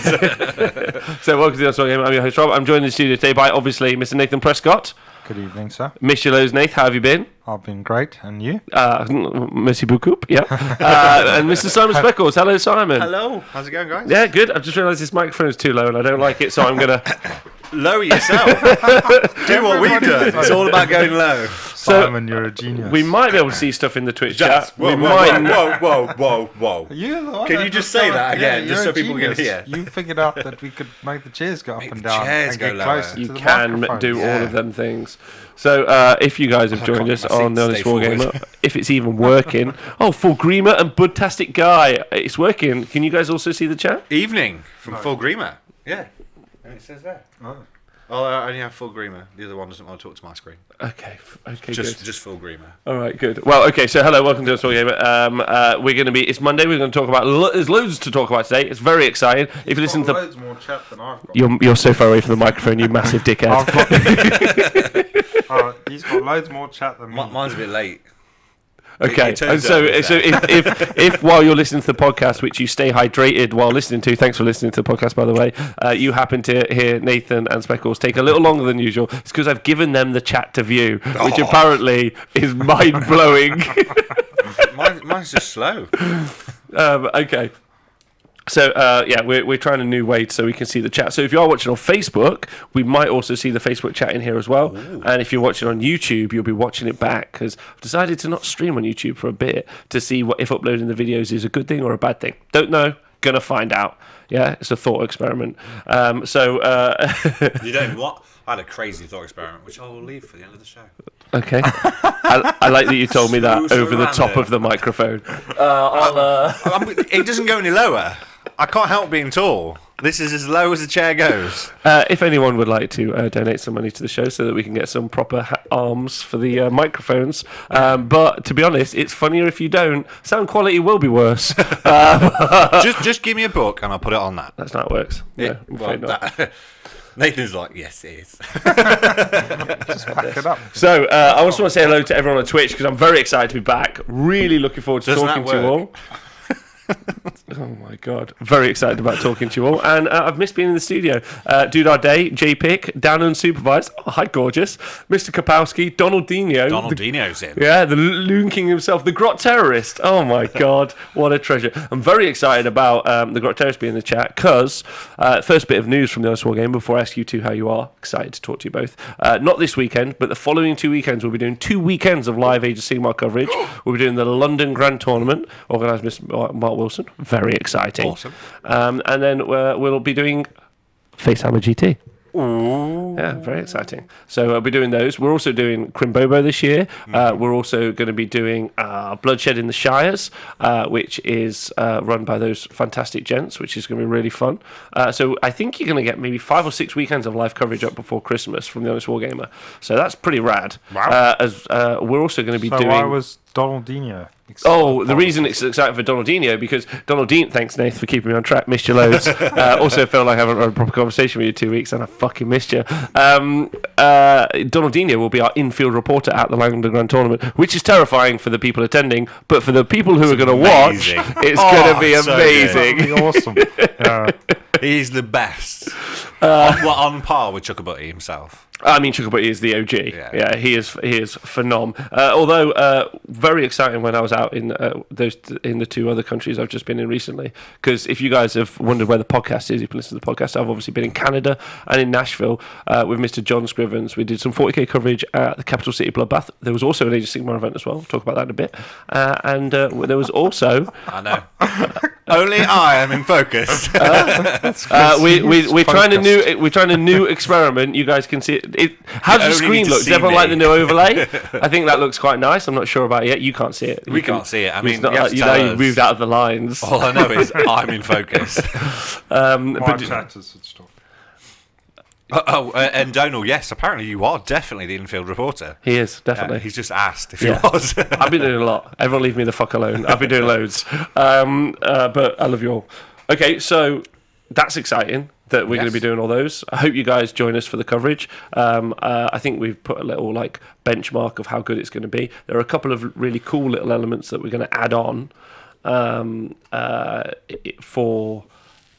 So welcome to the Honest Wargamer. I'm your host Rob. I'm joined in the studio today by obviously Mr. Nathan Prescott. Good evening, sir. Miss you loads, Nath. How have you been? I've been great, and you? Merci beaucoup. Yeah. And Mr. Simon Speccles. Hello, Simon. Hello. How's it going, guys? Yeah, good. I've just realised this microphone is too low, and I don't like it, so I'm gonna lower yourself. Do what we've done. It's all about going low. Simon, you're a genius. We might be able to see stuff in the Twitch chat. Whoa. Can you just say that again, just so people can hear? You figured out that we could make the chairs go up and down chairs and go get lower. closer You to the can microphone. do all of them things. So if you guys have joined us on the Honest Wargamer, if it's even working, Full Greamer and Budtastic Guy, it's working. Can you guys also see the chat? Evening from Full Greamer. Yeah. And it says there. Oh, I only have Full Greamer. The other one doesn't want to talk to my screen. Okay, good. Just Full Greamer. All right, good. Well, okay, so hello, welcome to Honest Wargamer. We're going to be, it's Monday, we're going to talk about, there's loads to talk about today. It's very exciting. If you listen to loads more chat than I've got. You're so far away from the microphone, you massive dickhead. Alright, he's got loads more chat than me. Mine's a bit late. Okay, and so if while you're listening to the podcast, which you stay hydrated while listening to, thanks for listening to the podcast, by the way, you happen to hear Nathan and Speckles take a little longer than usual, it's because I've given them the chat to view, which apparently is mind-blowing. Mine's just slow. Okay. So, we're trying a new way so we can see the chat. So if you are watching on Facebook, we might also see the Facebook chat in here as well. Ooh. And if you're watching on YouTube, you'll be watching it back, because I've decided to not stream on YouTube for a bit to see if uploading the videos is a good thing or a bad thing. Don't know. Gonna find out. Yeah, it's a thought experiment. You don't what? I had a crazy thought experiment, which I will leave for the end of the show. Okay. I like that you told me that over the top of the microphone. It doesn't go any lower. I can't help being tall. This is as low as the chair goes. If anyone would like to donate some money to the show so that we can get some proper arms for the microphones. But to be honest, it's funnier if you don't. Sound quality will be worse. Just give me a book and I'll put it on that. That's not how it works. Nathan's like, yes, it is. Just back it up. So, I also want to say hello to everyone on Twitch, because I'm very excited to be back. Really looking forward to talking to you all. Oh my god, very excited about talking to you all, and I've missed being in the studio. Dude Our Day, J-Pick, down unsupervised. Oh, hi, gorgeous. Mr. Kapowski, Donaldinho's in. Yeah, the Loon King himself, the Grot Terrorist. Oh my god, what a treasure. I'm very excited about the Grot Terrorist being in the chat, because first bit of news from the Honest Wargamer before I ask you two how you are. Excited to talk to you both. Not this weekend, but the following 2 weekends, we'll be doing 2 weekends of live Age of Sigmar coverage. We'll be doing the London Grand Tournament, organised by Mr. Mark Wilson. Very exciting. Awesome. And then we'll be doing Facehammer GT. Ooh. Yeah, very exciting. So we'll be doing those. We're also doing Crimbobo this year. We're also going to be doing Bloodshed in the Shires, which is run by those fantastic gents, which is going to be really fun. So I think you're going to get maybe 5 or 6 weekends of live coverage up before Christmas from the Honest Wargamer. So that's pretty rad. Wow. We're also going to be doing... why was Donaldinho excited? Oh, the reason it's exciting for Donaldinho, because Donaldinho, thanks Nath for keeping me on track, missed you loads. Also felt like I haven't had a proper conversation with you 2 weeks, and I fucking missed you. Donaldinho will be our infield reporter at the London Grand Tournament, which is terrifying for the people attending, but for the people who are going to watch, it's going to be amazing. That'd be awesome. He's the best. On par with Chuckabutty himself. I mean, Chuckabutty is the OG. Yeah, he is phenom. Although very exciting when I was out in the 2 other countries I've just been in recently. Because if you guys have wondered where the podcast is, you can listen to the podcast. I've obviously been in Canada and in Nashville with Mr. John Scrivens. We did some 40k coverage at the Capital City Bloodbath. There was also an Age of Sigmar event as well. We'll talk about that in a bit. And there was also... I know. Only I am in focus. We're trying a new experiment. You guys can see it. How does the screen look? Does everyone like the new overlay? I think that looks quite nice. I'm not sure about it yet. You can't see it. We can't see it. I mean, you've moved out of the lines. All I know is I'm in focus. My chatters and stuff. And Donald, yes, apparently you are definitely the infield reporter. He is, definitely. He's just asked if he was. I've been doing a lot. Everyone leave me the fuck alone. I've been doing loads. But I love you all. Okay, so that's exciting that we're going to be doing all those. I hope you guys join us for the coverage. I think we've put a little benchmark of how good it's going to be. There are a couple of really cool little elements that we're going to add on for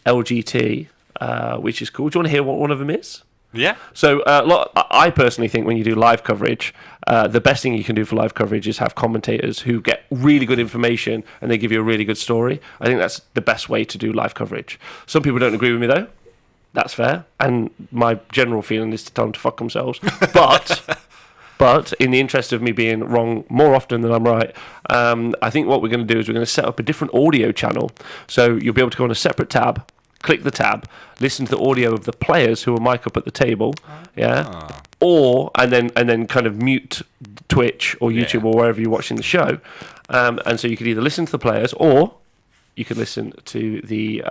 LGT, which is cool. Do you want to hear what one of them is? Yeah. So I personally think when you do live coverage, the best thing you can do for live coverage is have commentators who get really good information and they give you a really good story. I think that's the best way to do live coverage. Some people don't agree with me though. That's fair. And my general feeling is to tell them to fuck themselves. But in the interest of me being wrong more often than I'm right, I think what we're going to do is we're going to set up a different audio channel. So you'll be able to go on a separate tab, click the tab, listen to the audio of the players who are mic up at the table, and then kind of mute Twitch or YouTube or wherever you're watching the show, and so you could either listen to the players or you can listen to the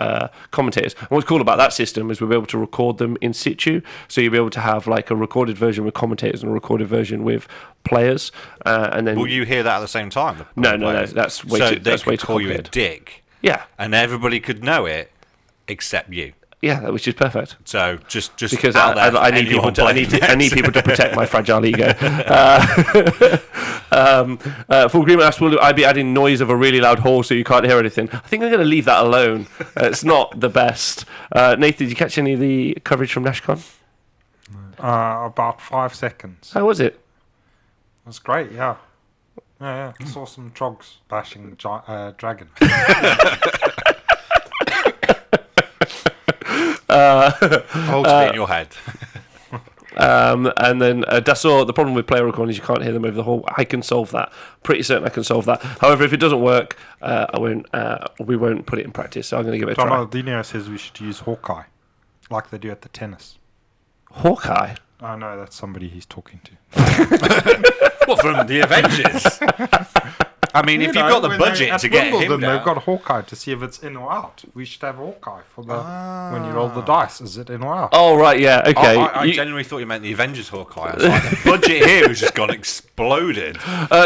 commentators. And what's cool about that system is we'll be able to record them in situ, so you'll be able to have like a recorded version with commentators and a recorded version with players, and then will you hear that at the same time? No, that's way too. That's way too call you a complicated. dick. Yeah, and everybody could know it. Except you. Yeah, which is perfect. So just because out there, I need people to I need people to protect my fragile ego. Full agreement asks, will I be adding noise of a really loud hall so you can't hear anything? I think I'm going to leave that alone. It's not the best. Nathan, did you catch any of the coverage from NashCon? About 5 seconds. How was it? It was great, yeah. Yeah. Saw some trogs bashing dragon. Hold it in your head. And then Dassault, the problem with player recording is you can't hear them over the hall. I can solve that. Pretty certain I can solve that. However, if it doesn't work, we won't put it in practice. So I'm going to give it a try. Ronaldinho says we should use Hawkeye, like they do at the tennis. Hawkeye? Oh no, that's somebody he's talking to. What, from the Avengers? I mean, if you've got the budget to get him down. They've got Hawkeye to see if it's in or out. We should have Hawkeye for the when you roll the dice. Is it in or out? Oh, right, yeah, okay. I genuinely thought you meant the Avengers Hawkeye. I was like, the budget here has just gone exploded.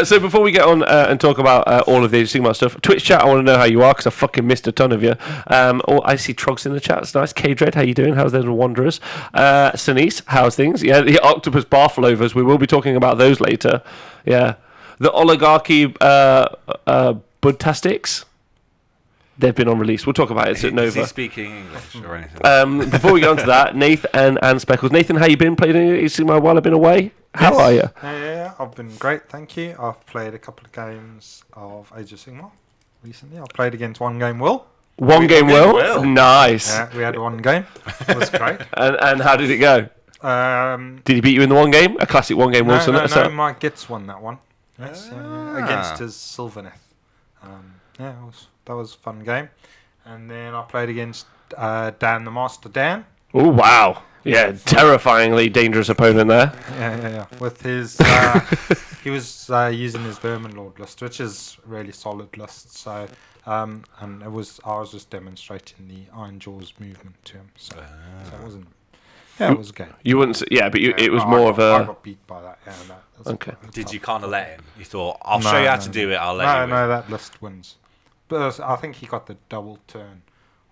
So before we get on and talk about all of the Sigmar stuff, Twitch chat, I want to know how you are, because I fucking missed a ton of you. I see Trogs in the chat. It's nice. K-Dread, how you doing? How's the Wanderers? Sinise, how's things? Yeah, the Octopus Barflovers. We will be talking about those later. Yeah. The Oligarchy Budtastics, they've been on release. We'll talk about it at Nova. Is he speaking English or anything? Before we get on to that, Nathan and Speccles. Nathan, how you been? Played any Sigmar while I've been away? How are you? Yeah, I've been great, thank you. I've played a couple of games of Age of Sigmar recently. I played against One Game Will. One game Will? Nice. Yeah, we had one game. It was great. And how did it go? Did he beat you in the one game? A classic one game Wilson? No, Mike Gitz won that one. Yes, against his Sylvaneth. That was a fun game. And then I played against Dan the Master Dan. Oh, wow. Yeah, terrifyingly dangerous opponent there. Yeah. With his, he was using his Vermin Lord list, which is a really solid list. So, and I was just demonstrating the Iron Jaws movement to him. So it wasn't. Yeah, it was a game. You wouldn't. It was more of a. I got beat by that. Yeah, okay. Did you kind of let him? You thought, I'll show you how to do it. I'll let you. No, that list wins. But I think he got the double turn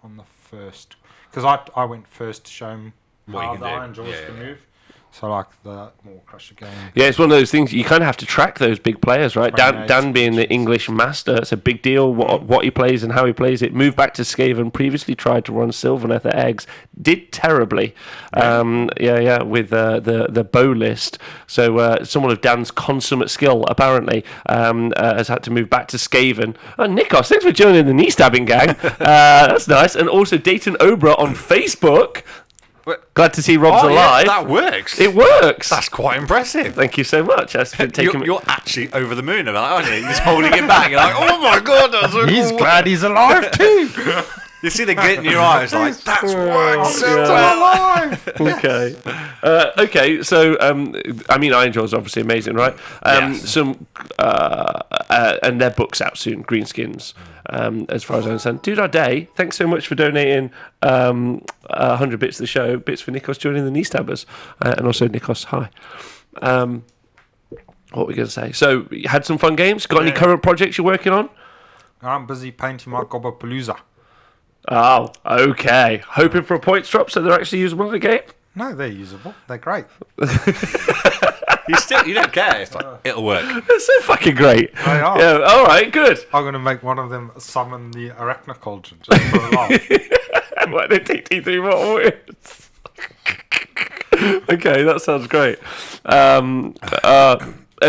on the first, because I went first to show him how the Iron Jaws can move. So like the more Crusher game. Yeah, it's one of those things you kind of have to track those big players, right? Dan being the English master, it's a big deal what he plays and how he plays it. Moved back to Skaven, previously tried to run Sylvaneth at Eggs, did terribly. With the bow list. So someone of Dan's consummate skill apparently has had to move back to Skaven. Oh, Nikos, thanks for joining the knee stabbing gang. That's nice. And also Dayton Obra on Facebook. Glad to see Rob's alive. Yeah, that works. It works. That's quite impressive. Thank you so much. You're actually over the moon about it, aren't you? You're just holding it back. You're like, oh my god, that's so he's cool. Glad he's alive too. You see the glit in your eyes, like that's worked so alive. Okay. Okay. So, Iron Jaws is obviously amazing, right? Yes. And their book's out soon. Greenskins, as far as I understand. Dude, our day. Thanks so much for donating 100 bits to the show. Bits for Nikos joining the knee stabbers, and also Nikos. Hi. What were we going to say? So, you had some fun games. Got any current projects you're working on? I'm busy painting my Gobbapalooza. Oh, okay. Hoping for a points drop so they're actually usable in the game? No, they're usable. They're great. You don't care. It's like, it'll work. It's so fucking great. They are. Yeah, all right, good. I'm going to make one of them summon the Arachna Cauldron just for a laugh. Why don't take T3 more words? Okay, that sounds great.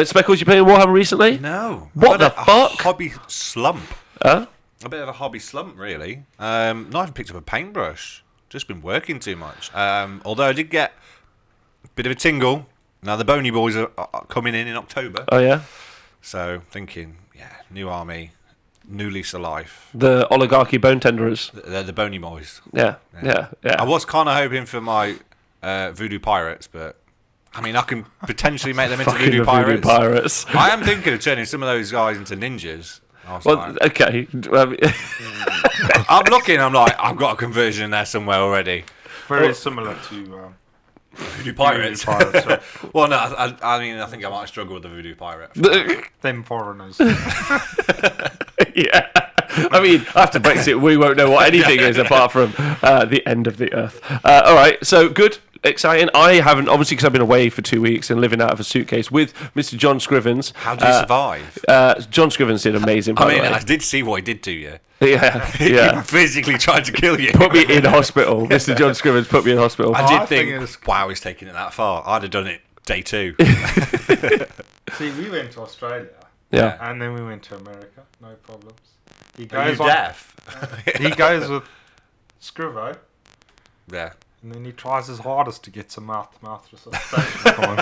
Speckles, you playing Warhammer recently? No. What the A fuck? hobby slump. Huh? A bit of a hobby slump, really. Not even picked up a paintbrush. Just been working too much. Although I did get a bit of a tingle. Now the Boney Boys are coming in October. Oh, yeah? So thinking, new army, new lease of life. The oligarchy bone tenderers. They're the Boney Boys. Yeah. I was kind of hoping for my Voodoo Pirates, but I mean, I can potentially make them into Fucking Voodoo the Pirates. Voodoo Pirates. I am thinking of turning some of those guys into ninjas. Well, okay. I'm looking, I'm like, I've got a conversion in there somewhere already. Very similar to Voodoo Pirates. Voodoo Pirates, yeah. Well, no, I mean, I think I might struggle with the Voodoo Pirate. Them foreigners. Yeah. I mean, after Brexit, we won't know what anything is apart from the end of the earth. All right, so good. Exciting. I haven't, obviously, because I've been away for 2 weeks and living out of a suitcase with Mr. John Scrivens. How did you survive? John Scrivens did amazing. By the way. I did see what he did to you. Yeah. He physically tried to kill you. Put me in hospital. Mr. John Scrivens put me in hospital. I did think, wow, he's taking it that far. I'd have done it day 2. See, we went to Australia. Yeah. And then we went to America. No problems. He Are you goes deaf? He goes with Scrivo. Yeah. And then he tries his hardest to get some mouth-to-mouth resuscitation for him.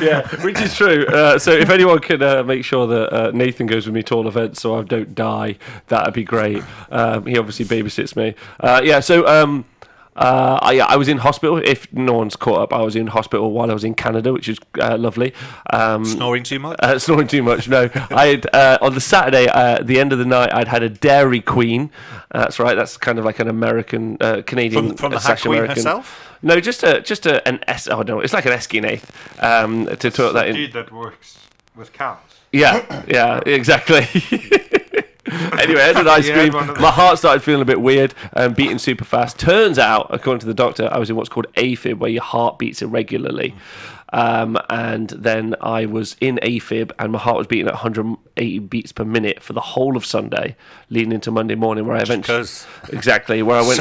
Yeah, which is true. So if anyone can make sure that Nathan goes with me to all events so I don't die, that'd be great. He obviously babysits me. I was in hospital. If no one's caught up, I was in hospital while I was in Canada, which is lovely. Snoring too much? Snoring too much, no. I had, on the Saturday, at the end of the night, I'd had a Dairy Queen. That's right, that's kind of like an American, Canadian... From the Hack Queen American. herself? No, just an S... Oh, no, it's like an Eskinate. To talk that in... dude that works with cows. Yeah, exactly. Anyway, I had an ice cream. My heart started feeling a bit weird, beating super fast. Turns out, according to the doctor, I was in what's called AFib, where your heart beats irregularly. And then I was in AFib, and my heart was beating at 180 beats per minute for the whole of Sunday, leading into Monday morning, where I eventually exactly where I went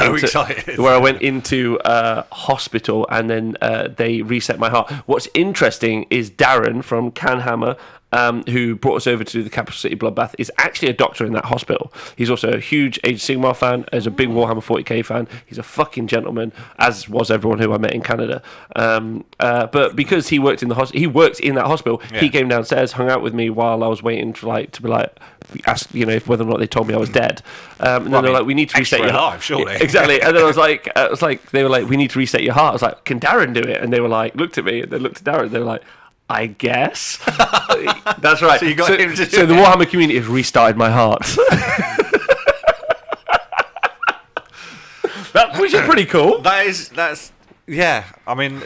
where I went into hospital, and then they reset my heart. What's interesting is Darren from Canhammer, who brought us over to do the Capital City Bloodbath, is actually a doctor in that hospital. He's also a huge Age of Sigmar fan, as a big Warhammer 40k fan. He's a fucking gentleman, as was everyone who I met in Canada. But because he worked in the he worked in that hospital, he came downstairs, hung out with me while I was waiting to be like, ask if whether or not they told me I was dead. And then they're like, we need to reset your heart. Surely. Exactly. And then I was like, they were like, we need to reset your heart. I was like, can Darren do it? And they were like, looked at me, and they looked at Darren. They were like, I guess. That's right. So you got him to do it. So the Warhammer community has restarted my heart. Which is pretty cool. That's yeah. I mean,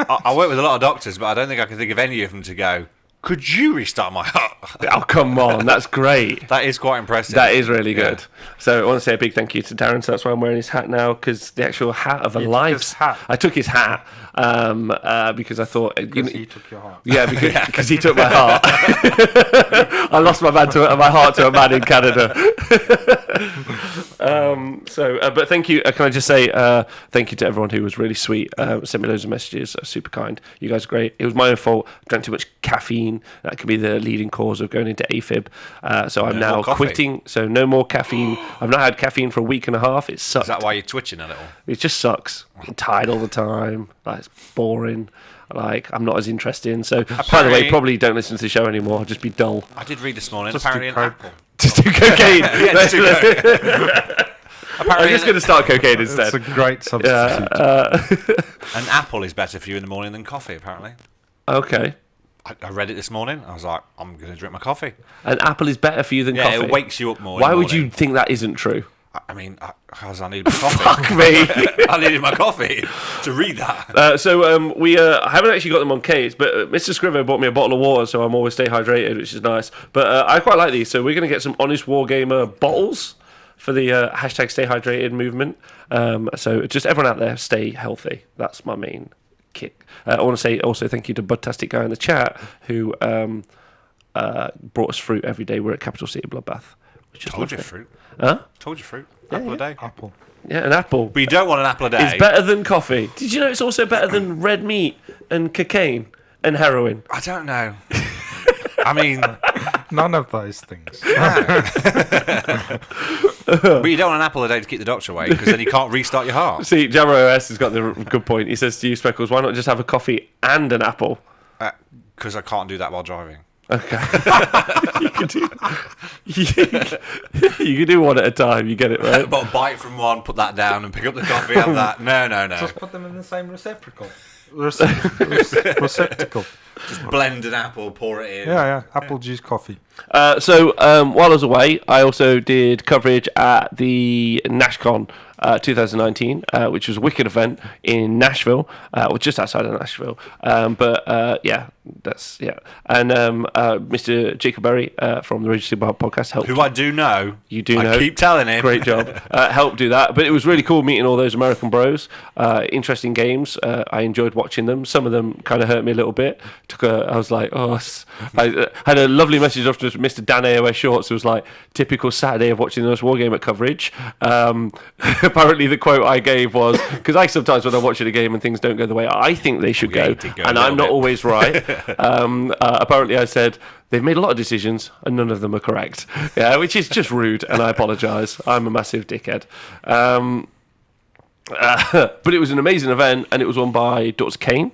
I work with a lot of doctors, but I don't think I can think of any of them to go, could you restart my heart? Oh, come on. That's great. That is quite impressive. That is really good. So I want to say a big thank you to Darren. So that's why I'm wearing his hat now, because the actual hat of a life. I took his hat because I thought... he took your heart. Yeah, because he took my heart. I lost my heart to a man in Canada. But thank you. Can I just say thank you to everyone who was really sweet, sent me loads of messages, super kind. You guys are great. It was my own fault. Drank too much caffeine. That could be the leading cause of going into AFib. So I'm now quitting. So no more caffeine. I've not had caffeine for a week and a half. It sucks. Is that why you're twitching a little? It just sucks. I'm tired all the time. Like, it's boring. Like, I'm not as interesting. So, by the way, probably don't listen to the show anymore. I'll just be dull. I did read this morning. Just apparently, do coke. Just do cocaine. Just do coke. I'm just going to start cocaine instead. It's a great substitute. An apple is better for you in the morning than coffee, apparently. Okay. I read it this morning. I was like, I'm going to drink my coffee. An apple is better for you than coffee? Yeah, it wakes you up more. Why would you think that isn't true? I mean, because I needed my coffee. Fuck me. I needed my coffee to read that. We haven't actually got them on case, but Mr. Scrivo bought me a bottle of water, so I'm always stay hydrated, which is nice. But I quite like these, so we're going to get some Honest Wargamer bottles for the hashtag Stay Hydrated movement. So just everyone out there, stay healthy. That's my main kick. I want to say also thank you to Budtastic Guy in the chat who brought us fruit every day. We're at Capital City Bloodbath. Told you fruit. Huh? Told you fruit. Apple a day. Apple. Yeah, an apple. But you don't want an apple a day. It's better than coffee. Did you know it's also better than red meat and cocaine and heroin? I don't know. I mean, None of those things. but you don't want an apple a day to keep the doctor away, because then you can't restart your heart. See, Jammer OS has got the good point. He says to you, Speckles, why not just have a coffee and an apple? Because I can't do that while driving. Okay. you can do one at a time. You get it, right? But bite from one, put that down, and pick up the coffee. Have that. No. Just put them in the same receptacle. Receptacle. Just blend an apple, pour it in. Yeah. Apple juice coffee. So while I was away, I also did coverage at the NashCon 2019, which was a wicked event in Nashville, or just outside of Nashville. And Mr. Jacob Berry from the Registered Bar podcast helped. Who I do know. You do know. I keep telling him. Great job. Helped do that. But it was really cool meeting all those American bros. Interesting games. I enjoyed watching them. Some of them kind of hurt me a little bit. I was like, I had a lovely message after Mr. Dan AOS Shorts. It was like, typical Saturday of watching those Wargamer coverage. Apparently the quote I gave was, because I sometimes when I'm watching a game and things don't go the way I think they should go, and I'm not always right. Apparently I said, they've made a lot of decisions and none of them are correct. Yeah, which is just rude, and I apologise. I'm a massive dickhead. But it was an amazing event, and it was won by Dr. Kane,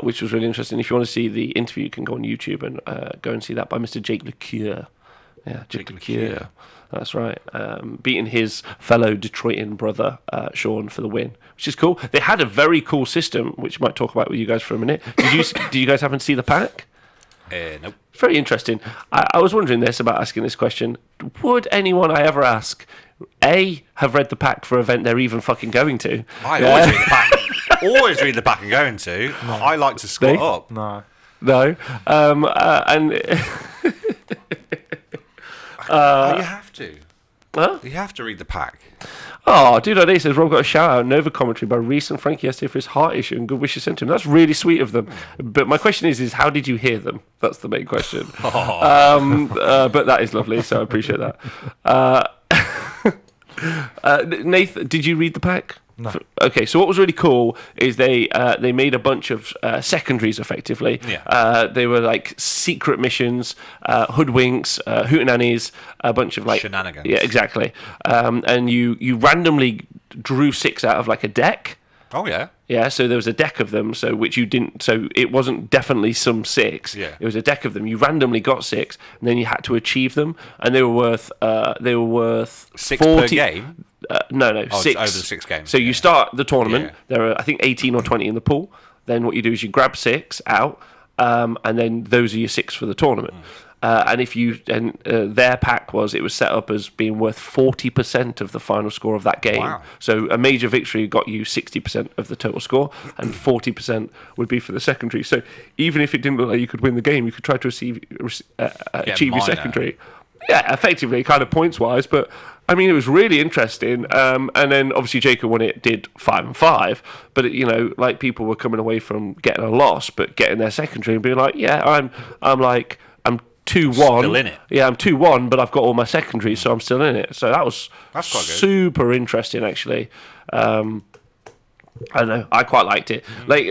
which was really interesting. If you want to see the interview, you can go on YouTube and go and see that by Mr. Jake LeCure. Yeah, Jake LeCure. That's right. Beating his fellow Detroitian brother, Sean, for the win, which is cool. They had a very cool system, which I might talk about with you guys for a minute. Do you guys happen to see the pack? Nope. Very interesting. I was wondering this about asking this question. Would anyone I ever ask, have read the pack for an event they're even fucking going to? I always read the pack. Always read the pack and going to. No. I like to squat up. No. And you have to. Huh? You have to read the pack. Oh, Dude ID says Rob got a shout out Nova commentary by Reese and Frankie yesterday for his heart issue and good wishes sent to him. That's really sweet of them. But my question is how did you hear them? That's the main question. But that is lovely, so I appreciate that. Nath, did you read the pack? No. Okay, so what was really cool is they made a bunch of secondaries effectively. Yeah. They were like secret missions, hoodwinks, hootenannies, a bunch of like shenanigans. Yeah, exactly. And you randomly drew 6 out of like a deck. Oh yeah. Yeah, so there was a deck of them, so it wasn't definitely some 6. Yeah. It was a deck of them. You randomly got 6, and then you had to achieve them, and they were worth 6 40, per game. No, 6 over the 6 games. So you start the tournament. Yeah. There are I think 18 or 20 in the pool. Then what you do is you grab 6 out, and then those are your 6 for the tournament. And their pack it was set up as being worth 40% of the final score of that game. Wow. So a major victory got you 60% of the total score, and 40% would be for the secondary. So even if it didn't look like you could win the game, you could try to achieve your secondary. Yeah, effectively, kind of points wise, but I mean, it was really interesting. And then obviously Jacob won it, did 5 and 5, but like people were coming away from getting a loss, but getting their secondary and being like, yeah, I'm 2-1. Still in it. Yeah, I'm 2-1, but I've got all my secondaries, so I'm still in it. So that's quite good. Super interesting, actually. I don't know. I quite liked it.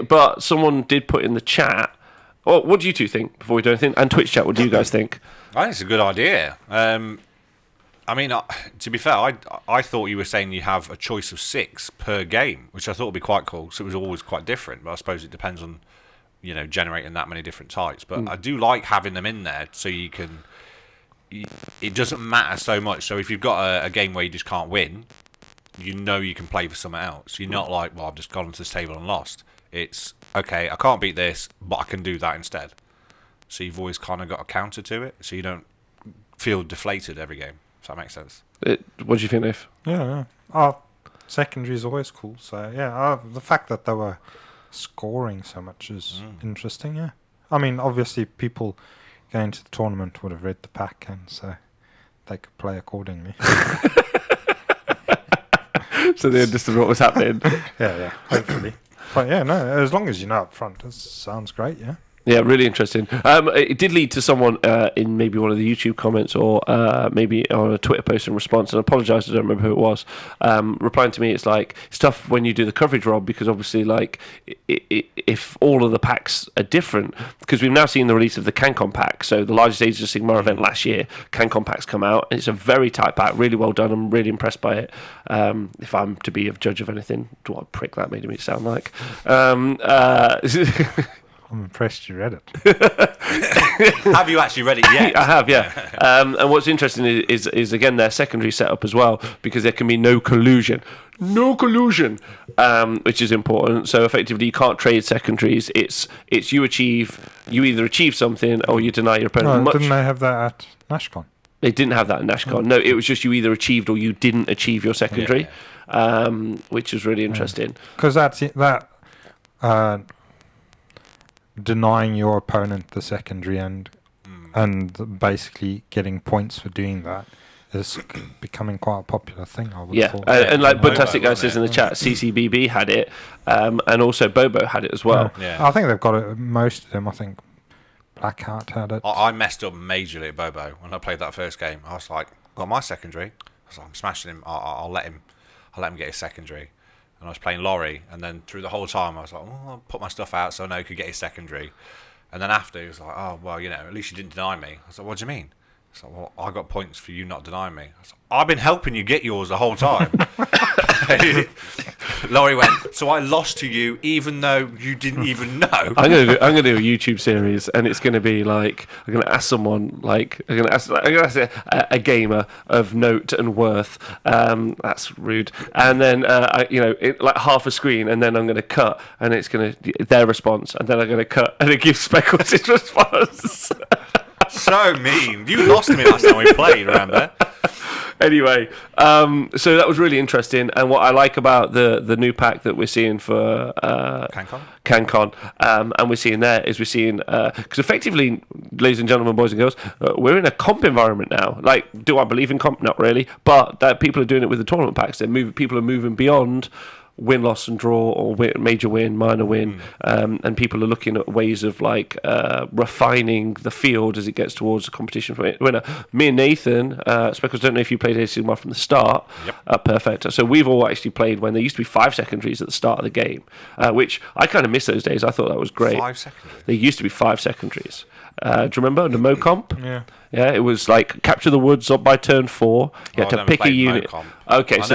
But someone did put in the chat. Well, what do you two think before we do anything? And Twitch chat, what do you guys think? I think it's a good idea. I mean, to be fair, I thought you were saying you have a choice of 6 per game, which I thought would be quite cool. So it was always quite different. But I suppose it depends on generating that many different types. But I do like having them in there so you can. It doesn't matter so much. So if you've got a game where you just can't win, you can play for something else. You're not like, well, I've just gone onto this table and lost. It's okay. I can't beat this, but I can do that instead. So you've always kind of got a counter to it, so you don't feel deflated every game. If that makes sense. What do you think, Dave? Yeah. Secondary is always cool. So yeah, the fact that they were scoring so much is interesting. Yeah. I mean, obviously, people going to the tournament would have read the pack, and so they could play accordingly. So they understood what was happening. Yeah. Hopefully. But yeah, no. As long as you know up front, it sounds great. Yeah. Yeah, really interesting. It did lead to someone in maybe one of the YouTube comments or maybe on a Twitter post in response, and I apologise, I don't remember who it was, replying to me, it's like, it's tough when you do the coverage, Rob, because obviously, like, if all of the packs are different, because we've now seen the release of the CanCon pack, so the largest Age of Sigmar event last year, CanCon packs come out, and it's a very tight pack, really well done, I'm really impressed by it. If I'm to be a judge of anything, what a prick that made me sound like. I'm impressed you read it. Have you actually read it yet? I have, yeah. And what's interesting is again their secondary setup as well, because there can be no collusion, which is important. So effectively, you can't trade secondaries. It's you either achieve something or you deny your opponent. Didn't they have that at NashCon? They didn't have that in NashCon. No, it was just you either achieved or you didn't achieve your secondary, which is really interesting. Because that. Denying your opponent the secondary and basically getting points for doing that is becoming quite a popular thing, I would have thought. And like Fantastic Guy says in the chat, CCBB had it, and also Bobo had it as well. Yeah. I think they've got it, most of them. I think Black Hat had it. I messed up majorly at Bobo when I played that first game. I was like, got my secondary. I was like, I'm smashing him. I'll let him get his secondary. And I was playing Laurie, and then through the whole time I was like, I'll put my stuff out so I know he could get his secondary. And then after, he was like, oh, well, at least you didn't deny me. I was like, what do you mean? He's like, well, I got points for you not denying me. I was like, I've been helping you get yours the whole time. Laurie went, so I lost to you even though you didn't even know. I'm gonna do a YouTube series, and it's gonna be like, I'm gonna ask someone, like I'm gonna ask a gamer of note and worth. That's rude. And then like half a screen, and then I'm gonna cut, and it's gonna their response, and then I'm gonna cut, and it gives Speccles his response. So mean. You lost me last time we played, remember? Anyway, so that was really interesting, and what I like about the new pack that we're seeing for CanCon, and we're seeing because effectively, ladies and gentlemen, boys and girls, we're in a comp environment now. Like, do I believe in comp? Not really, but that people are doing it with the tournament packs. People are moving beyond win, loss, and draw, or major win, minor win, and people are looking at ways of like refining the field as it gets towards the competition winner. Me and Nathan, Speckles, don't know if you played Sigmar from the start. Yep. Perfect. So we've all actually played when there used to be 5 secondaries at the start of the game, which I kind of miss those days. I thought that was great. 5 secondaries? There used to be 5 secondaries. Do you remember the MoComp? Yeah. Yeah, it was like capture the woods up by turn 4. You had to pick a unit. Okay, I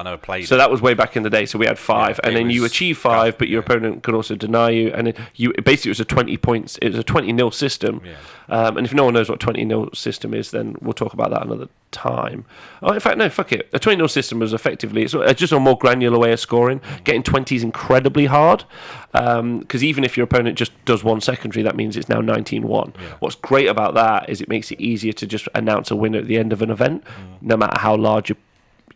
never played. So that was way back in the day. So we had 5, and then you achieve 5, but your opponent could also deny you. And then basically it was a 20 points. It was a 20-0 system. Yeah. And if no one knows what 20-0 system is, then we'll talk about that another time. Oh, in fact, no, fuck it. A 20-0 system was effectively it's just a more granular way of scoring. Getting 20 is incredibly hard because even if your opponent just does 1 secondary, that means it's now 19-1. Yeah. What's great about that is it makes it easier to just announce a winner at the end of an event, no matter how large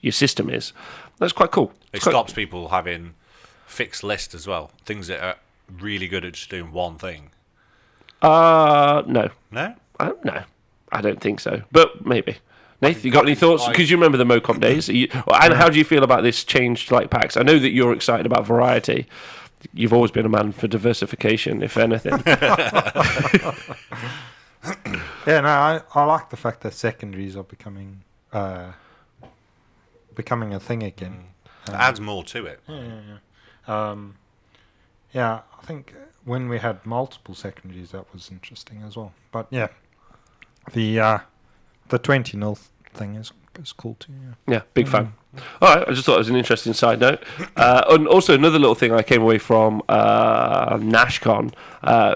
your system is. That's quite cool. It stops people having fixed lists as well. Things that are really good at just doing one thing. No. No? No, I don't think so. But maybe. Nathan, you got any thoughts? Because you remember the MoComp days. And how do you feel about this changed like packs? I know that you're excited about variety. You've always been a man for diversification, if anything. Yeah, no, I like the fact that secondaries are becoming a thing again. It adds more to it. Yeah, I think when we had multiple secondaries, that was interesting as well. But yeah, the 20-0 thing is cool too. Yeah, big fan. All right, I just thought it was an interesting side note. And also another little thing I came away from NashCon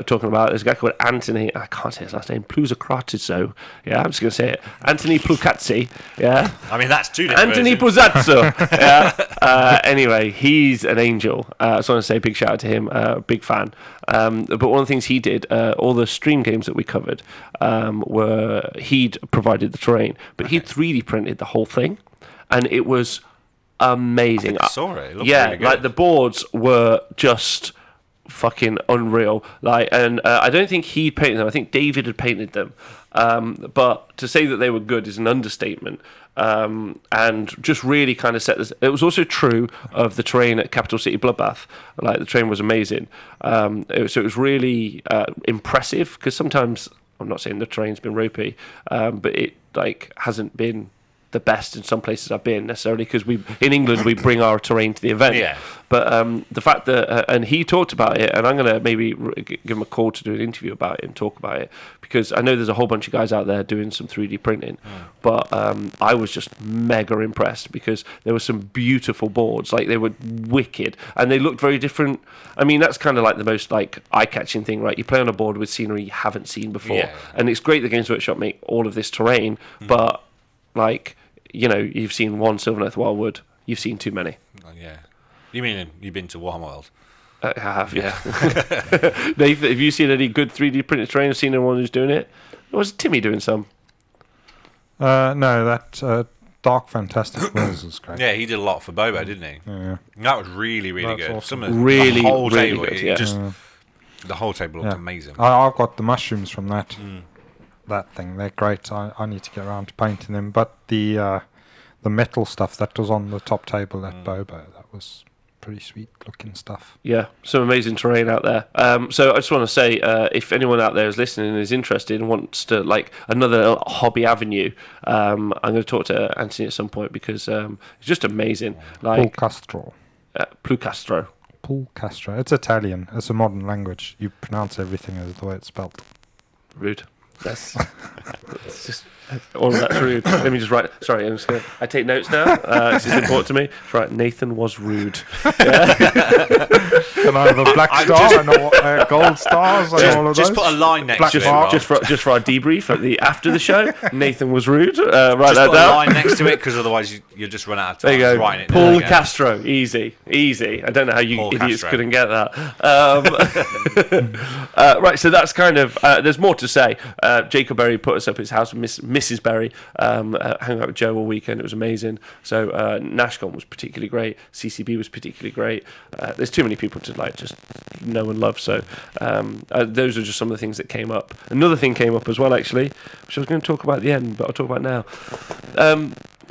talking about, there's a guy called Anthony, I can't say his last name, Pluzzacrazzo. Yeah, I'm just going to say it. Anthony Plucazzi. Yeah. I mean, that's 2 different Anthony Pluzzaccio. Yeah. Anyway, he's an angel. So I want to say a big shout out to him, big fan. But one of the things he did, all the stream games that we covered, he'd provided the terrain, but he'd 3D printed the whole thing. And it was amazing. I saw it. It looked yeah, really good. like the boards were just fucking unreal. Like, and I don't think he'd painted them. I think David had painted them. But to say that they were good is an understatement. And just really kind of set this. It was also true of the terrain at Capital City Bloodbath. Like, the terrain was amazing. So it was really impressive, because sometimes, I'm not saying the terrain's been ropey, but it like hasn't been the best in some places I've been necessarily, because in England we bring our terrain to the event. Yeah. But the fact that and he talked about it, and I'm going to maybe give him a call to do an interview about it and talk about it, because I know there's a whole bunch of guys out there doing some 3D printing. But I was just mega impressed, because there were some beautiful boards. Like, they were wicked, and they looked very different. I mean, that's kind of like the most like eye-catching thing, right? You play on a board with scenery you haven't seen before, and it's great that Games Workshop make all of this terrain, but like, you know, you've seen one Sylvaneth Wildwood, you've seen too many. Yeah. You mean you've been to Warhamworld? I have, yeah. Nathan, have you seen any good 3D printed terrain? Have seen anyone who's doing it? Was Timmy doing some? No, that Dark Fantastic Worlds was great. Yeah, he did a lot for Bobo, didn't he? Yeah. That was really, really That's good. awesome. Some of Really, the whole really table, good, yeah. The whole table looked amazing. I've got the mushrooms from that thing. They're great. I need to get around to painting them. But the metal stuff that was on the top table at Bobo, that was pretty sweet looking stuff. Yeah, some amazing terrain out there. So I just want to say, if anyone out there is listening and is interested and wants to, like, another hobby avenue, I'm going to talk to Anthony at some point, because it's just amazing. Like, Pulcastro. Pulcastro. It's Italian. It's a modern language. You pronounce everything as the way it's spelled. Rude. That's it's just all of that's rude. Let me just write. Sorry, I take notes now. This is important to me. Right, Nathan was rude. Yeah. And I have a black star and gold stars and all of those. Just put a line next to it. Just for our debrief after the show. Nathan was rude. Write just that put down. a line next to it, because otherwise you'll just run out of time. There you go. Writing it Paul down Castro. Easy. I don't know how you Paul idiots Castro. couldn't get that. Right, so that's kind of. There's more to say. Jacob Berry put us up at his house with Mrs. Berry. Hung out with Joe all weekend. It was amazing. So Nashcon was particularly great. CCB was particularly great. There's too many people to like just know and love. So those are just some of the things that came up. Another thing came up as well, actually, which I was going to talk about at the end, but I'll talk about now.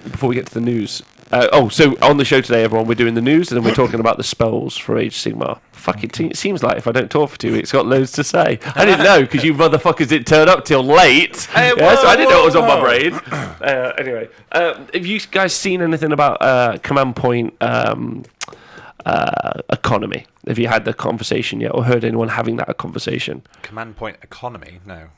Before we get to the news. So on the show today, everyone, we're doing the news, and then we're talking about the spells for Age Sigmar. Fuck it, it seems like if I don't talk for 2 weeks, got loads to say. I didn't know, because you motherfuckers didn't turn up till late. Hey, So I didn't know it was on my brain. Anyway, have you guys seen anything about Command Point economy? Have you had the conversation yet, or heard anyone having that conversation? Command Point economy? No.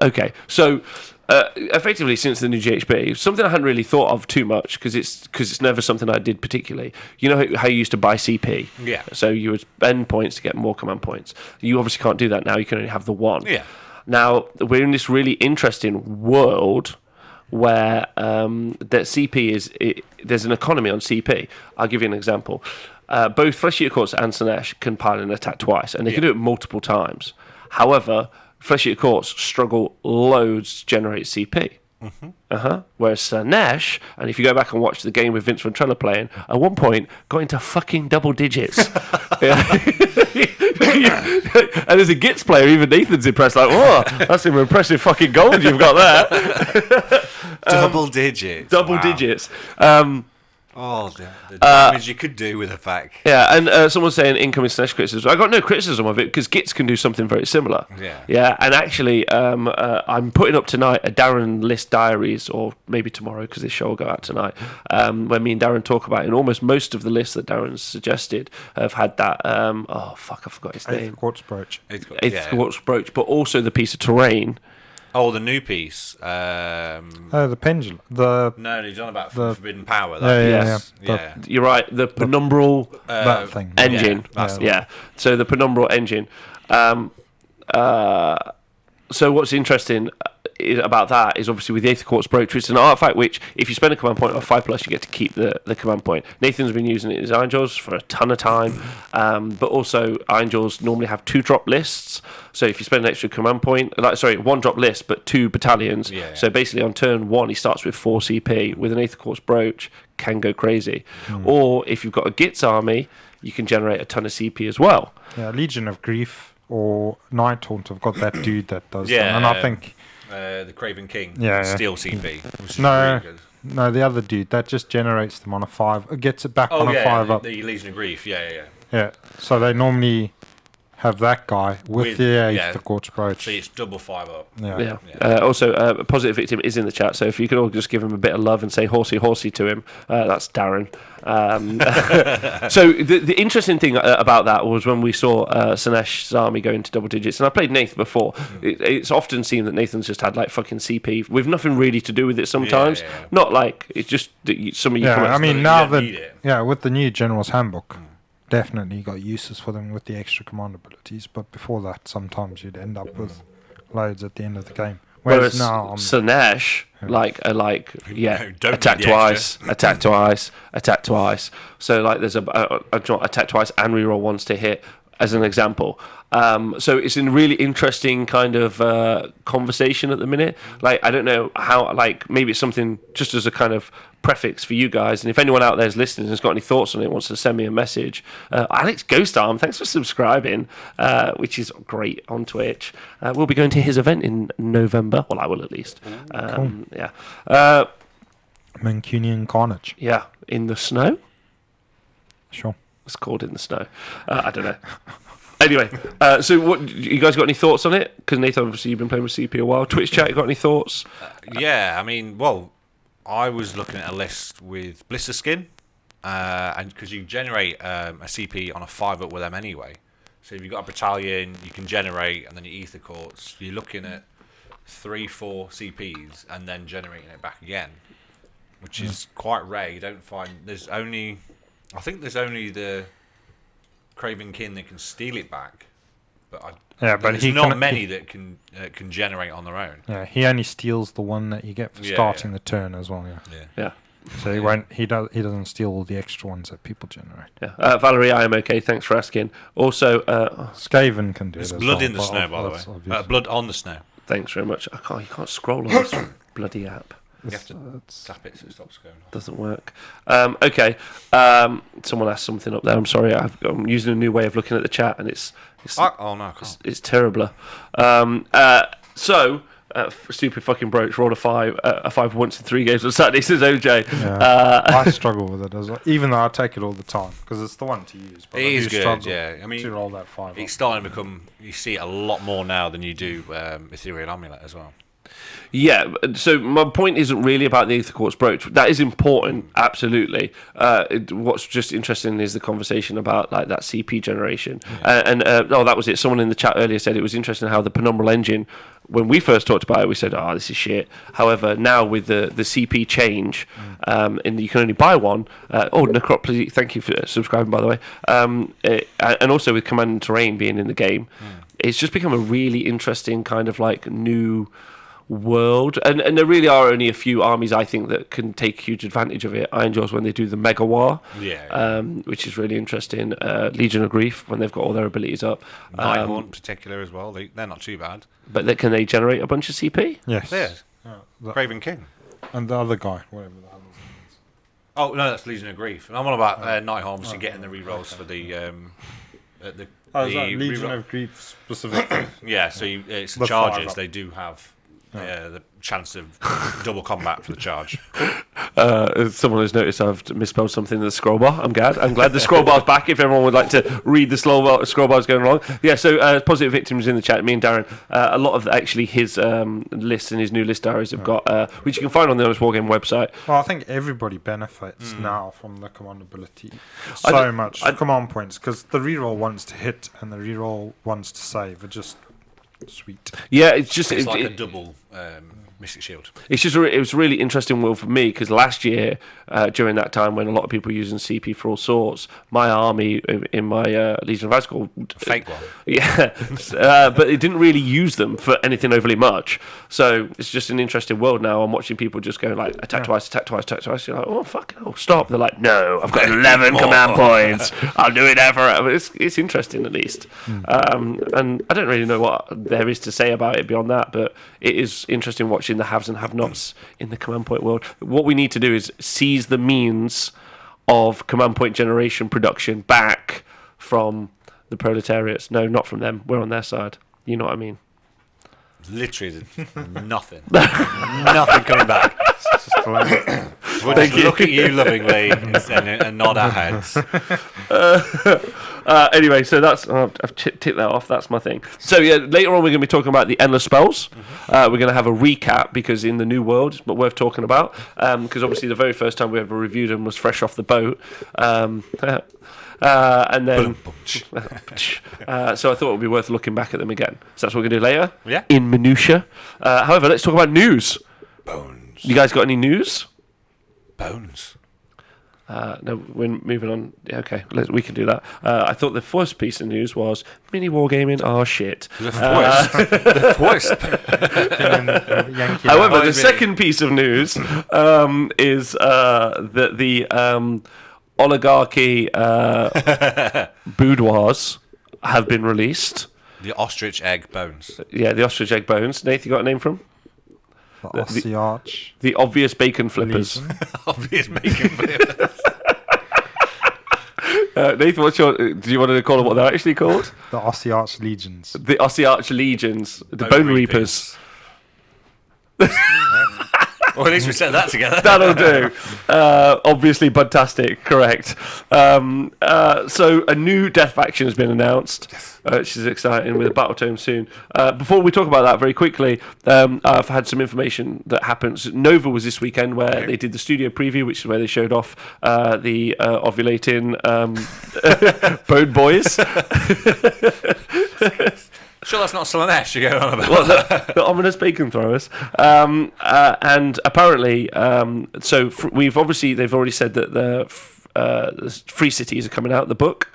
Okay, so effectively, since the new GHB, something I hadn't really thought of too much, because it's never something I did particularly. You know how you used to buy CP? Yeah. So you would spend points to get more command points. You obviously can't do that now. You can only have the one. Yeah. Now we're in this really interesting world where that CP there's an economy on CP. I'll give you an example. Both Flesh Eater Courts and Slanesh can pile an attack twice, and they can do it multiple times. However, Flesh Eater Courts struggle loads to generate CP. Whereas Slanesh, and if you go back and watch the game with Vince Ventrella playing, at one point got into fucking double digits. And as a Gits player, even Nathan's impressed, like, whoa, that's some impressive fucking gold you've got there. Double digits. Double digits. The damage you could do with a fac. Yeah, and someone's saying incoming Slanesh criticism. I got no criticism of it, because Gits can do something very similar. Yeah, and actually, I'm putting up tonight a Darren List Diaries, or maybe tomorrow, because this show will go out tonight, where me and Darren talk about it, and almost most of the lists that Darren's suggested have had that, I forgot his name. Eighth Quartz Brooch. Eighth Quartz Brooch, but also the piece of terrain. Oh, the new piece. The pendulum. No, he's on about Forbidden Power. Yeah. You're right. The penumbral that thing. engine. Yeah. So the penumbral engine. So what's interesting about that is obviously with the Aether Quartz Brooch, which is an artifact which, if you spend a command point of 5+, you get to keep the command point. Nathan's been using it in his Ironjaws for a ton of time, but also Ironjaws normally have 2-drop lists. So if you spend an extra command point, 1-drop list, but 2 battalions. Yeah. So basically on turn 1, he starts with 4 CP. With an Aether Quartz Brooch, can go crazy. Or if you've got a Gitz army, you can generate a ton of CP as well. Yeah, Legion of Grief or Nighthaunt have got that dude that does Yeah, them. And I think... the Craven King. Yeah, Steel CP. Which is No, really good. no, the other dude, that just generates them on a 5. It gets it back on a 5 up. The Legion of Grief. Yeah. Yeah, so they normally have that guy with the Aether Quartz Brooch. So it's double 5 up. Yeah. Also, Positive Victim is in the chat, so if you could all just give him a bit of love and say horsey horsey to him, that's Darren. So the interesting thing about that was when we saw Sanesh's army go into double digits, and I played Nathan before. It's often seen that Nathan's just had like fucking CP with nothing really to do with it sometimes. Yeah. Not like it's just that some of you. Yeah, I mean now need it. with the new General's Handbook. Definitely got uses for them with the extra command abilities, but before that, sometimes you'd end up with loads at the end of the game. Whereas now, Sanesh, attack twice, attack twice, attack twice. So like there's a attack twice and reroll once to hit as an example. So it's a really interesting kind of conversation at the minute. Like I don't know how, like maybe it's something just as a kind of prefix for you guys, and if anyone out there is listening and has got any thoughts on it, wants to send me a message. Alex Ghost Arm, thanks for subscribing, which is great on Twitch. We'll be going to his event in November. Well, I will at least. Cool. Yeah. Mancunian Carnage. Yeah, in the snow. Sure. It's called In the Snow. I don't know. Anyway, so what you guys got any thoughts on it? Because Nathan, obviously, you've been playing with CP a while. Twitch chat, you got any thoughts? Yeah, I mean, well, I was looking at a list with Blister Skin, and because you generate a CP on a 5-up with them anyway. So if you've got a battalion, you can generate, and then your Aether Quartz, you're looking at 3-4 CPs, and then generating it back again, which is quite rare. You don't find I think there's only the Craven King that can steal it back, but there's not many that can generate on their own. Yeah, he only steals the one that you get for starting the turn as well. Yeah. So he won't. He doesn't steal all the extra ones that people generate. Yeah. Valerie, I am okay. Thanks for asking. Also, Skaven can do it. There's as blood well, in the snow, by the way. Blood on the snow. Thanks very much. You can't scroll on this bloody app. You have to tap it so it stops going off. Doesn't work. Okay. Someone asked something up there. I'm sorry. I'm using a new way of looking at the chat, and it's oh no, I can't. It's terrible. Stupid fucking Brooch rolled a 5 once in 3 games on Saturday, says OJ. Yeah, I struggle with it as well, even though I take it all the time because it's the one to use. But It is good, yeah. I mean, to roll that 5. it's starting to become. You see it a lot more now than you do Ethereal Amulet as well. Yeah, so my point isn't really about the Aether Quartz Brooch. That is important, absolutely. What's just interesting is the conversation about like that CP generation. That was it. Someone in the chat earlier said it was interesting how the Penumbral Engine, when we first talked about it, we said, this is shit. However, now with the CP change, and you can only buy one. Necropoli, thank you for subscribing, by the way. And also with Command and Terrain being in the game, it's just become a really interesting kind of like new world, and there really are only a few armies I think that can take huge advantage of it. Ironjaws when they do the Mega War, which is really interesting. Legion of Grief when they've got all their abilities up. Nighthaunt in particular as well. They're not too bad. But can they generate a bunch of CP? Yes. Yeah. Craven King. And the other guy, whatever the hell his name is. Oh no, that's Legion of Grief. I'm on about Nighthaunt, obviously getting the rerolls for the is that Legion of Grief specifically? Yeah, so it's the 5 charges. up. They do have the chance of double combat for the charge. Someone has noticed I've misspelled something in the scroll bar. I'm glad the scroll bar's back. If everyone would like to read the scroll bar's going wrong. Yeah, so Positive Victims in the chat. Me and Darren, a lot of actually his lists and his new list diaries have got, which you can find on the Honest Wargamer website. Well, I think everybody benefits now from the command ability so much. Command points, because the reroll ones to hit and the reroll ones to save are just sweet. Yeah, it's just It's like a double Mystic Shield. It's just it was a really interesting world for me because last year, during that time when a lot of people were using CP for all sorts, my army in my Legion of Asgore, Fake one. Yeah, but it didn't really use them for anything overly much. So it's just an interesting world now. I'm watching people just go like attack twice, attack twice, attack twice. You're like, oh fuck, oh stop. They're like, no, I've got 11 command points. I'll do it ever. It's interesting at least, and I don't really know what there is to say about it beyond that, but it is interesting watching the haves and have-nots in the command point world. What we need to do is seize the means of command point generation production back from the proletariats. No, not from them. We're on their side. You know what I mean? Literally nothing. Nothing coming back. We'll just look at you lovingly and nod our heads. Anyway, so that's I've ticked that off. That's my thing. So yeah, later on we're going to be talking about the endless spells. We're going to have a recap because in the new world, it's worth talking about. Because obviously the very first time we ever reviewed them was fresh off the boat. And then, so I thought it would be worth looking back at them again. So that's what we're going to do later. Yeah. In minutia. However, let's talk about news. Bones. You guys got any news? Bones. No, we're moving on. Yeah, okay, we can do that. I thought the first piece of news was mini wargaming are shit. The first. However, the second piece of news is that the oligarchy boudoirs have been released. The ostrich egg bones. Yeah, the ostrich egg bones. Nate, you got a name for them? The Aussie Arch. The obvious bacon flippers. Obvious bacon flippers. Nathan, do you want to call them what they're actually called? The Aussie Arch Legions. The Aussie Arch Legions. The Bone Reapers. Well, at least we said that together. That'll do. Obviously, fantastic. Correct. So a new death faction has been announced, which is exciting, with a battle tome soon. Before we talk about that, very quickly, I've had some information that happens. Nova was this weekend where they did the studio preview, which is where they showed off the ovulating Bone Boys. Sure, that's not Slanesh you're going on about. The ominous bacon throwers. And apparently, they've already said that the Free Cities are coming out, the book,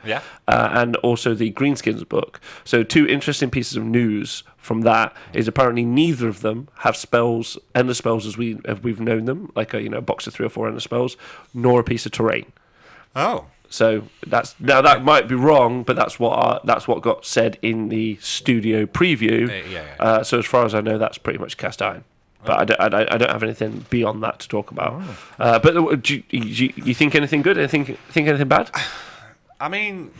and also the Greenskins book. So two interesting pieces of news from that is apparently neither of them have spells, endless spells as we've known them, like a box of 3 or 4 endless spells, nor a piece of terrain. Oh. So that might be wrong, but that's what got said in the studio preview. So as far as I know, that's pretty much cast iron. But I don't have anything beyond that to talk about. But do you think anything good? Think anything bad? I mean,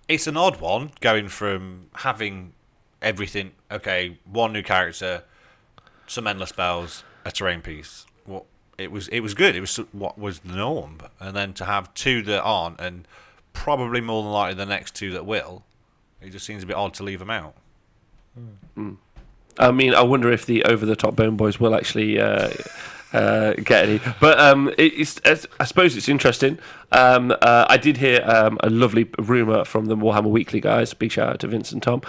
it's an odd one going from having everything. Okay, one new character, some endless spells, a terrain piece. It was good. It was what was the norm, and then to have 2 that aren't, and probably more than likely the next 2 that will, it just seems a bit odd to leave them out. I mean, I wonder if the over-the-top Bone Boys will actually get any. But I suppose it's interesting. I did hear a lovely rumour from the Warhammer Weekly guys. Big shout out to Vince and Tom.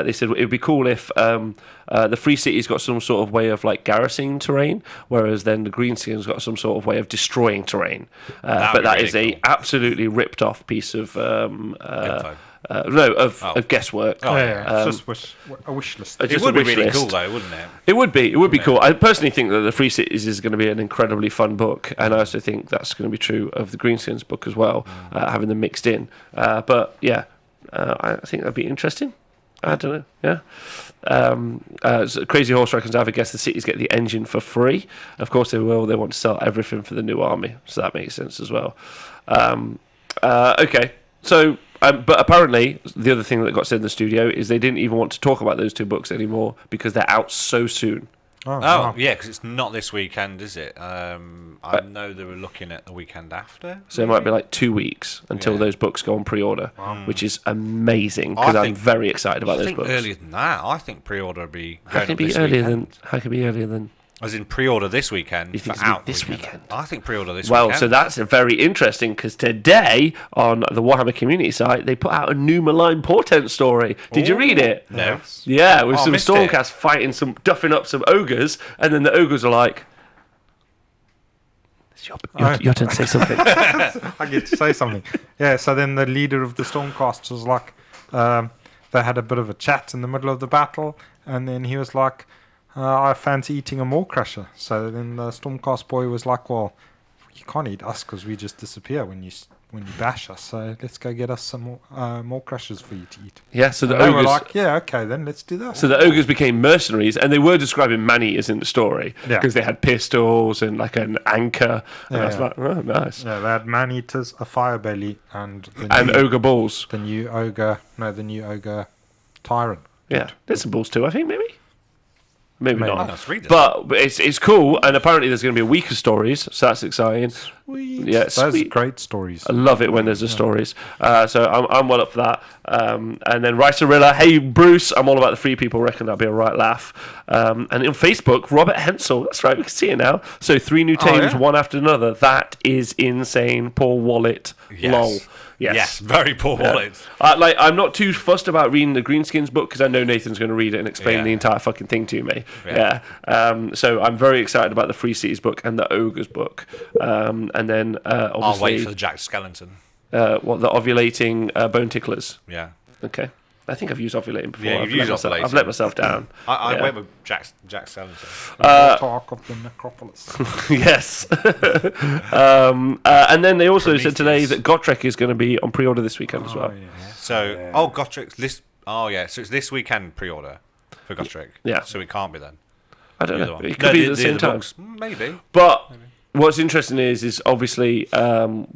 They said it would be cool if the Free City's got some sort of way of like garrisoning terrain, whereas then the Greenskins got some sort of way of destroying terrain. But that is a absolutely ripped off piece of Info. Of guesswork. It's just a wish list. It would be really cool, though, wouldn't it? It would be cool. I personally think that the Free Cities is going to be an incredibly fun book, and I also think that's going to be true of the Greenskins book as well, having them mixed in. But yeah, I think that'd be interesting. I don't know. Yeah. So Crazy Horse reckons, I guess the cities get the engine for free. Of course they will. They want to sell everything for the new army, so that makes sense as well. Okay, so. But apparently, the other thing that got said in the studio is they didn't even want to talk about those 2 books anymore because they're out so soon. Yeah, because it's not this weekend, is it? I know they were looking at the weekend after. So it might be like 2 weeks until those books go on pre-order, which is amazing because I'm very excited about those books. Earlier than that, I think pre-order would be. How can it be earlier than? As in pre-order this weekend. You think for it's out this weekend? I think pre-order this Well, weekend. so that's very interesting because today on the Warhammer community site they put out a new Malign Portent story. Did you read it? No. Yeah, with I some missed it. Stormcast fighting duffing up some ogres, and then the ogres are like, "It's your turn to say something." I get to say something. Yeah, so then the leader of the Stormcast was like, they had a bit of a chat in the middle of the battle, and then he was like, I fancy eating a Maw Crusher. So then the Stormcast boy was like, well, you can't eat us because we just disappear when you bash us. So let's go get us some more Maw Crushers for you to eat. Yeah, so the And they were ogres. like, yeah, okay, then let's do that. So the ogres became mercenaries, and they were describing man-eaters in the story Yeah. because they had pistols and like an anchor. And I was Yeah. like, oh, nice. Yeah, they had man-eaters, a fire belly, and And ogre balls. the new ogre tyrant. Yeah, there's some balls too, I think, maybe. Maybe Maybe. not. Let's read it. But it's cool, and apparently there's going to be a week of stories, so that's exciting. Sweet. Yeah, Those are sweet. great stories. I love it when there's the stories. So I'm well up for that. And then Ricerilla, hey Bruce, I'm all about the free people. Reckon that'll be a right laugh. And on Facebook, Robert Hensel. That's right, we can see it now. So 3 new tames, yeah? one after another. That is insane. Poor Wallet. Yes. Lol. Yes, very poor wallets. I'm not too fussed about reading the Greenskins book because I know Nathan's going to read it and explain Yeah. the entire fucking thing to me. Yeah. So I'm very excited about the Free Cities book and the Ogres book. And then I'll obviously wait for the Jack Skeleton. the ovulating bone ticklers. Yeah. Okay. I think I've used ovulating before. Yeah, you've used ovulating. I've let myself down. I Yeah. went with Jack Skeleton. Talk of the necropolis. Yes. And then they also said today Prometheus. that Gotrek is going to be on pre-order this weekend as well. So, Gotrik's this. Oh, yeah. So it's this weekend pre-order for Gotrek. Yeah. So it can't be then. I don't The other know. one. It could be at the same other time. books. Maybe. But what's interesting is obviously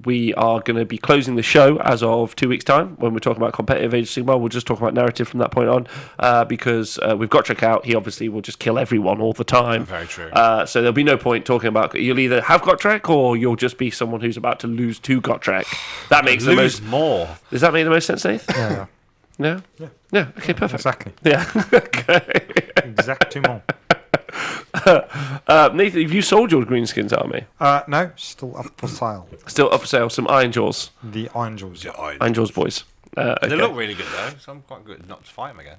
we are going to be closing the show as of 2 weeks' time when we're talking about competitive Age of Sigmar. We'll just talk about narrative from that point on because we've got Trek out. He obviously will just kill everyone all the time. Very true. So there'll be no point talking about. You'll either have Gotrek or you'll just be someone who's about to lose to Gotrek. That makes the Lose most. more. Does that make the most sense, Nath? Yeah, Yeah. Yeah. Okay. Perfect. exactly. Yeah. Okay. Exactement. Nathan, have you sold your Greenskins army? No, still up for sale. Still up for sale. Some Iron Jaws. The Iron Jaws. Iron Jaws boys. They Okay. look really good though, so I'm quite good not to fight them again.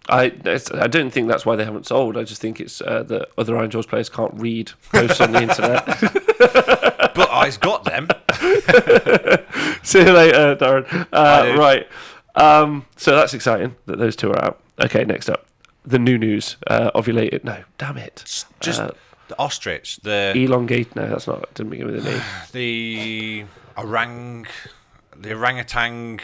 I don't think that's why they haven't sold. I just think it's that other Iron Jaws players can't read posts on the internet. But I's got them. See you later, Darren. Bye, Right. So that's exciting that those two are out. Okay, next up. The new news. Ovulated. No, damn it. Just the ostrich, the Elongate. No, that's not. Didn't begin with an E. the orangutan,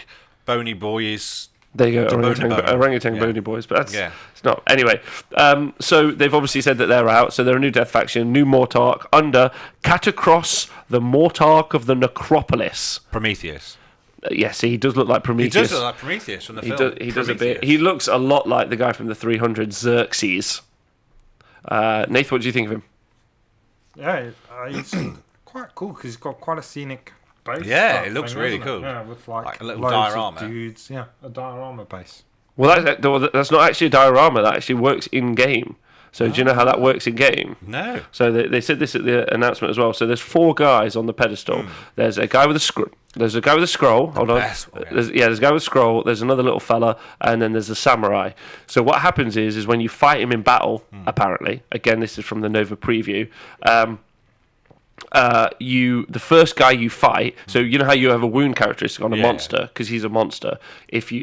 bony boys. There you go, The orangutan Yeah. bony boys, but that's Yeah. it's not. Anyway, so they've obviously said that they're out, so they're a new death faction, new Mortarch, under Catacross, the Mortarch of the Necropolis. Prometheus. Yes, he does look like He Prometheus. does look like Prometheus from the He film. does a bit. Prometheus. He looks a lot like the guy from the 300, Xerxes. Nathan, what do you think of him? Yeah, he's quite cool because he's got quite a scenic base. Yeah, type it looks thing, really doesn't cool. Yeah, with Like a little loads of diorama. dudes. Yeah, a diorama base. Well, that's not actually a diorama. That actually works in game. So do you know how that works in game? No. So they said this at the announcement as well. So there's 4 guys on the pedestal. There's a guy with a scroll. There's a guy with a scroll. Hold on. best one, yeah. There's a guy with a scroll. There's another little fella, and then there's a samurai. So what happens is when you fight him in battle, apparently, again this is from the Nova preview. The first guy you fight, so you know how you have a wound characteristic on a Yeah. monster because he's a monster.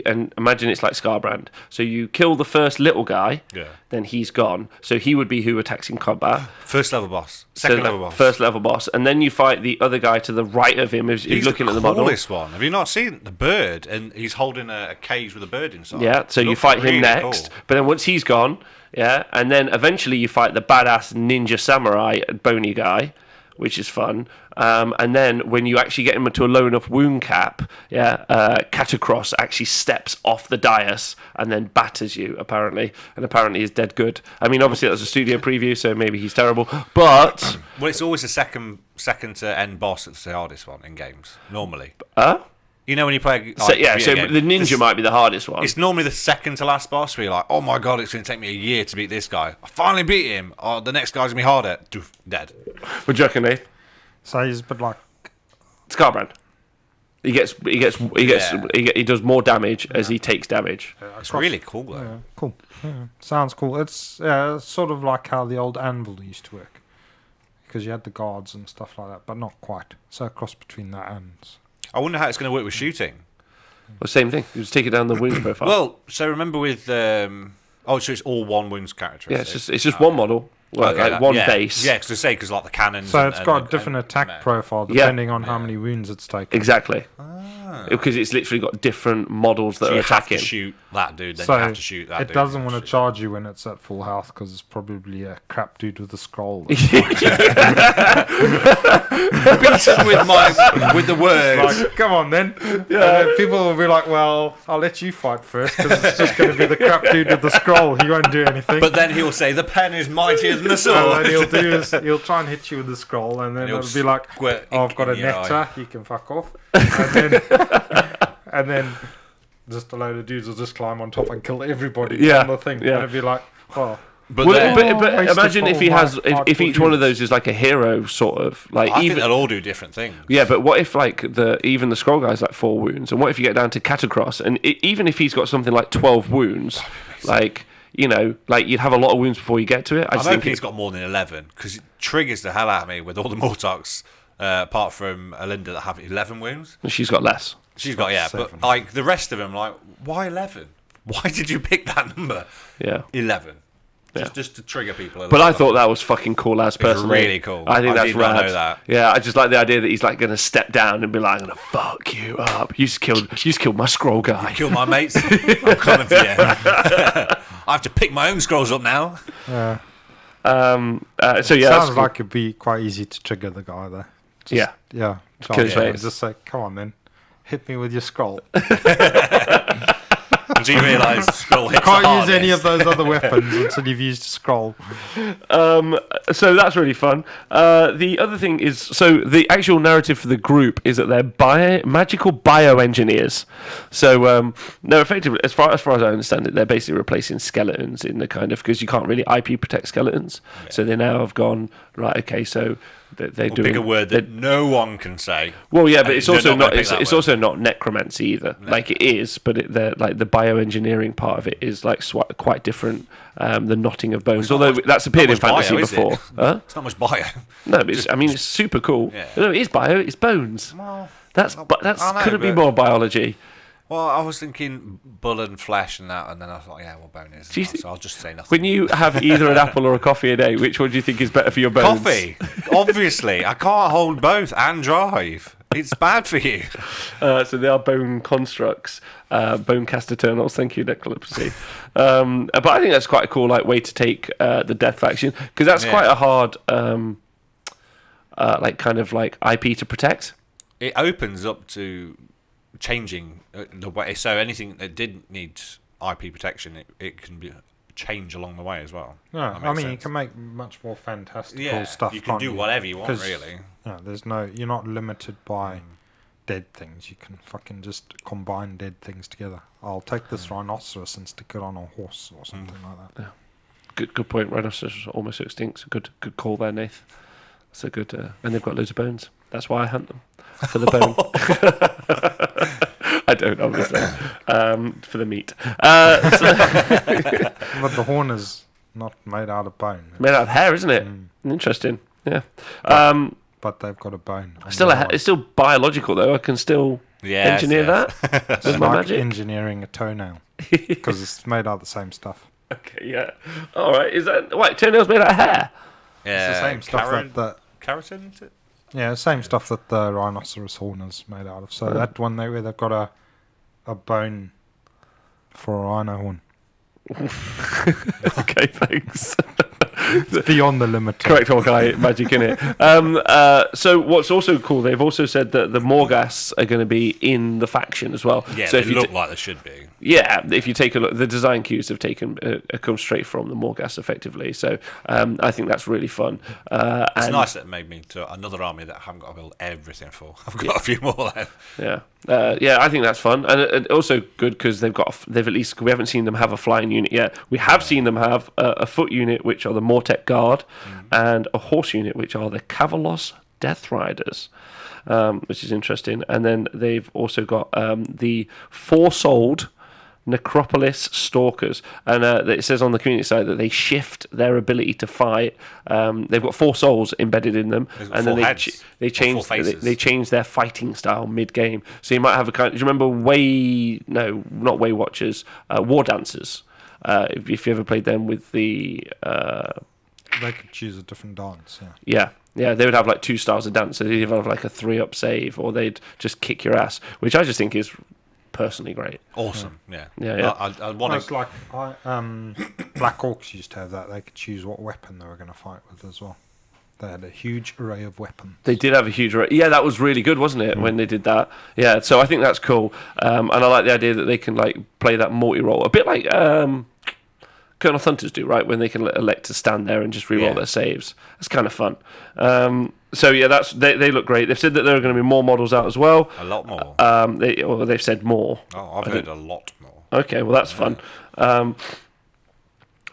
And imagine it's like Scarbrand. So you kill the first little guy, Yeah. then he's gone. So he would be who attacks in combat. First level boss. Second level boss. First level boss, and then you fight the other guy to the right of him. If you're He's looking the at the model. coolest one. Have you not seen the bird? And he's holding a cage with a bird inside. Yeah, so you Looks fight really him next, cool. but then once he's gone, yeah, and then eventually you fight the badass ninja samurai bony guy, which is fun. And then when you actually get him to a low enough wound cap, yeah, Catacross actually steps off the dais and then batters you, apparently. And apparently he's dead good. I mean, obviously that was a studio preview, so maybe he's terrible. But... Well, it's always the second to end boss that's the hardest one in games, normally. You know when you play... So the ninja might be the hardest one. It's normally the second to last boss where you're like, oh my god, it's going to take me a year to beat this guy. I finally beat him. Oh, the next guy's going to be harder. Doof, dead. What do you reckon, Nate? So he's a bit like... Scarbrand. He does more damage as he takes damage. It's really cool, though. Yeah, cool. Yeah, sounds cool. It's sort of like how the old anvil used to work. Because you had the guards and stuff like that, but not quite. So a cross between that and... I wonder how it's going to work with shooting. Well, same thing. You just take it down the wounds profile. Well, so remember with... so it's all one wounds characteristic. Yeah, it's just one model. Well, Okay, like one base. Yeah, because like the cannons... So it's got a different attack profile depending on how many wounds it's taken. Exactly. Because it's literally got different models that So are you have attacking. to shoot that dude, then So you have to shoot that dude. it doesn't want to charge you when it's at full health because it's probably a crap dude with a scroll. Beat him with the words. Like, come on then. And then people will be like, well, I'll let you fight first because it's just going to be the crap dude with the scroll. He won't do anything. But then he'll say, the pen is mightier than the And sword. then he'll do is he'll try and hit you with the scroll, and then And he'll it'll be like, squirt "Oh, I've ink got a in your nectar. You can fuck off." And then just a load of dudes will just climb on top and kill everybody on the thing. Yeah. And it'll be like, "Oh." But Imagine if he has, if each one of those is like a hero sort of like. I think they'll all do different things. Yeah, but what if like even the scroll guy's like 4 wounds, and what if you get down to Catacross, and even if he's got something like 12 wounds, like. You know, like you'd have a lot of wounds before you get to it. I think he's got more than 11 because it triggers the hell out of me with all the Mortox, apart from Alinda that have 11 wounds. She's got less. She's got 7. But like the rest of them, like why 11? Why did you pick that number? Yeah, 11. Just to trigger people. But I thought that was fucking cool as personally. Really cool. I think that's did not rad. know that. Yeah, I just like the idea that he's like going to step down and be like, "I'm going to fuck you up. You just killed my scroll guy. Kill my mates. I'm coming for you. I have to pick my own scrolls up now." Yeah. So yeah, sounds like it'd be quite easy to trigger the guy there. Yeah. Charge him and mates. just say, "Come on, then, hit me with your scroll." Do you realise scroll hits Can't the use any hardest? of those other weapons until you've used a scroll. So that's really fun. The other thing is, so the actual narrative for the group is that they're magical bioengineers. So no, effectively, as far as I understand it, they're basically replacing skeletons in the kind of, because you can't really IP protect skeletons. Yeah. So they now have gone right. Okay, so they're doing a word that no one can say. Well, yeah, but it's also not. It's also not necromancy either. No. Like it is, but like the bioengineering part of it is like quite different. The knotting of bones, although that's appeared in fantasy before. Huh? It's not much bio. No, but it's super cool. Yeah. No, it is bio. It's bones. Well, couldn't be more biology. Well, I was thinking blood and flesh and that, and then I thought, yeah, well, bone is. So I'll just say nothing. When you have either an apple or a coffee a day, which one do you think is better for your bones? Coffee, obviously. I can't hold both and drive. It's bad for you. So they are bone constructs, bone cast eternals. Thank you, Necrolepsy. But I think that's quite a cool way to take the death faction, because that's quite a hard IP to protect. It opens up to changing the way. So anything that did need IP protection, it can change along the way as well. Yeah, I mean, you can make much more fantastical stuff. You can do whatever you want, really. Yeah, you're not limited by dead things. You can fucking just combine dead things together. I'll take this rhinoceros and stick it on a horse or something like that. Yeah. Good point. Rhinoceros are almost extinct. Good call there, Nath. That's a good. And they've got loads of bones. That's why I hunt them, for the bone. I don't, obviously. For the meat. But the horn is not made out of bone. Made out of hair, isn't it? Interesting. Yeah. But they've got a bone. It's still biological, though. I can still engineer that. It's like magic. Engineering a toenail. Because it's made out of the same stuff. Okay, yeah. All right. Is that... Wait, toenails made out of hair? Yeah. It's the same stuff that... Keratin, is it? Yeah, same stuff that the rhinoceros horn is made out of. So that one there, where they've got a bone for a rhino horn. Okay, thanks. It's beyond the limit. Correct Hawkeye magic, innit? So what's also cool, they've also said that the Morghast are going to be in the faction as well. Yeah, so they look like they should be. Yeah, if you take a look, the design cues have come straight from the Morghast, effectively. So I think that's really fun. It's nice that it made me to another army that I haven't got to build everything for. I've got a few more left. Yeah. Yeah, I think that's fun, and also good because they've at least, we haven't seen them have a flying unit yet. We have seen them have a foot unit, which are the Mortek Guard, and a horse unit, which are the Cavalos Death Riders, which is interesting. And then they've also got the four-souled Necropolis Stalkers, and it says on the community side that they shift their ability to fight. They've got 4 souls embedded in them, and then they change their fighting style mid-game. So you might have a kind. Do you remember not Way Watchers, War Dancers? If you ever played them with the. They could choose a different dance. Yeah, they would have like 2 styles of dance. So they'd either have like a 3-up save, or they'd just kick your ass, which I just think is personally great. Awesome. Yeah. I want to. It's like Black Orcs used to have that. They could choose what weapon they were going to fight with as well. They had a huge array of weapons. They did have a huge array. Yeah, that was really good, wasn't it, when they did that? Yeah, so I think that's cool. And I like the idea that they can like play that multi-role. A bit like Colonel Hunters do, right? When they can elect to stand there and just reroll their saves. It's kind of fun. So yeah, they look great. They've said that there are going to be more models out as well. A lot more. They've said more. Oh, I've heard a lot more. Okay, well that's fun. And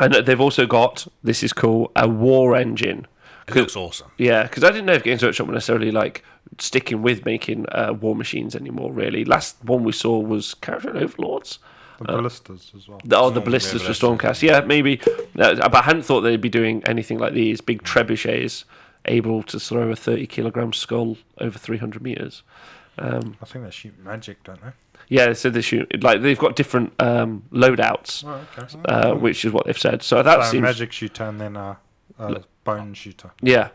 they've also got, this is cool, a war engine. It looks awesome. Yeah, because I didn't know if Games Workshop were necessarily like sticking with making war machines anymore. Really, last one we saw was Character and Overlords. The ballistas as well. The ballistas for Stormcast. Yeah, maybe. But I hadn't thought they'd be doing anything like these big trebuchets able to throw a 30-kilogram skull over 300 meters. I think they shoot magic, don't they? Yeah, they said they shoot, like they've got different loadouts, which is what they've said. So that seems magic shooter and then a bone shooter. Yeah,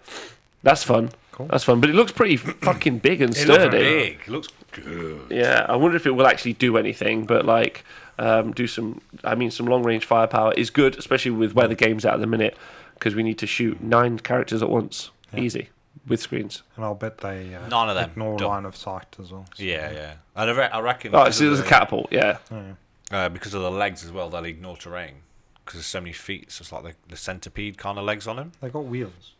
that's fun. Cool. That's fun, but it looks pretty fucking big and sturdy. It looks big. It looks good. Yeah, I wonder if it will actually do anything, but like do some. I mean, some long range firepower is good, especially with where the game's at the minute, because we need to shoot 9 characters at once, easy with screens. And I'll bet they none of them ignore line of sight as well. So. Yeah. And I reckon. Oh, so there's a catapult. Yeah. Because of the legs as well, they'll ignore terrain because there's so many feet. So it's like the centipede kind of legs on them. They got wheels.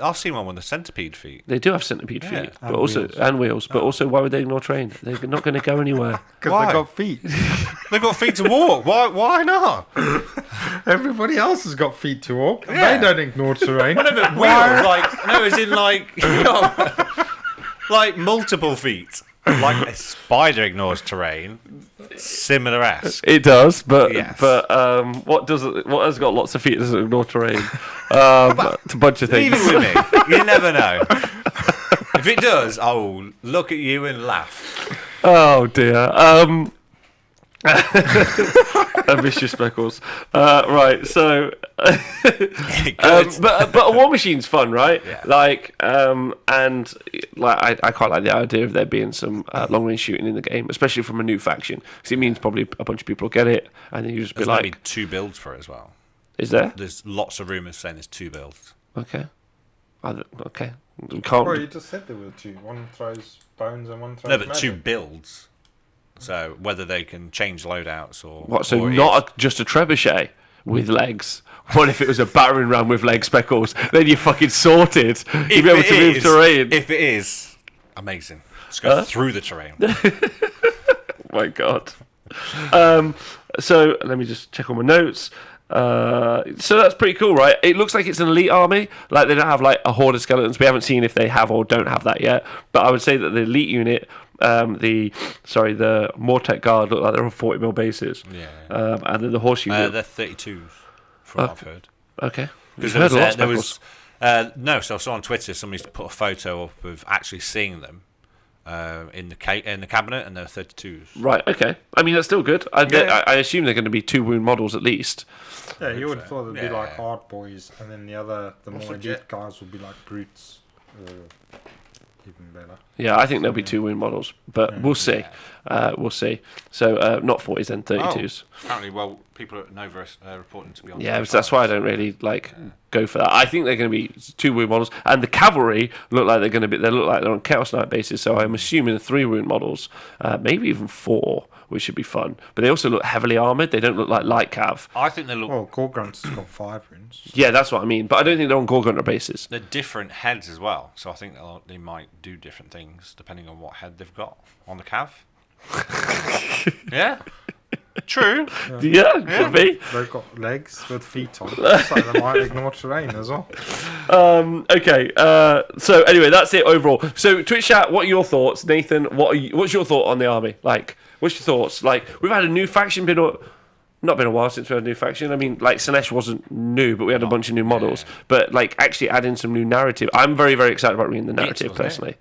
I've seen one with the centipede feet. They do have centipede feet, but and also wheels. and wheels. But also, why would they ignore terrain? They're not going to go anywhere. Because they got feet. They've got feet to walk. Why not? Everybody else has got feet to walk. Yeah. They don't ignore terrain. No, but wheels, as in like multiple feet. Like a spider ignores terrain. Similar-esque. It does, but Yes. what has got lots of feet doesn't ignore terrain? It's a bunch of things. Leave it with me. You never know. If it does, I will look at you and laugh. Oh dear. I miss you, Speckles. Right, so but a war machine's fun, right? Yeah. Like and like I quite like the idea of there being some long range shooting in the game, especially from a new faction, because it means probably a bunch of people will get it, and then you just There's be like, maybe 2 builds for it as well. is there? There's lots of rumours saying there's 2 builds. Okay. Okay. We can't. Well, you just said there were 2. One throws bones and one throws No, but magic. 2 builds. So whether they can change loadouts or What? So or not just a trebuchet with legs. What if it was a battering ram with leg Speckles? Then you're fucking sorted. You'd be able to move terrain. If it is, amazing. Just go through the terrain. Oh my god. So let me just check on my notes. So that's pretty cool, right? It looks like it's an elite army. Like they don't have like a horde of skeletons. We haven't seen if they have or don't have that yet. But I would say that the elite unit, the Mortek Guard look like they're on 40mm bases. Yeah. And then the horse unit. They're 32s, from what I've heard. Okay. Because You've heard a lot, there Speckles. was no. So I saw on Twitter somebody's put a photo up of actually seeing them in the cabinet, and they're 32s. Right. Okay. I mean that's still good. I assume they're going to be 2 wound models at least. Yeah, you would have thought they'd be Yeah. like hard boys, and then the more elite guys would be like brutes. Even better. Yeah, I think there'll be 2 wound models, but we'll see. We'll see. So not 40s then 32s. Apparently, well, people at Nova reporting to be on. Yeah, that's why I don't really go for that. I think they're going to be 2 wound models, and the cavalry look like they're going to be. They look like they're on Chaos Knight basis. So I'm assuming 3 wound models, maybe even 4, which should be fun. But they also look heavily armored. They don't look like light cav. I think they look. Well, Gorgrunt's got 5 wounds. Yeah, that's what I mean. But I don't think they're on Gorgunter basis. They're different heads as well, so I think they might do different things depending on what head they've got on the cav. Yeah. True. Yeah, could be. They've got legs with feet on, so they might ignore terrain as well. Okay. So anyway, that's it overall. So Twitch chat, what are your thoughts, Nathan? What's your thought on the army? What's your thoughts? We've had a new faction not been a while since we had a new faction. I mean, Sinesh wasn't new, but we had a bunch of new models. Yeah. But actually adding some new narrative. I'm very, very excited about reading the narrative personally.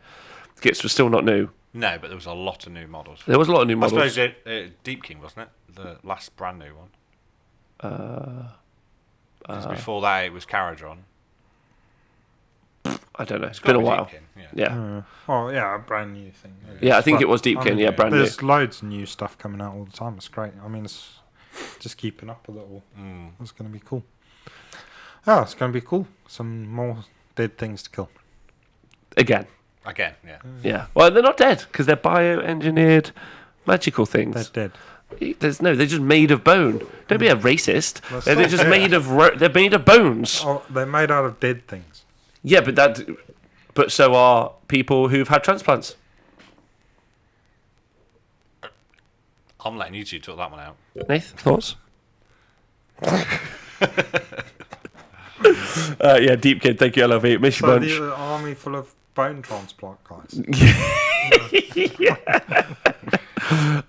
Gits was still not new. No, but there was a lot of new models. There was a lot of new models. I suppose Deep King, wasn't it? The last brand new one. Because before that it was Caradron. I don't know. It's been a while. Deep King, yeah. Oh yeah, a brand new thing. Yeah, I think it was Deep King. Yeah, brand new. There's loads of new stuff coming out all the time. It's great. I mean, it's just keeping up with it all. It's going to be cool. Oh, it's going to be cool. Some more dead things to kill. Again, yeah. Yeah. Well, they're not dead because they're bioengineered magical things. They're dead. They're just made of bone. Don't be a racist. They're just made of they're made of bones. Oh, they're made out of dead things. Yeah, but so are people who've had transplants. I'm letting you two talk that one out. Nath, thoughts? Yeah, Deep Kid, thank you, LLV. Miss you So bunch. the army full of bone transplant guys.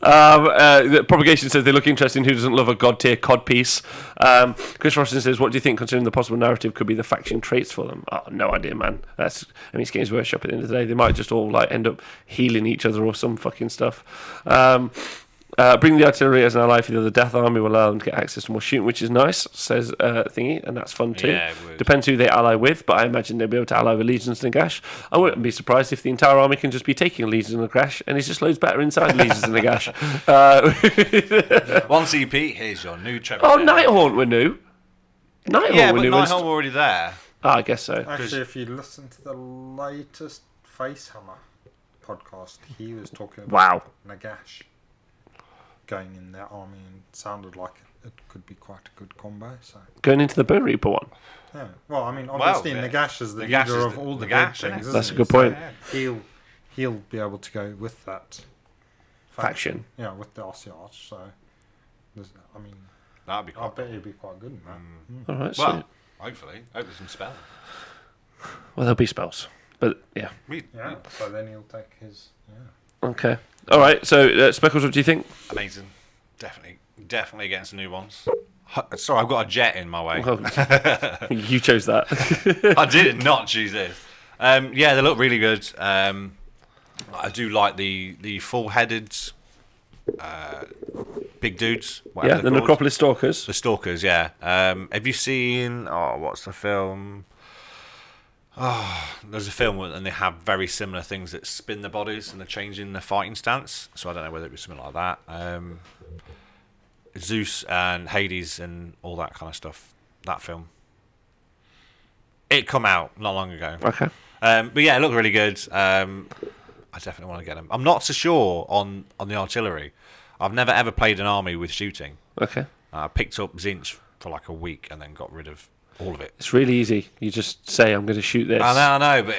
The propagation says they look interesting. Who doesn't love a god tier cod piece? Chris Rosten says, what do you think, considering the possible narrative could be the faction traits for them? Oh, no idea, man. It's Games Workshop at the end of the day. They might just all end up healing each other or some fucking stuff. Bring the artillery as an ally for the other Death Army will allow them to get access to more shooting, which is nice, says Thingy, and that's fun too. Yeah, it would. Depends who they ally with, but I imagine they'll be able to ally with Legions and Nagash. I wouldn't be surprised if the entire army can just be taking Legions and Nagash, and it's just loads better inside Legions and Nagash. 1 CP, here's your new Trevor. Oh, Nighthaunt were new. Yeah, but Nighthaunt were already there. Oh, I guess so. Actually, if you listen to the latest Facehammer podcast, he was talking about Nagash going in their army and sounded like it could be quite a good combo. So going into the Bone Reaper one. Yeah. Well, I mean, obviously Nagash is the leader of all the good things. That's a good point. So he'll be able to go with that faction. Yeah, with the Ossiarch. So I mean, that'd be. I bet he'd be quite good in that. All right. Well, hopefully, there's some spells. Well, there'll be spells, but yeah. Yeah. So then he'll take his. Yeah. Okay. All right. So Speckles, what do you think? Amazing. Definitely getting some new ones. Sorry, I've got a jet in my way. Well, you chose that. I did not choose this. Yeah, they look really good. I do like the full-headed big dudes. Yeah, the Necropolis Stalkers. The Stalkers, yeah. Have you seen... Oh, what's the film? Oh, there's a film and they have very similar things that spin the bodies and they're changing the fighting stance. So I don't know whether it was something like that. Zeus and Hades and all that kind of stuff. That film. It come out not long ago. Okay. But yeah, it looked really good. I definitely want to get them. I'm not so sure on the artillery. I've never ever played an army with shooting. Okay. I picked up Zinch for like a week and then got rid of all of it. It's really easy. You just say, I'm going to shoot this. I know, but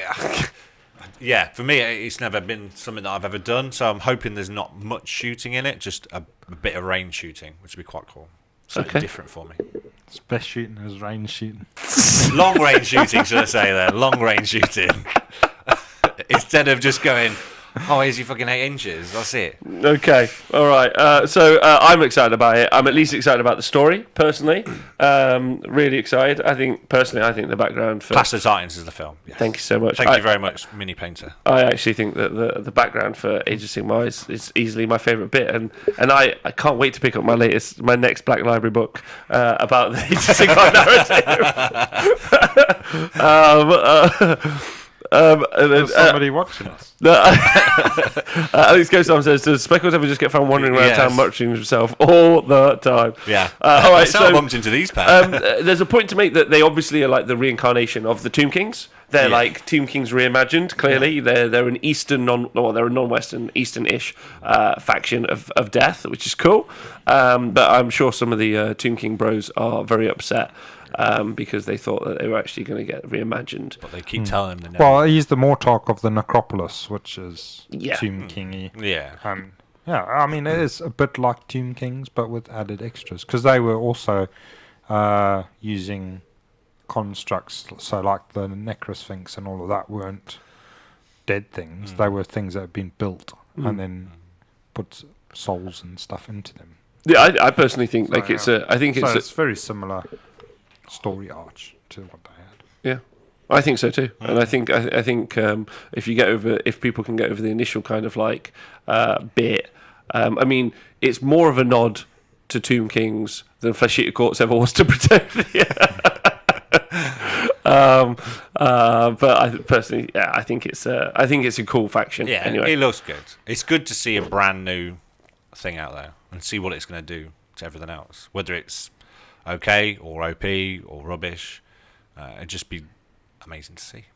yeah, for me, it's never been something that I've ever done. So I'm hoping there's not much shooting in it, just a bit of range shooting, which would be quite cool. Something different for me. It's best shooting is range shooting. Long range shooting, should I say there? Long range shooting. Instead of just going, oh, here's your fucking 8 inches. That's it. Okay. All right. So I'm excited about it. I'm at least excited about the story, personally. Really excited. I think the background for... Clash of the Titans is the film. Yes. Thank you so much. Thank you very much, Mini Painter. I actually think that the background for Age of Sigmar is easily my favourite bit. And I can't wait to pick up my next Black Library book about the Age of Sigmar narrative. There's somebody watching us. Alex Gostam says, does Speckles ever just get found wandering around town muttering himself all the time? Yeah. All right, so I bumped into these pairs. There's a point to make that they obviously are like the reincarnation of the Tomb Kings. They're like Tomb Kings reimagined. Clearly, they're an Eastern they're a non-Western, Eastern-ish faction of death, which is cool. But I'm sure some of the Tomb King bros are very upset because they thought that they were actually going to get reimagined. But they keep telling them. Well, he's the Mortarch of the Necropolis, which is Tomb King-y. Yeah. I mean, it is a bit like Tomb Kings, but with added extras, because they were also using constructs, so like the Necrosphinx and all of that weren't dead things. They were things that had been built and then put souls and stuff into them. Yeah, I personally think it's very similar story arch to what they had. Yeah, I think so too, and I think if people can get over the initial kind of like bit, I mean, it's more of a nod to Tomb Kings than Flesh Eater Courts ever was to Pretend. But I personally, I think it's a cool faction. Yeah, anyway. It looks good. It's good to see a brand new thing out there and see what it's going to do to everything else. Whether it's okay or OP or rubbish, it'd just be amazing to see.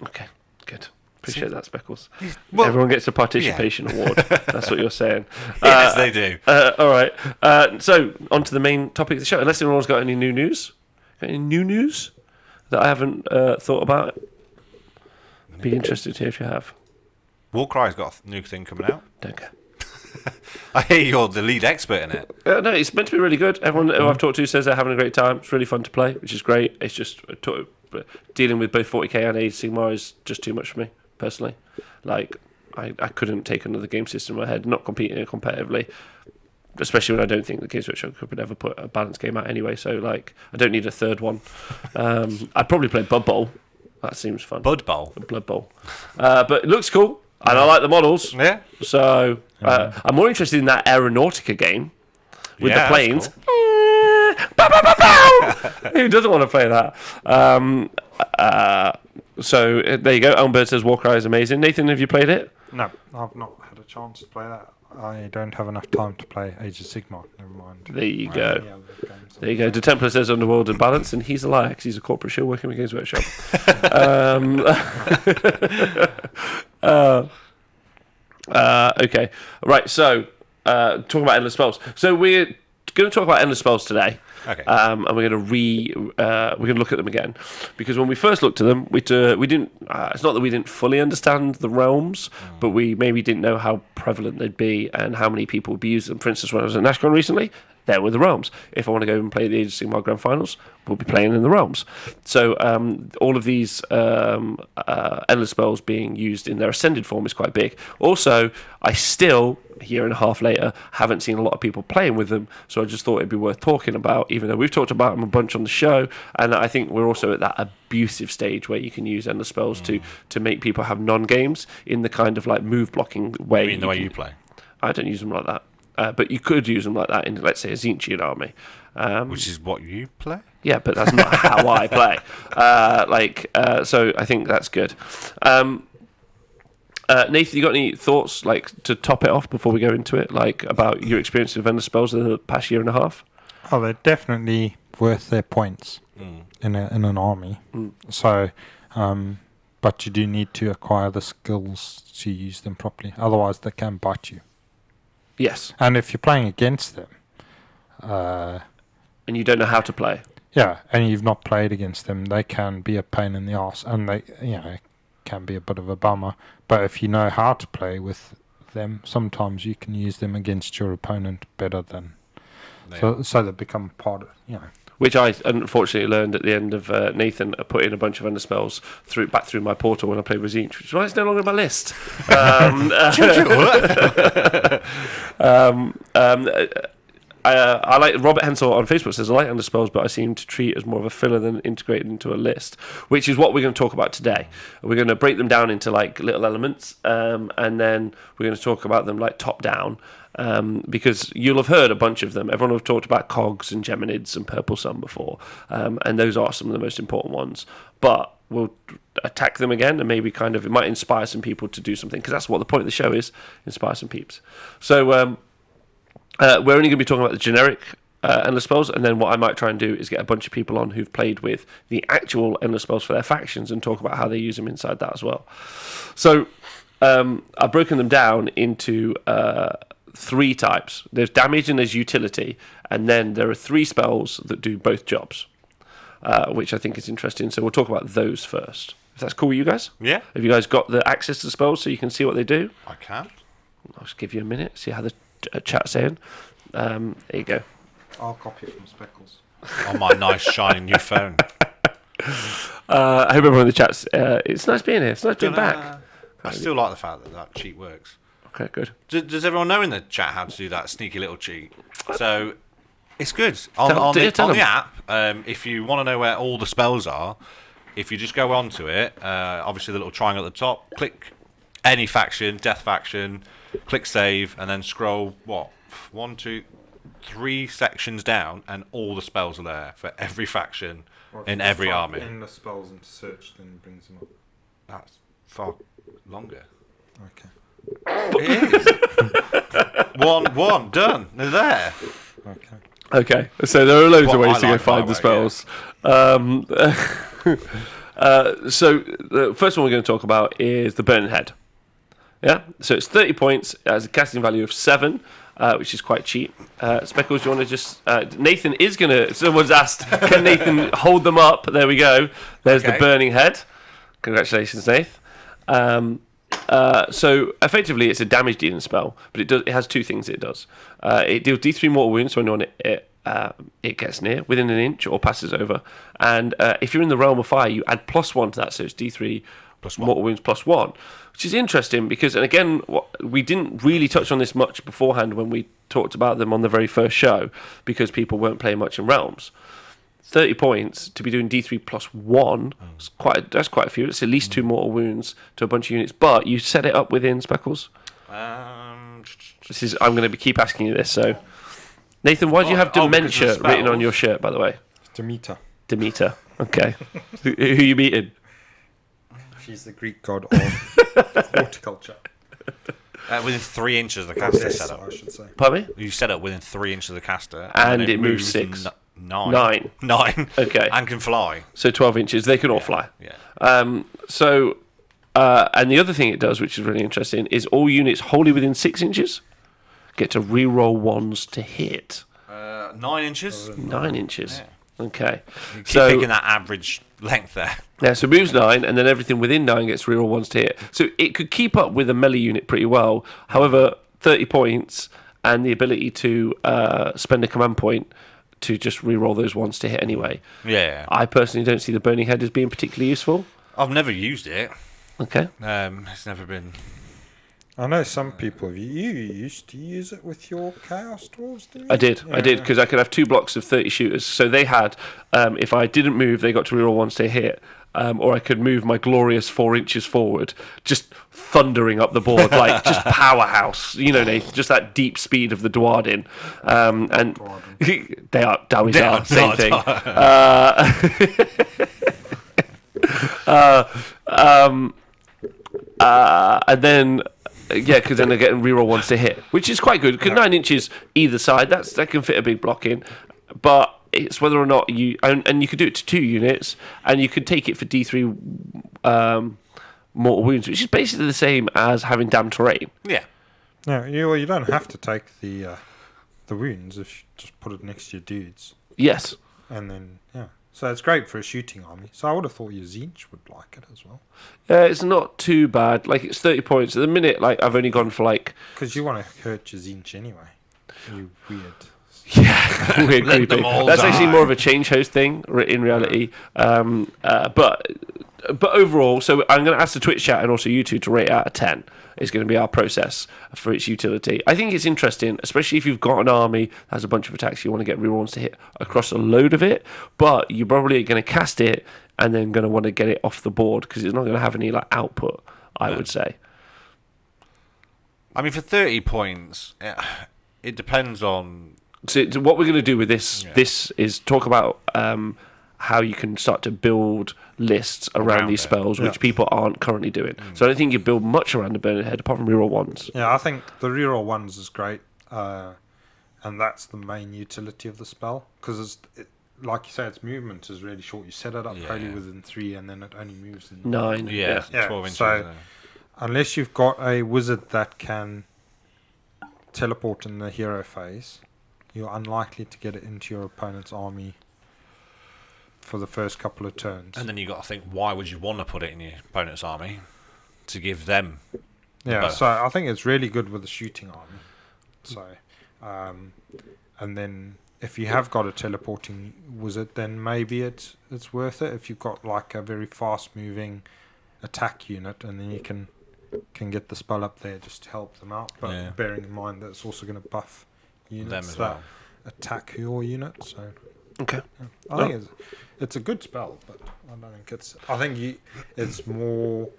Okay, good. Appreciate that, Speckles. Well, everyone gets a participation award. That's what you're saying. Yes, they do. All right. So on to the main topic of the show. Unless anyone's got any new news. Any new news that I haven't thought about? Be interested to hear if you have. Warcry's got a new thing coming out. Don't care. I hear you're the lead expert in it. No, it's meant to be really good. Everyone who I've talked to says they're having a great time. It's really fun to play, which is great. It's just dealing with both 40k and Age Sigmar is just too much for me, personally. Like, I couldn't take another game system in my head, not competing it competitively. Especially when I don't think the Games Workshop could ever put a balanced game out anyway. So, like, I don't need a third one. I'd probably play Blood Bowl. That seems fun. Blood Bowl? Blood Bowl. But it looks cool, and I like the models. Yeah. So, I'm more interested in that Aeronautica game with the planes. Cool. Who doesn't want to play that? So, there you go. Elmbird says Warcry is amazing. Nathan, have you played it? No, I've not had a chance to play that. I don't have enough time to play Age of Sigmar. Never mind. There you go. There you go. The Templar says Underworld and Balance, and he's a liar because he's a corporate shill working with Games Workshop. Okay. Right. So, talking about endless spells. So we're going to talk about endless spells today. Okay. And we're going to look at them again, because when we first looked at them, we didn't. It's not that we didn't fully understand the realms, but we maybe didn't know how prevalent they'd be and how many people would be using them. For instance, when I was at NashCon recently, there were the realms. If I want to go and play the Age of Sigmar Grand Finals, we'll be playing in the realms. So all of these endless spells being used in their ascended form is quite big. Also, I still, a year and a half later, haven't seen a lot of people playing with them, so I just thought it'd be worth talking about, even though we've talked about them a bunch on the show, and I think we're also at that abusive stage where you can use endless spells to make people have non-games in the kind of like move blocking way. You mean the way you play? I don't use them like that. But you could use them like that in, let's say, a Tzeentchian army. Which is what you play? Yeah, but that's not how I play. So I think that's good. Nathan, you got any thoughts, like, to top it off before we go into it, like, about your experience of endless spells in the past year and a half? Oh, they're definitely worth their points in an army. So, but you do need to acquire the skills to use them properly. Otherwise, they can bite you. Yes. And if you're playing against them, and you don't know how to play. Yeah, and you've not played against them, they can be a pain in the arse, and they, can be a bit of a bummer. But if you know how to play with them, sometimes you can use them against your opponent better than. So they become part of, Which I unfortunately learned at the end of Nathan put in a bunch of under spells back through my portal when I played with Tzeentch, which is why it's no longer on my list. I like Robert Hensel on Facebook says I like under spells, but I seem to treat it as more of a filler than integrated into a list, which is what we're going to talk about today. We're going to break them down into like little elements, and then we're going to talk about them like top down. Because you'll have heard a bunch of them. Everyone will have talked about cogs and geminids and purple sun before, and those are some of the most important ones. But we'll attack them again, and maybe kind of it might inspire some people to do something, because that's what the point of the show is: inspire some peeps. So we're only going to be talking about the generic endless spells, and then what I might try and do is get a bunch of people on who've played with the actual endless spells for their factions and talk about how they use them inside that as well. So I've broken them down into 3 types. There's damage and there's utility, and then there are 3 spells that do both jobs, which I think is interesting. So we'll talk about those first. If that's cool with you guys? Yeah. Have you guys got the access to spells so you can see what they do? I can. I'll just give you a minute, see how the chat's saying. There you go. I'll copy it from Speccles. On my nice shiny new phone. I hope everyone in the chat's... it's nice being here. It's nice being back. I still like the fact that cheat works. Okay, good. Does everyone know in the chat how to do that sneaky little cheat? So it's good. On tell the app, if you want to know where all the spells are, if you just go onto it, obviously the little triangle at the top, click any faction, death faction, click save, and then scroll, 1, 2, 3 sections down, and all the spells are there for every faction in every army. In the spells into search, then it brings them up. That's far longer. Okay. It is. one, done. They're there. Okay, so there are loads of ways to go like find the spells. So the first one we're going to talk about is the Bonehead. Yeah, so it's 30 points. It has a casting value of 7, which is quite cheap. Speckles, do you want to just... Nathan is going to... Someone's asked, can Nathan hold them up? There we go. There's the Burning Head. Congratulations, Nath. So effectively, it's a damage dealing spell, but it has 2 things it does. It deals D3 mortal wounds to anyone it gets near, within an inch, or passes over. And if you're in the realm of fire, you add +1 to that, so it's D3 mortal wounds +1, which is interesting because, and again, we didn't really touch on this much beforehand when we talked about them on the very first show, because people weren't playing much in realms. 30 points to be doing D3 +1, that's quite a few. It's at least 2 mortal wounds to a bunch of units. But you set it up within Speckles. I'm going to keep asking you this. So, Nathan, why do you have dementia written on your shirt, by the way? Demeter. Demeter. Okay. Who are you meeting? She's the Greek god of horticulture. Within 3 inches of the caster setup. I should say. Pardon me? You set up within 3 inches of the caster, and it moves 6. 9. Okay. And can fly. So 12 inches. They can all fly. Yeah. And the other thing it does, which is really interesting, is all units wholly within 6 inches get to reroll 1s to hit. 9 inches. 9 inches. Yeah. Okay. You keep picking that average length there. Yeah, so moves 9, and then everything within 9 gets reroll 1s to hit. So it could keep up with a melee unit pretty well. However, 30 points and the ability to spend a command point to just reroll those 1s to hit anyway. Yeah. I personally don't see the Burning Head as being particularly useful. I've never used it. Okay. It's never been... I know some people. You used to use it with your Chaos Dwarves, didn't you? I did, because I could have 2 blocks of 30 shooters. So they had, if I didn't move, they got to reroll 1s to hit. Or I could move my glorious 4 inches forward, just thundering up the board, like just powerhouse, Nathan, just that deep speed of the Dwarden. And they are, Dowies are, same thing. And then, because then they're getting reroll 1s to hit, which is quite good, because 9 inches either side, that can fit a big block in. But it's whether or not you... And you could do it to 2 units, and you could take it for D3 mortal wounds, which is basically the same as having damned terrain. Yeah. No, you don't have to take the wounds if you just put it next to your dudes. Yes. And then, so it's great for a shooting army. So I would have thought your Zinch would like it as well. It's not too bad. Like, it's 30 points. At the minute, I've only gone for, Because you want to hurt your Zinch anyway. You weird... Yeah, weird creepy. That's actually more of a change host thing in reality. But overall, so I'm going to ask the Twitch chat and also you two to rate it out of 10. It's going to be our process for its utility. I think it's interesting, especially if you've got an army that has a bunch of attacks you want to get rerolls to hit across a load of it, but you're probably going to cast it and then going to want to get it off the board because it's not going to have any output, I would say. I mean, for 30 points, it depends on... So what we're going to do with this is talk about how you can start to build lists around these spells, which people aren't currently doing. So I don't think you build much around the Bonehead apart from reroll ones. Yeah, I think the reroll ones is great, and that's the main utility of the spell, because like you say, its movement is really short. You set it up only within 3, and then it only moves in 9. Yeah, 12 inches. So unless you've got a wizard that can teleport in the hero phase, you're unlikely to get it into your opponent's army for the first couple of turns. And then you got to think, why would you want to put it in your opponent's army to give them? Yeah, so I think it's really good with the shooting army. So, and then if you have got a teleporting wizard, then maybe it's worth it if you've got like a very fast moving attack unit, and then you can get the spell up there just to help them out. But bearing in mind that it's also going to buff units them as that well. attack your unit. So Okay. I think it's a good spell, but I don't think it's. I think it's more.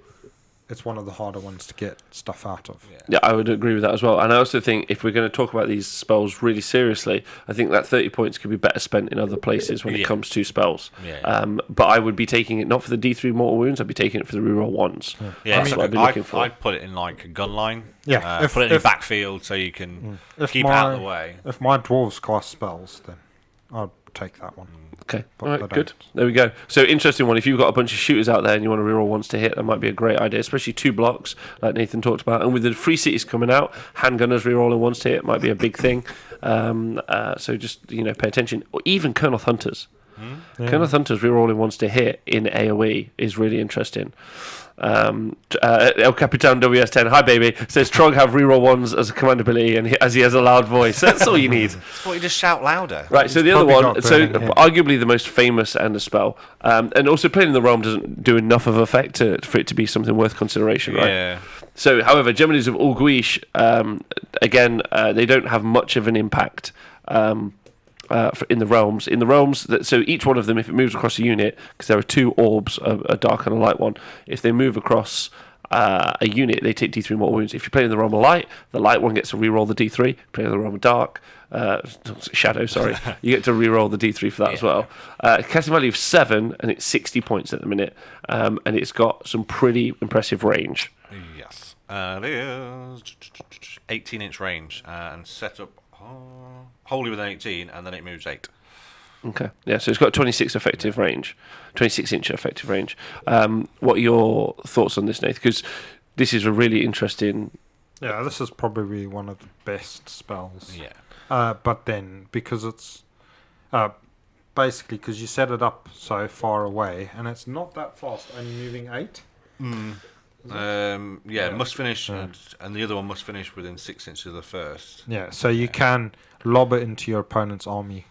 It's one of the harder ones to get stuff out of. Yeah, I would agree with that as well. And I also think if we're going to talk about these spells really seriously, I think that 30 points could be better spent in other places when it comes to spells. But I would be taking it not for the D3 mortal wounds, I'd be taking it for the reroll ones. That's what I'd be looking for. I'd put it in like a gun line. Yeah, put it in backfield so you can keep out of the way. If my dwarves cast spells, then I'd take that one. Okay, all right, good. There we go. So, interesting one. If you've got a bunch of shooters out there and you want to reroll ones to hit, that might be a great idea, especially 2 blocks, like Nathan talked about. And with the free cities coming out, handgunners rerolling ones to hit might be a big thing. So, just pay attention. Or even Kernoth Hunters. Kernoth Hunters rerolling ones to hit in AoE is really interesting. El Capitan WS10, hi baby, says Trog have reroll ones as a command ability, and as he has a loud voice. That's all you need. Well, you just shout louder. Right, so the other one, arguably the most famous and a spell, and also playing in the realm doesn't do enough of effect for it to be something worth consideration, right? Yeah. So, however, Geminies of Ulguish, again, they don't have much of an impact. In the realms, so each one of them, if it moves across a unit, because there are 2 orbs, a dark and a light one, if they move across a unit, they take D3 mortal wounds. If you play in the realm of light, the light one gets to reroll the D3. Play in the realm of dark, shadow, sorry, you get to reroll the D3 for that as well. Casting value of 7, and it's 60 points at the minute, and it's got some pretty impressive range. Yes, it is 18-inch range and set up wholly with an 18, and then it moves 8. Okay, yeah, so it's got 26 effective range, 26-inch effective range. What are your thoughts on this, Nathan? Because this is a really interesting... Yeah, this is probably one of the best spells. Yeah. But then, because it's... basically, because you set it up so far away, and it's not that fast, only moving 8. Must finish, and the other one must finish within 6 inches of the first. Yeah, so you can lob it into your opponent's army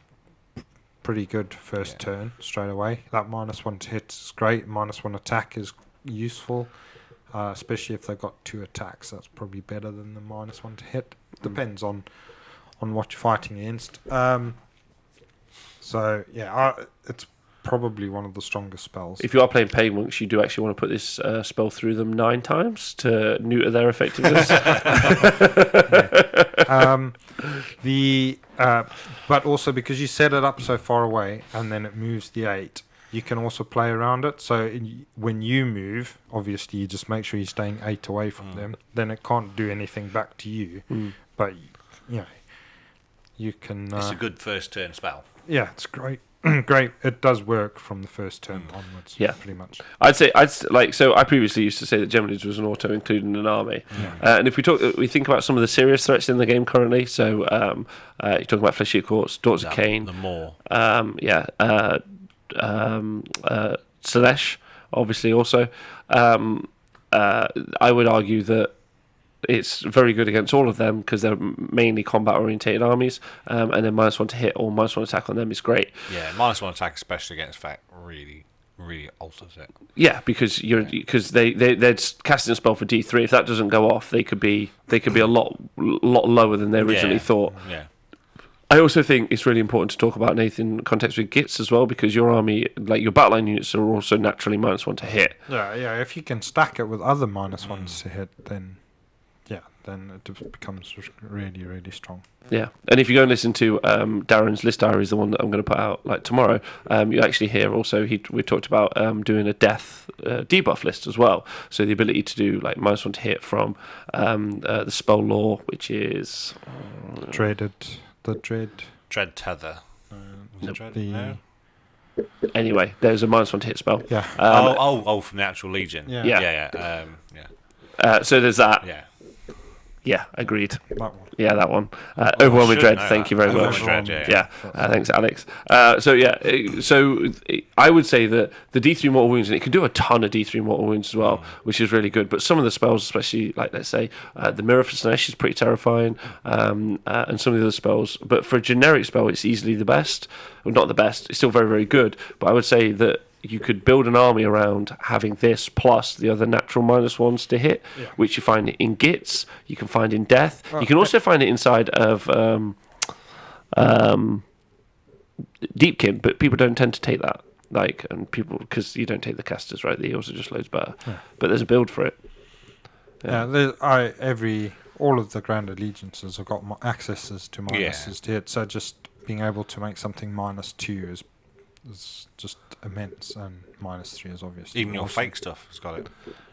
pretty good first turn straight away. That -1 to hit is great. -1 attack is useful, especially if they've got 2 attacks. That's probably better than the -1 to hit. Depends on what you're fighting against. It's probably one of the strongest spells. If you are playing Pagan Monks, you do actually want to put this spell through them 9 times to neuter their effectiveness. But also because you set it up so far away and then it moves the 8, you can also play around it. So when you move, obviously you just make sure you're staying 8 away from them. Then it can't do anything back to you. But you can. It's a good first turn spell. Yeah, it's great. Great, it does work from the first turn onwards. Yeah, pretty much. So I previously used to say that Geminids was an auto, including an army. And if we think about some of the serious threats in the game currently. So you're talking about Fleshy Courts, Daughters of Cain, the Maw. Slanesh, obviously also. I would argue that it's very good against all of them because they're mainly combat-orientated armies, and then -1 to hit or -1 attack on them is great. Yeah, -1 attack, especially against Fact, really alters it. Yeah, because they're casting a spell for D3. If that doesn't go off, they could be a lot lower than they originally thought. Yeah. I also think it's really important to talk about, Nathan, in context with Gits as well, because your army, like your battleline units, are also naturally -1 to hit. Yeah. If you can stack it with other -1s to hit, then then it becomes really, really strong. Yeah, and if you go and listen to Darren's list diary, is the one that I'm going to put out like tomorrow. You actually hear also we talked about doing a death debuff list as well. So the ability to do like -1 to hit from the spell law, which is Dread tether. The anyway. There's a -1 to hit spell. yeah. From the actual Legion. Yeah. Yeah. So there's that. Yeah. Yeah, agreed. That one. Yeah, that one. Overwhelming should Dread, know thank that. you very much. Overwhelming Dread, yeah. Thanks, Alex. So I would say that the D3 Mortal Wounds, and it can do a ton of D3 Mortal Wounds as well, which is really good. But some of the spells, especially, like, let's say, the Mirror for Snash is pretty terrifying, and some of the other spells. But for a generic spell, it's easily the best. Well, not the best, it's still very, very good. But I would say that you could build an army around having this plus the other natural -1s to hit, which you find in Gits, you can find in Death. You can also find it inside of Deepkin, but people don't tend to take that. And people, because you don't take the casters, right? The heals are just loads better. Yeah. But there's a build for it. All of the Grand Allegiances have got accesses to minuses to hit, so just being able to make something -2 is just immense, and -3 is obviously even your fake stuff has got it.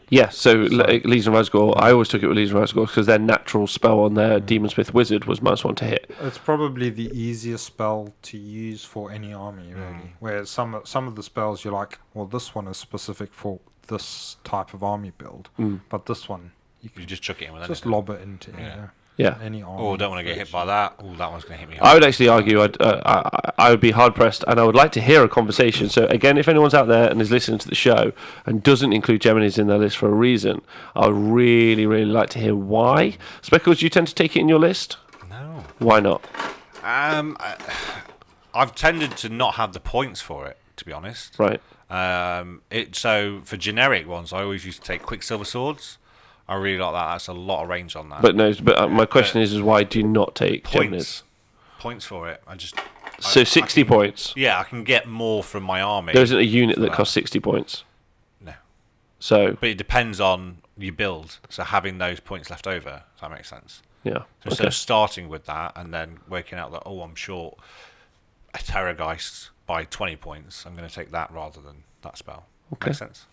Yeah, so Legion of Asgore, I always took it with Legion of Asgore because their natural spell on their Demon Smith Wizard was -1 to hit. It's probably the easiest spell to use for any army, really. Where some of the spells you're like, well, this one is specific for this type of army build, but this one you just chuck it in with just anything. lob it into any army. Oh, don't want to get hit by that. Oh, that one's going to hit me hard. I would actually argue I would be hard pressed, and I would like to hear a conversation. So again, if anyone's out there and is listening to the show and doesn't include Geminis in their list for a reason, I would really, really like to hear why. Speckles, do you tend to take it in your list? No. Why not? I've tended to not have the points for it, to be honest. Right. So for generic ones, I always used to take Quicksilver Swords. I really like that. That's a lot of range on that. But my question is why do you not take Geminis? Points for it. So 60 points. Yeah, I can get more from my army. There isn't a unit that costs 60 points. No. So. But it depends on your build. So having those points left over, if that makes sense. Yeah. So instead of starting with that and then working out that, I'm short a Terrorgeist by 20 points, I'm going to take that rather than that spell. Okay. Makes sense.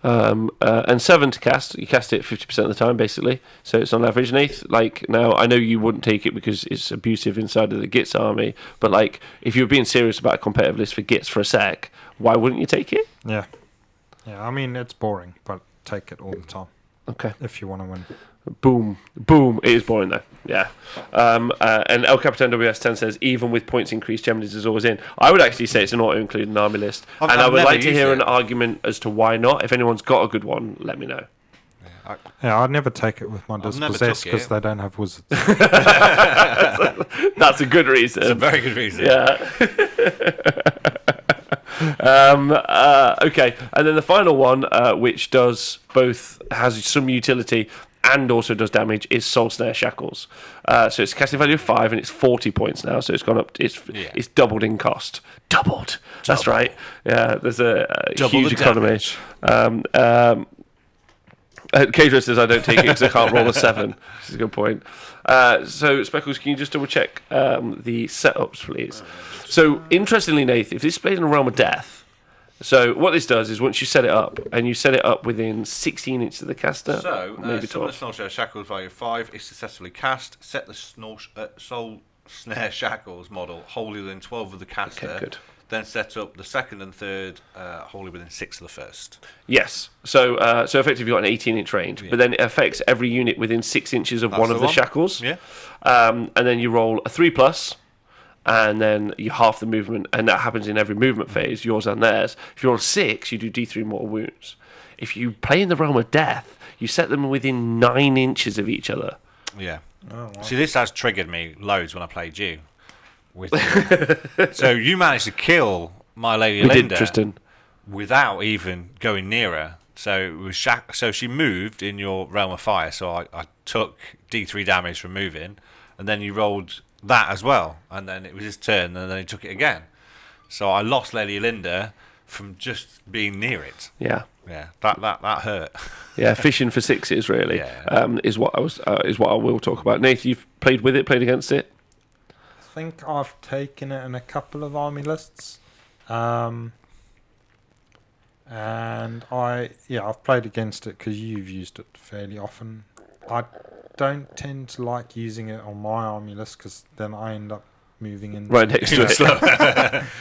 And 7 to cast, you cast it 50% of the time basically, so it's on average. And 8, now I know you wouldn't take it because it's abusive inside of the Gits army, but if you were being serious about a competitive list for Gits for a sec, why wouldn't you take it? Yeah, I mean, it's boring, but take it all the time. Okay. If you want to win. Boom. It is boring though. Yeah. And El Capitan WS10 says even with points increased, Geminis is always in. I would actually say it's an auto include an army list, and I would like to hear an argument as to why not. If anyone's got a good one, let me know. I'd never take it with my Dispossessed because they don't have wizards. That's a good reason. It's a very good reason. Yeah. Okay, and then the final one, which has some utility and also does damage, is Soul Snare Shackles. So it's a casting value of 5 and it's 40 points now, so it's gone up. It's doubled in cost. Doubled. That's right. Yeah, there's a huge economy. Kadra says I don't take it because I can't roll a 7. Which is a good point. So Speckles, can you just double check the setups, please? So interestingly, Nath, if this is played in a Realm of Death, so what this does is once you set it up, and you set it up within 16 inches of the caster, maybe 12. Soul Snare Shackles value of 5 is successfully cast. Set the Soul Snare Shackles model wholly within 12 of the caster. Okay, good. Then set up the second and third wholly within 6 of the first. Yes. So effectively you've got an 18-inch range, but then it affects every unit within 6 inches of one of the shackles. Yeah. And then you roll a 3+, and then you half the movement, and that happens in every movement phase, yours and theirs. If you roll a 6, you do D3 Mortal Wounds. If you play in the Realm of Death, you set them within 9 inches of each other. Yeah. Oh, wow. See, this has triggered me loads when I played you. So you managed to kill my Lady Linda Tristan, without even going near her. So it was so she moved in your Realm of Fire. So I took D3 damage from moving, and then you rolled that as well, and then it was his turn, and then he took it again. So I lost Lady Linda from just being near it. Yeah. Yeah, that hurt. Yeah, fishing for sixes really Yeah. is what I will talk about. Nate, you've played with it, played against it? I think I've taken it in a couple of army lists. And I've played against it because you've used it fairly often. I don't tend to like using it on my army list because then I end up moving in Right next to it.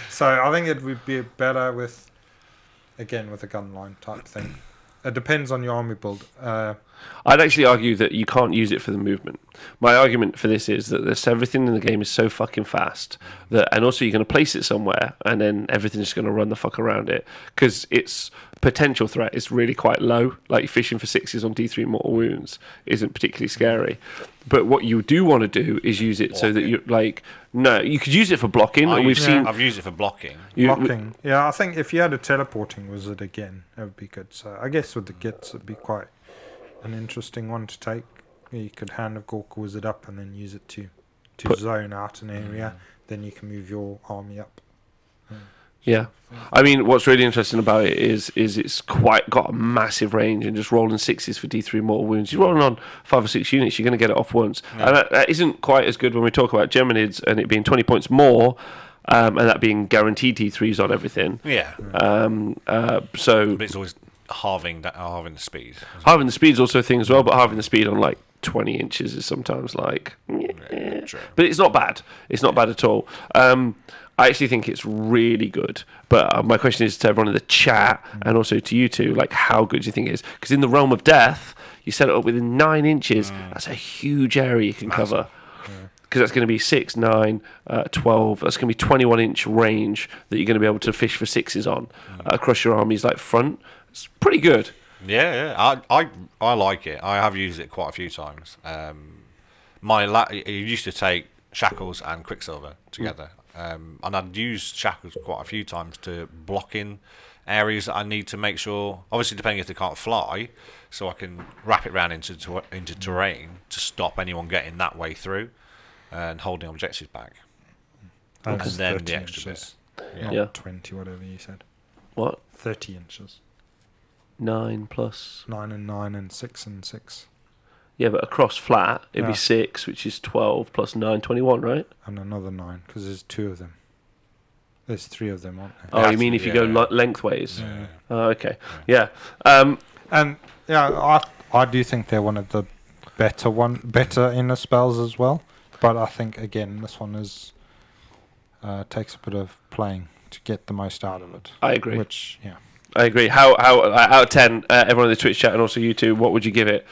So I think it would be better with a gun line type thing. It depends on your army build. I'd actually argue that you can't use it for the movement. My argument for this is that everything in the game is so fucking fast and also you're going to place it somewhere and then everything's going to run the fuck around it because its potential threat is really quite low. Like fishing for sixes on D3 mortal wounds isn't particularly scary. But what you do want to do is use it so that you you could use it for blocking. I've used it for blocking. Blocking. Yeah, I think if you had a teleporting wizard again, that would be good. So I guess with the gits, it'd be quite an interesting one to take. You could Hand of Gork wizard up and then use it to zone out an area. Then you can move your army up. Yeah, I mean, what's really interesting about it is it's quite got a massive range, and just rolling sixes for D3 mortal wounds. You're rolling on 5 or 6 units, you're going to get it off once, and that isn't quite as good when we talk about Geminids and it being 20 points more, and that being guaranteed D3s on everything. Yeah. So But it's always halving the speed. halving the speed's also a thing as well, but halving the speed on like 20 inches is sometimes like, True. but it's not bad. It's not bad at all. I actually think it's really good. But my question is to everyone in the chat and also to you two, like, how good do you think it is? Because in the realm of death, you set it up within 9 inches. That's a huge area you can cover. Because that's going to be 6, 9, 12. That's going to be 21-inch range that you're going to be able to fish for sixes on across your army's like front. It's pretty good. Yeah. I like it. I have used it quite a few times. It used to take Shackles and Quicksilver together. And I'd used Shackles quite a few times to block in areas that I need to make sure, obviously depending if they can't fly, so I can wrap it around into terrain to stop anyone getting that way through and holding objectives back. And then the extra inches, bit. not 20, whatever you said. What? 30 inches. 9 plus. 9 and 9 and 6 and 6. Yeah, but across flat, it'd be 6, which is 12 plus 9, 21, right? And another 9, because there's 2 of them. There's 3 of them, aren't there? Oh, you mean if you go lengthways? Yeah. Oh, okay. Yeah. And I do think they're one of the better inner spells as well. But I think again, this one takes a bit of playing to get the most out of it. I agree. I agree. How out of 10, everyone in the Twitch chat and also you two, what would you give it?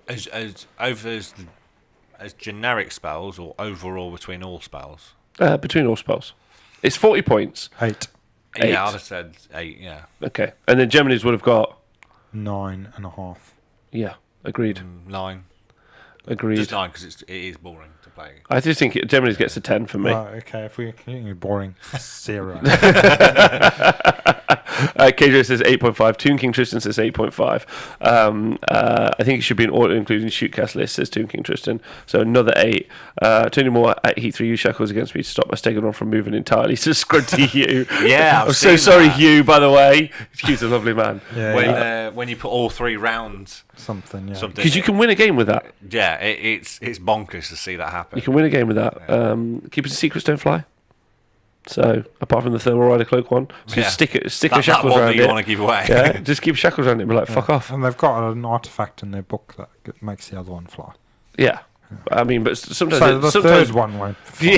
As generic spells or overall between all spells? Between all spells. It's 40 points. 8. Yeah, I'd have said 8, yeah. Okay. And then Gemini's would have got 9.5. Yeah, agreed. 9. Agreed. Just 9 because it is boring to play. I just think Gemini's gets a 10 for me. Okay, if we're continuing boring, 0. KJ says 8.5. Toon King Tristan says 8.5. I think it should be an auto including shootcast list, says Toon King Tristan. So another 8. Tony Moore at Heat 3 use Shackles against me to stop my Stegodon from moving entirely. So Scrunty Hugh. Yeah, I'm so sorry, Hugh, by the way. Hugh's a lovely man. When you put all 3 rounds. Something. Because you can win a game with that. Yeah, it's bonkers to see that happen. You can win a game with that. Keepers and secrets don't fly. So apart from the Thermal Rider Cloak one, so stick a Shackles around it. You want to give away. Yeah, just keep Shackles around it and be like, fuck off. And they've got an artifact in their book that makes the other one fly. Yeah. I mean, but sometimes... So the third one won't fly.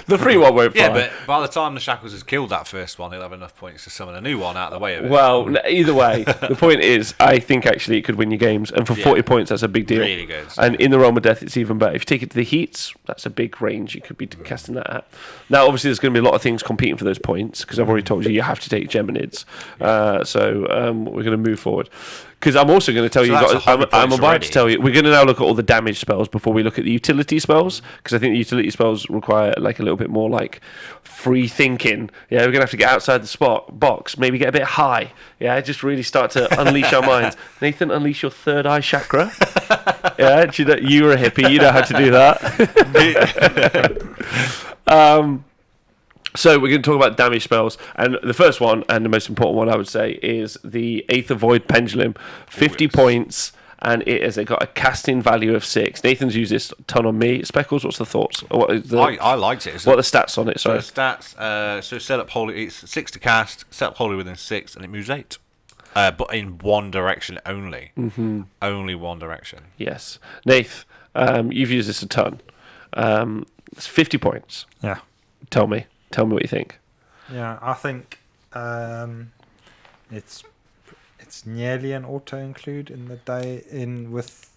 The free one won't fly. Yeah, but by the time the Shackles has killed that first one, he'll have enough points to summon a new one out of the way of it. Well, either way, the point is, I think actually it could win you games, and for 40 points, that's a big deal. Really good. And in the realm of death, it's even better. If you take it to the heats, that's a big range you could be casting that at. Now, obviously, there's going to be a lot of things competing for those points, because I've already told you have to take Geminids. So we're going to move forward. Because I'm also going to tell I'm about to tell you, we're going to now look at all the damage spells before we look at the utility spells, because I think the utility spells require like a little bit more like free thinking. Yeah, we're going to have to get outside the box, maybe get a bit high. Yeah, just really start to unleash our minds. Nathan, unleash your third eye chakra. Yeah, you're a hippie, you know how to do that. So we're going to talk about damage spells, and the first one, and the most important one, I would say, is the Aether Void Pendulum, 50 points, and it has got a casting value of 6. Nathan's used this a ton on me. Speckles, what's the thoughts? What is I liked it. What are the stats on it? Sorry, so the stats. So set up holy. It's 6 to cast. Set up holy within 6, and it moves 8. But in one direction only. Mm-hmm. Only one direction. Yes, Nath, you've used this a ton. It's 50 points. Yeah. Tell me what you think. Yeah, I think it's nearly an auto include in the day in with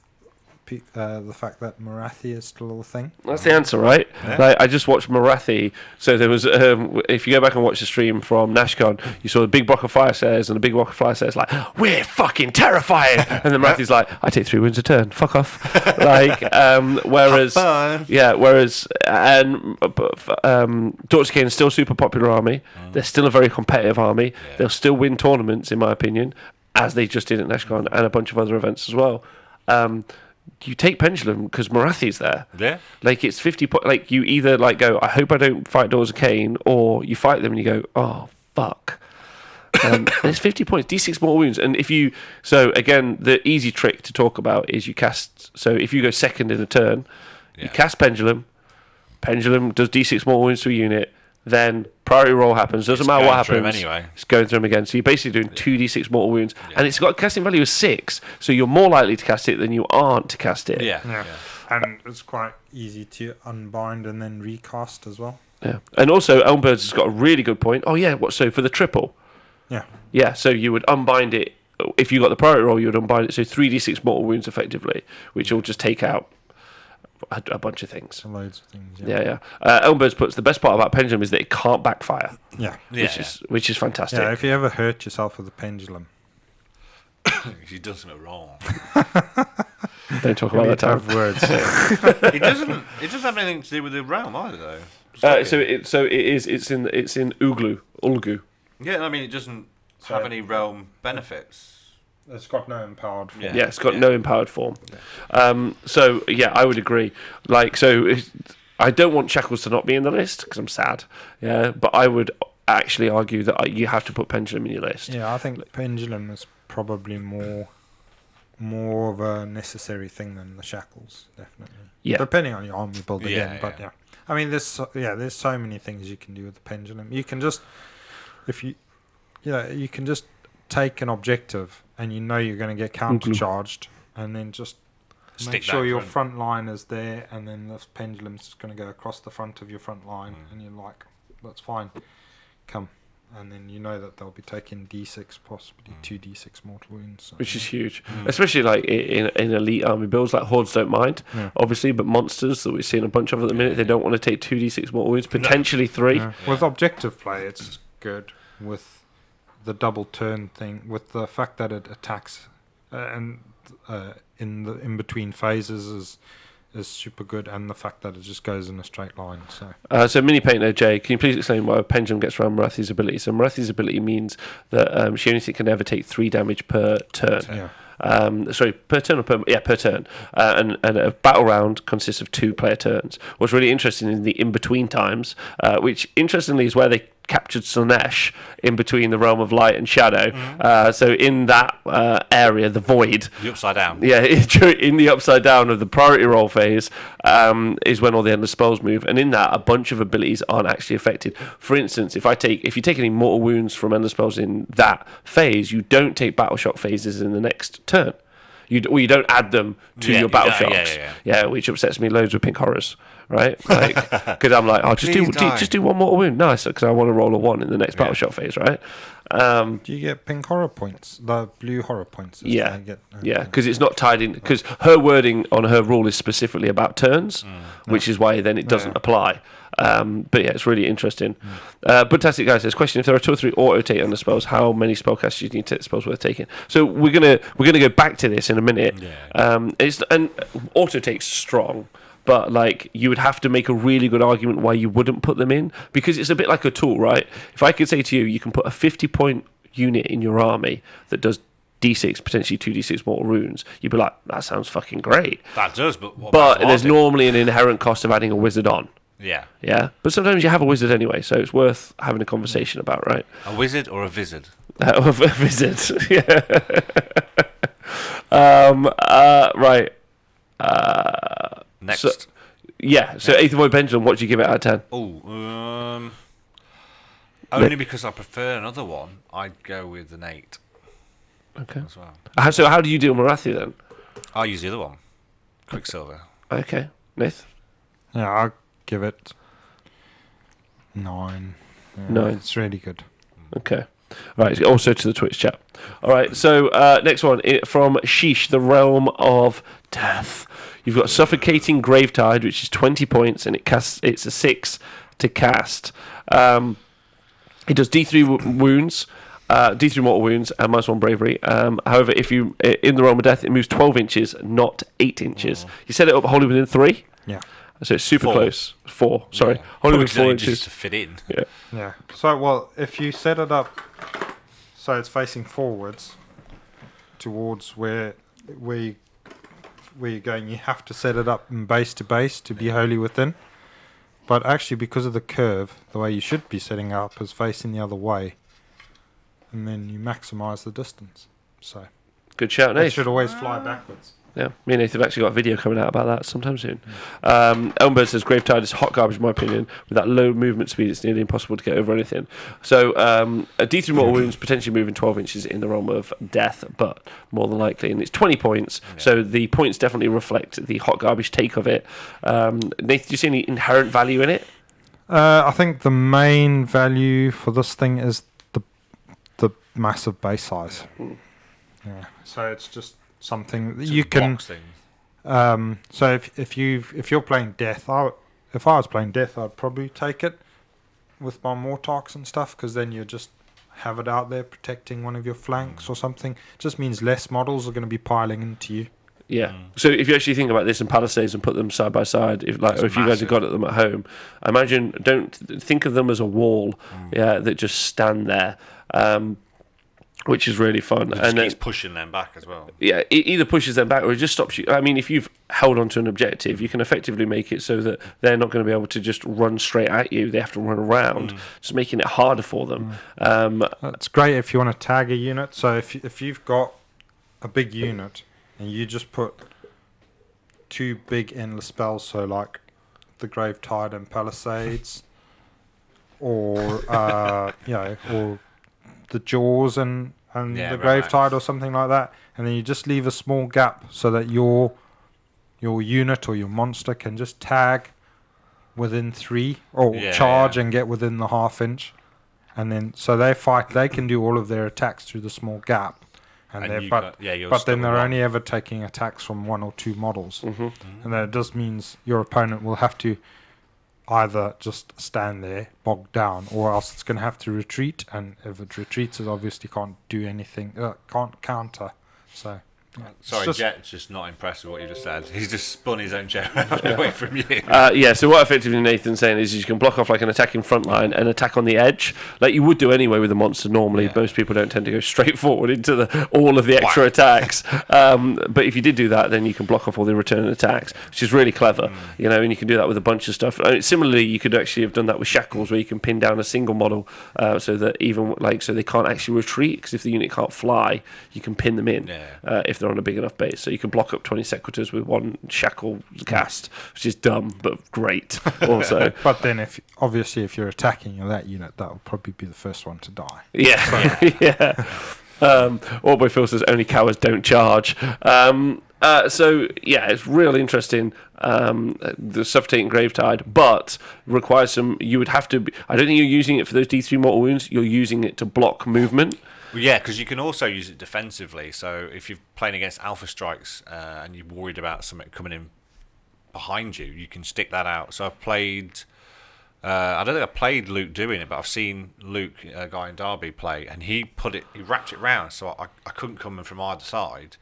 the fact that Marathi is still a thing. That's the answer, right? Yeah. Like, I just watched Marathi. So there was, if you go back and watch the stream from NashCon, you saw the big block of fire stairs, and the big block of fire stairs like, we're fucking terrifying, and then Marathi's like, I take 3 wounds a turn, fuck off. Like, whereas Dortz Kane is still a super popular army. They're still a very competitive army. Yeah. They'll still win tournaments, in my opinion, as they just did at NashCon and a bunch of other events as well. You take Pendulum because Marathi's there. Yeah. Like, it's 50 points. Like, you either like go, I hope I don't fight Doors of Cain, or you fight them and you go, oh, fuck. And it's 50 points, D6 mortal wounds. And if you, so again, the easy trick to talk about is you cast, so if you go second in a turn, you cast Pendulum does D6 mortal wounds to a unit, then priority roll happens. Doesn't matter what happens. Anyway. It's going through them again. So you're basically doing 2d6 mortal wounds, and it's got a casting value of 6. So you're more likely to cast it than you aren't to cast it. Yeah. And it's quite easy to unbind and then recast as well. Yeah. And also, Elmbirds has got a really good point. Oh yeah, so for the triple? Yeah. Yeah. So you would unbind it if you got the priority roll. You would unbind it. So 3d6 mortal wounds effectively, which will just take out a bunch of things. Loads of things. Yeah. Elmbirds puts the best part about Pendulum is that it can't backfire. Yeah. Which is fantastic. Yeah. If you ever hurt yourself with a Pendulum, he does something wrong. Don't talk about that time. Words. It doesn't have anything to do with the realm either, though. So it's in Ulgu. Yeah, I mean, it doesn't have any realm benefits. It's got no empowered form. Yeah, it's got no empowered form. So yeah, I would agree. Like, so I don't want Shackles to not be in the list because I'm sad. Yeah, but I would actually argue that you have to put Pendulum in your list. Yeah, I think Pendulum is probably more of a necessary thing than the Shackles, definitely. Yeah, depending on your army build again. But yeah, I mean, there's so many things you can do with the Pendulum. You can just you can just take an objective and you know you're going to get countercharged, and then just make sure your front line is there, and then this Pendulum's just going to go across the front of your front line, and you're like, that's fine, come. And then you know that they'll be taking D6, possibly 2d6 mortal wounds. So. Which is huge. Especially like in elite army builds, like Hordes don't mind, obviously, but monsters that we're seeing a bunch of at the minute, they don't want to take 2d6 mortal wounds, potentially 3. Yeah. With objective play, it's good. With the double turn thing, with the fact that it attacks and in between phases is super good, and the fact that it just goes in a straight line. So Mini Painter Jay, can you please explain why Pendulum gets around Marathi's ability? So Marathi's ability means that she only can ever take 3 damage per turn. Yeah. Per turn or per turn. And a battle round consists of 2 player turns. What's really interesting in the in-between times, which interestingly is where they captured Slanesh in between the realm of light and shadow. So in that area, the void, the upside down. Yeah, in the upside down of the priority roll phase is when all the endless spells move, and in that, a bunch of abilities aren't actually affected. For instance, if you take any mortal wounds from endless spells in that phase, you don't take battle shock phases in the next turn. You don't add them to your battle shocks. Yeah, which upsets me loads with pink horrors. Right, like, because I'm like, just do one mortal wound, nice, because I want to roll a 1 in the next battle shot phase, right? Do you get pink horror points? The blue horror points? Yeah, because it's not tied in. Because her wording on her rule is specifically about turns, which is why then it doesn't apply. But yeah, it's really interesting. Fantastic guys. There's a question: if there are 2 or 3 auto take on the spells, how many spellcasters do you need to take spells worth taking? So we're gonna go back to this in a minute. And auto take's strong. But like, you would have to make a really good argument why you wouldn't put them in, because it's a bit like a tool, right? If I could say to you, you can put a 50-point unit in your army that does D6, potentially 2d6 mortal wounds, you'd be like, that sounds fucking great. That does, but there's normally an inherent cost of adding a wizard on. Yeah. Yeah, but sometimes you have a wizard anyway, so it's worth having a conversation about, right? A wizard or a vizard? Or a wizard, yeah. Right. Next. So Eighth Void Pendulum, what do you give it out of 10? Oh, only because I prefer another one, I'd go with an 8. Okay. As well. So how do you do Morathi then? I'll use the other one. Quicksilver. Okay. Nath? Yeah, I'll give it 9. Yeah, 9. It's really good. Okay. Right, also to the Twitch chat. All right, so next one from Sheesh, the Realm of Death. You've got Suffocating Gravetide, which is 20 points, and it's a 6 to cast. It does D3 wounds, D3 mortal wounds, and -1 bravery. However, if you in the Realm of Death, it moves 12 inches, not 8 inches. You set it up wholly within 3. Yeah. So it's super 4. close. 4, sorry. Yeah. Wholly Probably within 4 just inches. to fit in. Yeah. Yeah. So, well, if you set it up so it's facing forwards towards where you're going, you have to set it up in base to base to be wholly within. But actually, because of the curve, the way you should be setting up is facing the other way. And then you maximise the distance. So Good shout, it Nath. should always fly backwards. Yeah, me and Nath have actually got a video coming out about that sometime soon. Elmbird says Gravetide is hot garbage in my opinion. With that low movement speed, it's nearly impossible to get over anything. So a D3 mortal wounds potentially moving 12 inches in the Realm of Death, but more than likely, and it's 20 points. Yeah. So the points definitely reflect the hot garbage take of it. Nath, do you see any inherent value in it? I think the main value for this thing is the massive base size. Yeah. So it's just something that you can. So if you're playing Death, if I was playing Death, I'd probably take it with my Mortarks and stuff, because then you just have it out there protecting one of your flanks or something. It just means less models are going to be piling into you. Yeah. So if you actually think about this in Palisades and put them side by side, if you guys have got them at home, don't think of them as a wall, that just stand there. Which is really fun. And keeps pushing them back as well. Yeah, it either pushes them back or it just stops you. I mean, if you've held onto an objective, you can effectively make it so that they're not going to be able to just run straight at you. They have to run around, just making it harder for them. That's great if you want to tag a unit. So if you've got a big unit and you just put 2 big endless spells, so like the Gravetide and Palisades, or or the Jaws and the Gravetide or something like that, and then you just leave a small gap so that your unit or your monster can just tag within 3 or charge and get within the half inch, and then so they can do all of their attacks through the small gap, but then they're only ever taking attacks from 1 or 2 models, and that just means your opponent will have to either just stand there, bogged down, or else it's going to have to retreat. And if it retreats, it obviously can't do anything, can't counter. So, sorry, Jet's just not impressed with what you just said. He's just spun his own chair away from you. So what effectively Nathan's saying is you can block off like an attacking front line and attack on the edge, like you would do anyway with a monster normally. Yeah. Most people don't tend to go straight forward into all of the extra attacks. But if you did do that, then you can block off all the return attacks, which is really clever, and you can do that with a bunch of stuff. Similarly, you could actually have done that with Shackles, where you can pin down a single model so that so they can't actually retreat, because if the unit can't fly, you can pin them in if they're on a big enough base. So you can block up 20 Sequitors with 1 Shackle cast, which is dumb but great also. But then if you're attacking that unit, that will probably be the first one to die. Yeah. All Boy Phil says only cowards don't charge. It's really interesting, the Suffocating Gravetide, but requires you would have to I don't think you're using it for those D3 mortal wounds, you're using it to block movement. Well, yeah, because you can also use it defensively. So if you're playing against Alpha Strikes and you're worried about something coming in behind you, you can stick that out. So I've played... I don't think I played Luke doing it, but I've seen Luke, a guy in Derby, play, and he wrapped it round, so I couldn't come in from either side.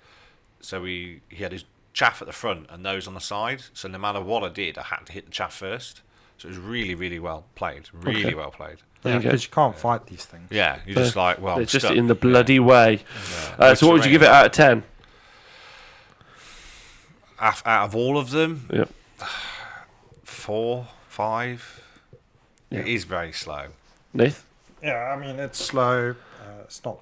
So he had his chaff at the front and those on the side. So no matter what I did, I had to hit the chaff first. So it was really, really well played. Really well played. Yeah, because you can't fight these things. Yeah, you're just like, well, it's just in the bloody way. Yeah. So what would you give it out of 10? Out of all of them, 4, 5. Yeah. It is very slow. Nath? Yeah, I mean, it's slow. It's not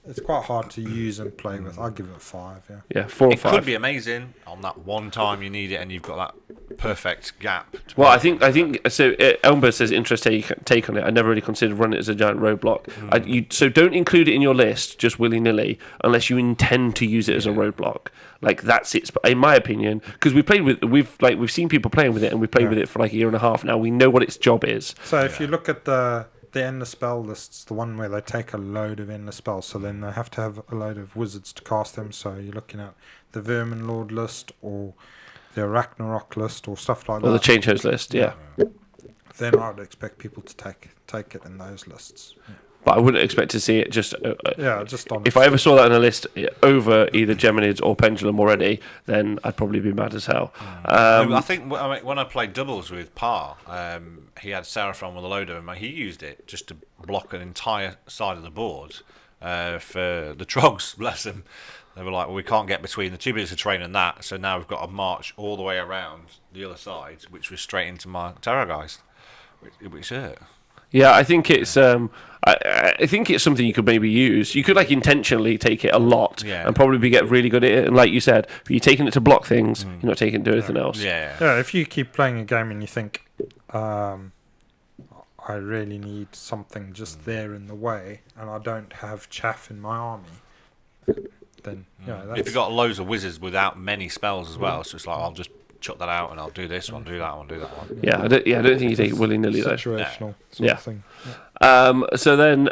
it's quite hard to use and play with. I'll give it 5, yeah. Yeah, 4 or It 5. could be amazing on that one time you need it and you've got that perfect gap. Well, I think so. Elmer says interesting take on it. I never really considered running it as a giant roadblock. So don't include it in your list just willy nilly unless you intend to use it as a roadblock. Like that's it, in my opinion. Because we've seen people playing with it and we've played with it for like a year and a half now. We know what its job is. So if you look at the endless spell lists, the one where they take a load of endless spells, so then they have to have a load of wizards to cast them. So you're looking at the Vermin Lord list or the Ragnarok list or stuff like that. Or the Change Hose list, yeah. Then I would expect people to take it in those lists. Yeah. But I wouldn't expect to see it just... just on. If I ever saw that on a list over either Geminids or Pendulum already, then I'd probably be mad as hell. I think when I played doubles with Par, he had Seraphon with a load of them. He used it just to block an entire side of the board for the Trogs, bless them. They were like, well, we can't get between the 2 bits of terrain and that, so now we've got to march all the way around the other side, which was straight into my Terrorgeist, which hurt. Yeah, I think it's I think it's something you could maybe use. You could like intentionally take it a lot and probably get really good at it. And like you said, if you're taking it to block things, you're not taking it to do anything else. Yeah, if you keep playing a game and you think, I really need something just there in the way, and I don't have chaff in my army, then that's... If you've got loads of wizards without many spells as well, so it's like I'll just chuck that out and I'll do this one, do that one, do that one. Yeah, I don't think you take it willy-nilly though. Situational sort of thing. So then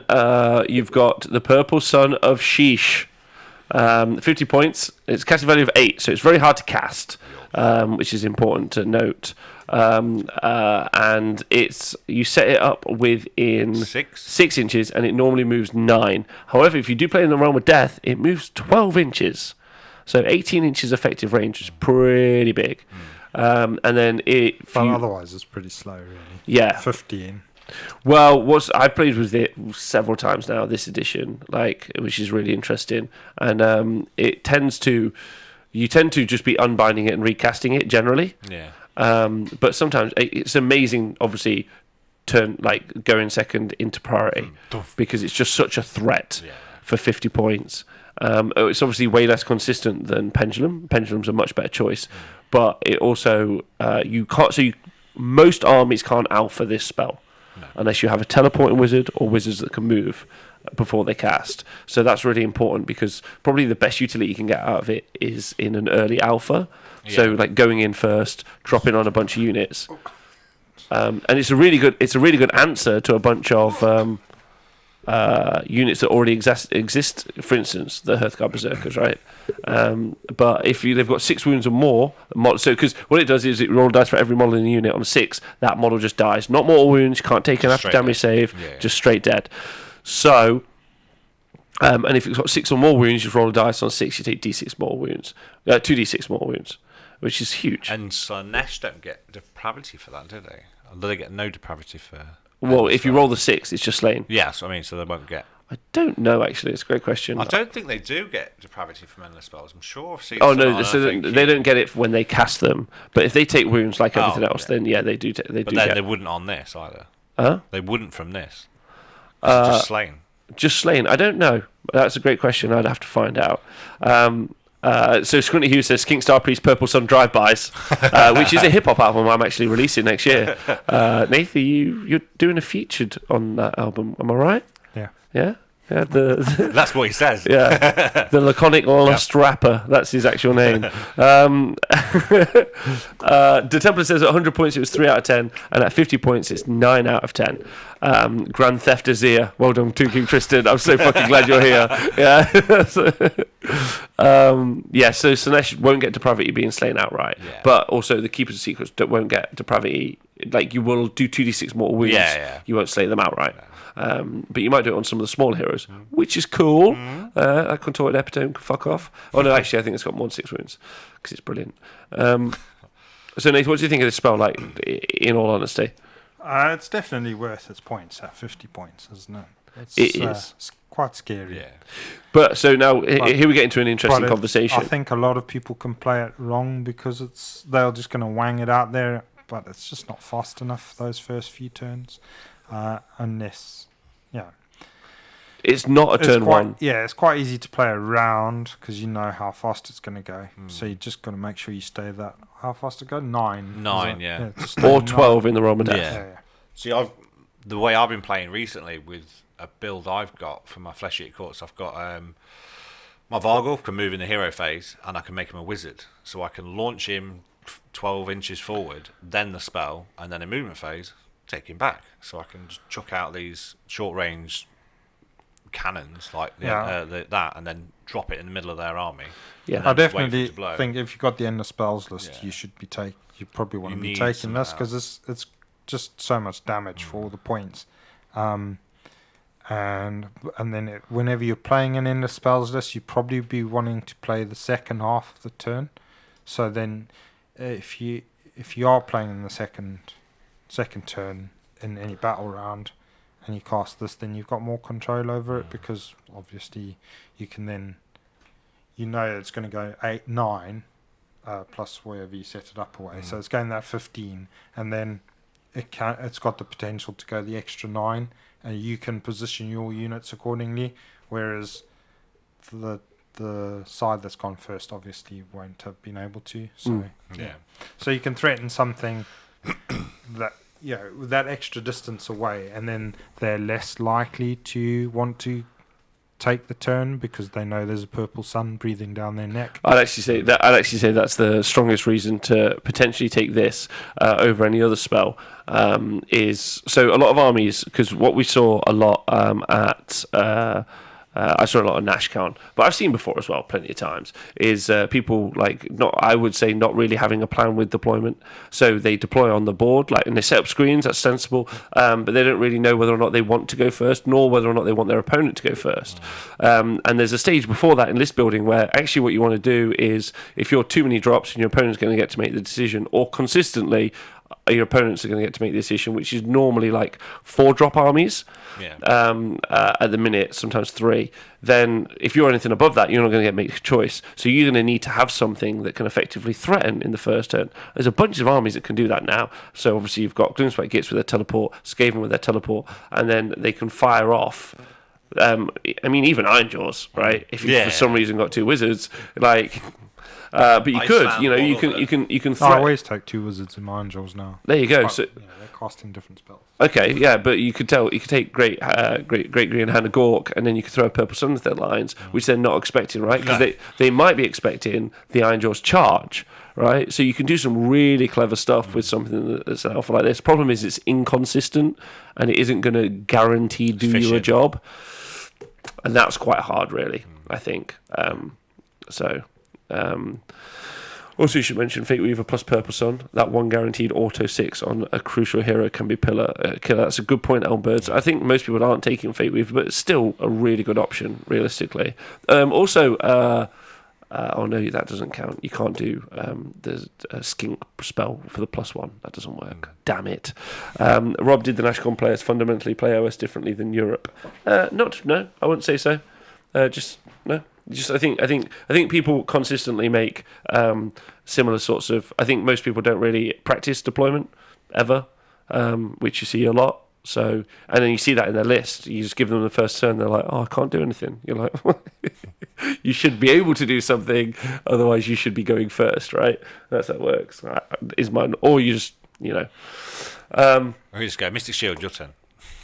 you've got the Purple Son of Sheesh. 50 points. It's casting value of 8, so it's very hard to cast, which is important to note. And you set it up within 6 inches, and it normally moves 9. However, if you do play in the Realm of Death, it moves 12 inches. So 18 inches effective range is pretty big. And then otherwise it's pretty slow, really. Yeah. 15. Well, I've played with it several times now, this edition, which is really interesting. And you tend to just be unbinding it and recasting it generally. Yeah. But sometimes it's amazing, obviously, going second into priority because it's just such a threat for 50 points. It's obviously way less consistent than Pendulum. Pendulum's a much better choice, but it also you can't. So most armies can't alpha this spell unless you have a teleporting wizard or wizards that can move before they cast. So that's really important because probably the best utility you can get out of it is in an early alpha. Yeah. So like going in first, dropping on a bunch of units, and it's a really good answer to a bunch of units that already exist. For instance, the Hearthguard Berserkers, right? But if they've got 6 wounds or more, so because what it does is it rolls dice for every model in the unit. On 6, that model just dies. Not mortal wounds. You can't take an after damage save. Just straight dead. So, and if it's got 6 or more wounds, you roll a dice on 6. You take d6 more wounds, 2d6 more wounds, which is huge. And Slanesh don't get depravity for that, do they? Or do they get no depravity for? Well, if you roll the 6, it's just slain. Yes, I mean, so they won't get. I don't know, actually. It's a great question. I don't think they do get depravity from endless spells. I'm sure I've seen. Oh, no, so they don't get it when they cast them. But if they take wounds like everything else, then they do. But then they wouldn't on this either. Huh? They wouldn't from this. Just slain. Just slain. I don't know. That's a great question. I'd have to find out. So Squinty Hughes says Kinkstar Priest Purple Sun Drive-Bys, which is a hip-hop album I'm actually releasing next year. Nathan, you're doing a featured on that album, am I right? Yeah. Yeah? Yeah, that's what he says. Yeah, the laconic lust rapper. That's his actual name. The Templar says at 100 points it was 3 out of 10, and at 50 points it's 9 out of 10. Grand Theft Azir. Well done, to King Tristan. I'm so fucking glad you're here. Yeah. So Slanesh won't get depravity being slain outright, but also the Keepers of Secrets won't get depravity. Like you will do 2d6 mortal wounds. You won't slay them outright. But you might do it on some of the smaller heroes, which is cool. That Contorted Epitome can fuck off. Oh no, actually I think it's got more than 6 wounds because it's brilliant. So Nathan, what do you think of this spell, like, in all honesty? It's definitely worth its points at 50 points, isn't it? It is. It's quite scary. Yeah. But so now here we get into an interesting conversation. I think a lot of people can play it wrong because they're just going to wang it out there but it's just not fast enough those first few turns, unless, It's not a turn one. Yeah, it's quite easy to play around because you know how fast it's going to go. So you just got to make sure you stay that. How fast it go? 9. 9, yeah. Or 12 in the Ramadan. Yeah. See, the way I've been playing recently with a build I've got for my Flesh Eater Courts, I've got my Vargul can move in the hero phase, and I can make him a wizard. So I can launch him 12 inches forward, then the spell, and then in movement phase, take him back. So I can just chuck out these short range cannons like that, and then drop it in the middle of their army. Yeah, I definitely think if you've got the end of spells list, you should be you probably want to be taking this because it's just so much damage for all the points. And then whenever you're playing an end of spells list, you probably be wanting to play the second half of the turn. So then, if you are playing in the second turn in any battle round, and you cast this, then you've got more control over it because obviously you can then, it's going to go 8, 9, plus wherever you set it up away. So it's going that 15, and then it's got the potential to go the extra 9, and you can position your units accordingly. Whereas the side that's gone first obviously won't have been able to. So so you can threaten something that. With that extra distance away, and then they're less likely to want to take the turn because they know there's a purple sun breathing down their neck. I'd actually say that's the strongest reason to potentially take this over any other spell. Is so a lot of armies, because what we saw a lot at. I saw a lot of Nash count, but I've seen before as well, plenty of times, is people not really having a plan with deployment. So they deploy on the board, and they set up screens, that's sensible, but they don't really know whether or not they want to go first, nor whether or not they want their opponent to go first. And there's a stage before that in list building where actually what you want to do is, if you're too many drops and your opponent's going to get to make the decision, or consistently your opponents are going to get to make the decision, which is normally 4 drop armies at the minute, sometimes 3. Then if you're anything above that, you're not going to make a choice. So you're going to need to have something that can effectively threaten in the first turn. There's a bunch of armies that can do that now. So obviously you've got Gloomspite Gits with their teleport, Skaven with their teleport, and then they can fire off. Even Ironjaws, right? If you for some reason got 2 wizards, but you can. I always take 2 wizards in my angels now. There you go. So they're casting different spells. Okay, yeah, but you could take great green hand of Gork, and then you could throw a purple sun into their lines, which they're not expecting, right? Because they might be expecting the Ironjaw's charge, right? So you can do some really clever stuff with something that's an alpha like this. Problem is it's inconsistent, and it isn't going to guarantee do you a job, and that's quite hard, really. I think. Also, you should mention Fate Weaver plus Purple Sun. That 1 guaranteed auto 6 on a crucial hero can be killer. That's a good point, Elmbirds. I think most people aren't taking Fate Weaver, but it's still a really good option, realistically. Oh no, that doesn't count. You can't do the skink spell for the +1. That doesn't work. Damn it. Rob, did the Nashcon players fundamentally play OS differently than Europe? No, I wouldn't say so. No. I think people consistently make similar sorts of. I think most people don't really practice deployment ever, which you see a lot. So, and then you see that in their list. You just give them the first turn, they're like, "Oh, I can't do anything." You're like, "You should be able to do something, otherwise you should be going first, right?" That's how it works. Is mine, or you just, Or you just go Mystic Shield, your turn.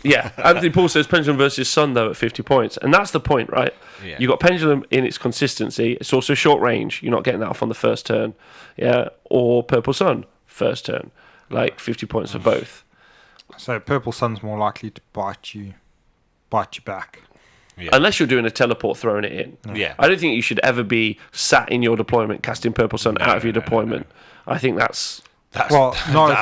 Yeah, Anthony Paul says Pendulum versus Sun, though, at 50 points. And that's the point, right? Yeah. You've got Pendulum in its consistency. It's also short range. You're not getting that off on the first turn. Yeah, or Purple Sun, first turn. 50 points for both. So Purple Sun's more likely to bite you back. Yeah. Unless you're doing a teleport throwing it in. Yeah. I don't think you should ever be sat in your deployment casting Purple Sun out of your deployment. No. I think that's not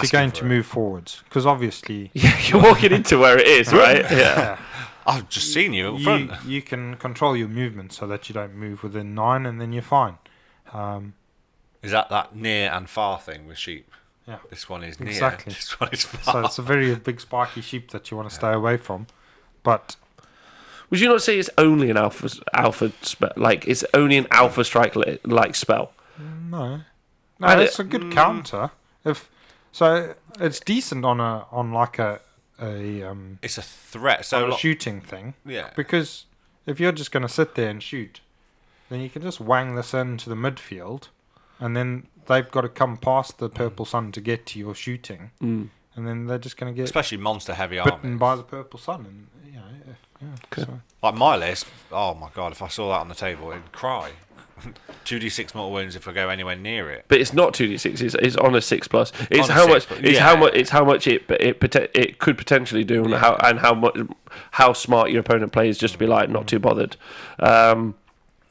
if you're going to move forwards, because obviously you're walking into where it is, right? Yeah. I've just seen you up front. You can control your movement so that you don't move within 9, and then you're fine. Is that near and far thing with sheep? Yeah. This one is near. Exactly. This one is far. So it's a very big spiky sheep that you want to stay away from. But would you not say it's only an alpha spell? It's only an alpha strike like spell? No, it's a good counter. If So it's decent on a It's a threat. So on a shooting thing. Yeah. Because if you're just going to sit there and shoot, then you can just wang this into the midfield, and then they've got to come past the purple sun to get to your shooting, and then they're just going to get especially monster heavy bitten armies. by the purple sun, and so. Like my list, oh my god! If I saw that on the table, I'd cry. 2d6 mortal wounds if I go anywhere near it. But it's not 2d6. It's on a 6+. It's On a how 6+, much. It's yeah. how much. It's how much it could potentially do, and how smart your opponent plays just to be like not too bothered.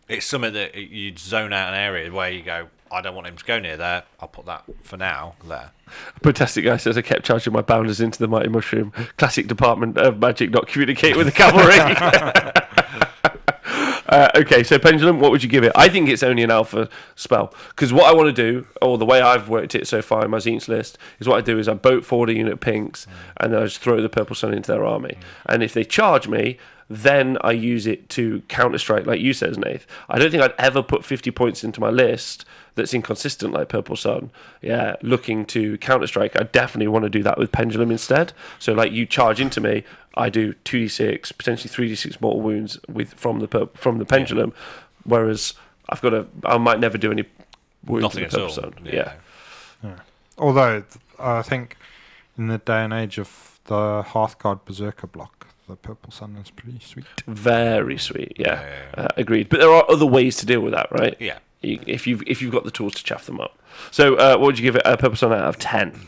It's something that you'd zone out an area where you go, I don't want him to go near there. I'll put that for now there. Fantastic guy says I kept charging my bounders into the mighty mushroom. Classic Department of Magic not communicate with the cavalry. Okay, so Pendulum, what would you give it? I think it's only an alpha spell. Because what I want to do, or the way I've worked it so far in my Tzeentch list, is what I do is I boat forward a unit of pinks, and then I just throw the Purple Sun into their army. And if they charge me, then I use it to counter-strike, like you said, Nath. I don't think I'd ever put 50 points into my list that's inconsistent like Purple Sun, looking to counter-strike. I definitely want to do that with Pendulum instead. So like you charge into me, I do 2d6, potentially 3d6 mortal wounds from the Pendulum, whereas I might never do any wounds Nothing with the at Purple all. Sun. Yeah. Although I think in the day and age of the Hearthguard Berserker block, the Purple Sun is pretty sweet. Very sweet, agreed. But there are other ways to deal with that, right? Yeah. If you've got the tools to chaff them up. So what would you give it a Purple Sun out of 10?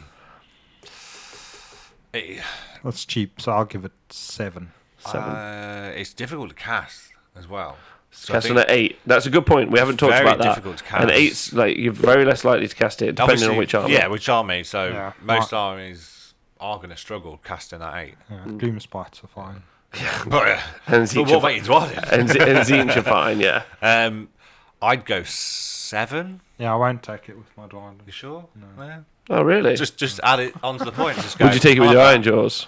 That's cheap, so I'll give it 7. 7. It's difficult to cast as well. So Cast on an 8. That's a good point. We haven't talked very about that. difficult to cast. And 8's like you're very less likely to cast it depending on which army. Yeah, which army. So Yeah. most armies are going to struggle casting that 8. Yeah, Gloom Spites are fine. But, And but Tzeentch what are- about your Dwarven? and Tzeentch are fine, yeah. I'd go 7. Yeah, I won't take it with my Dwarven. You sure? No. Yeah. Oh, really? Just add it onto the point. Just go, Would you take it with your Iron Jaws?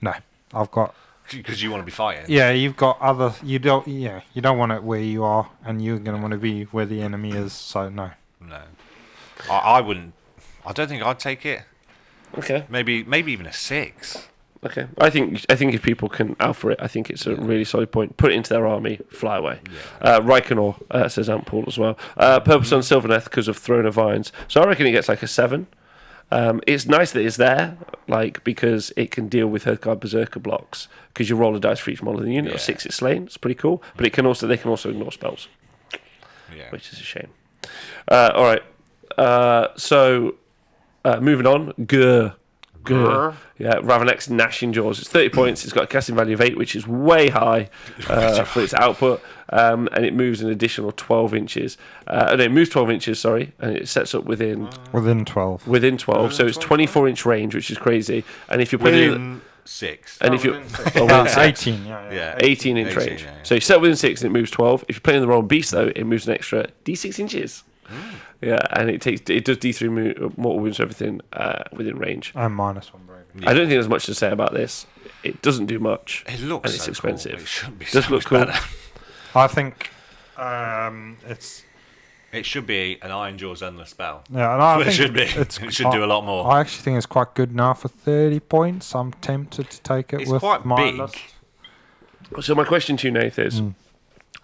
No, I've got. Because you want to be fighting. Yeah, you've got other. You don't. Yeah, you don't want it where you are, and you're going to want to be where the enemy is. So no. No. I wouldn't. I don't think I'd take it. Okay. Maybe even a 6. Okay. I think if people can alpha it, I think it's a really solid point. Put it into their army, fly away. Yeah. Reikenor says Ant Paul as well. Purple Sun Sylvaneth because of Throne of Vines. So I reckon it gets like a 7. It's nice that it's there, like because it can deal with Hearthguard Berserker blocks because you roll a dice for each model in the unit. Or 6 it's slain. It's pretty cool. But they can also ignore spells, which is a shame. All right. So moving on. Grr. Yeah, Ravenex Gnashing Jaws. It's 30 points. It's got a casting value of 8, which is way high for its output. And it moves an additional 12 inches. It moves 12 inches, sorry, and it sets up within 12. Within 12, so it's 24-inch range, which is crazy. And if you're putting Within 6. and if you're within 6, 18. Yeah. 18-inch range. So you set within 6 and it moves 12. If you're playing the wrong beast, though, it moves an extra d6 inches. Yeah, and it does d3 mortal wounds and everything within range. And -1 bravery. Yeah. I don't think there's much to say about this. It doesn't do much. It looks and it's so expensive. Cool. It should be Does so look much cool. better. I think it's. It should be an Iron Jaws endless spell. Yeah, and I Well, it think should be. It's, It should do a lot more. I actually think it's quite good now for 30 points. I'm tempted to take it It's with quite my big. list. So my question to you, Nath, is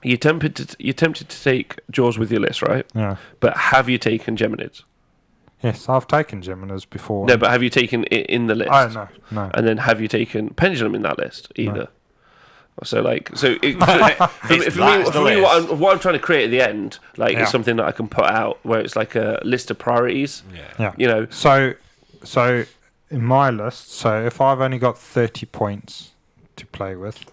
you're tempted to take Jaws with your list, right? Yeah. But have you taken Geminids? Yes, I've taken Geminis before. No, but have you taken it in the list? Oh, no. And then have you taken Pendulum in that list either? So like, for me, what I'm trying to create at the end, like, is something that I can put out where it's like a list of priorities. Yeah. You know. So in my list, so if I've only got 30 points to play with,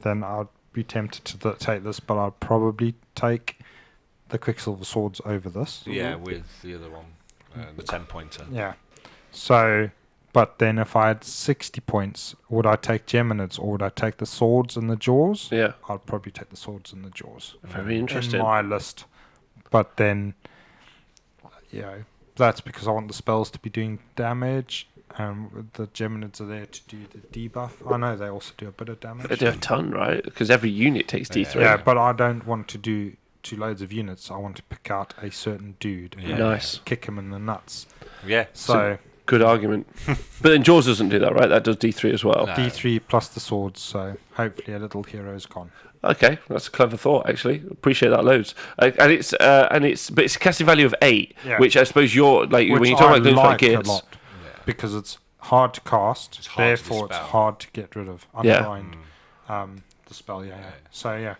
then I'd be tempted to take this, but I'd probably take the Quicksilver Swords over this. Yeah, with the other one, the 10-pointer. Yeah. So, but then if I had 60 points, would I take Geminids or would I take the Swords and the Jaws? Yeah. I'd probably take the Swords and the Jaws. Very interesting. In my list. But then, that's because I want the spells to be doing damage, and the Geminids are there to do the debuff. I know they also do a bit of damage. They do a ton, right? Because every unit takes D3. Yeah, but I don't want to do loads of units. I want to pick out a certain dude. Yeah. Nice. Kick him in the nuts. Yeah. So Good argument. But then Jaws doesn't do that, right? That does D3 as well. No. D3 plus the swords, so hopefully a little hero's gone. Okay, that's a clever thought. Actually, appreciate that loads. But it's a casting value of 8, Yeah. which I suppose you're like Which when you talk I about things like like a gears. lot, because it's hard to cast, It's hard to therefore it's dispel. hard to get rid of. Yeah. Unbind the spell, yeah. So, yeah.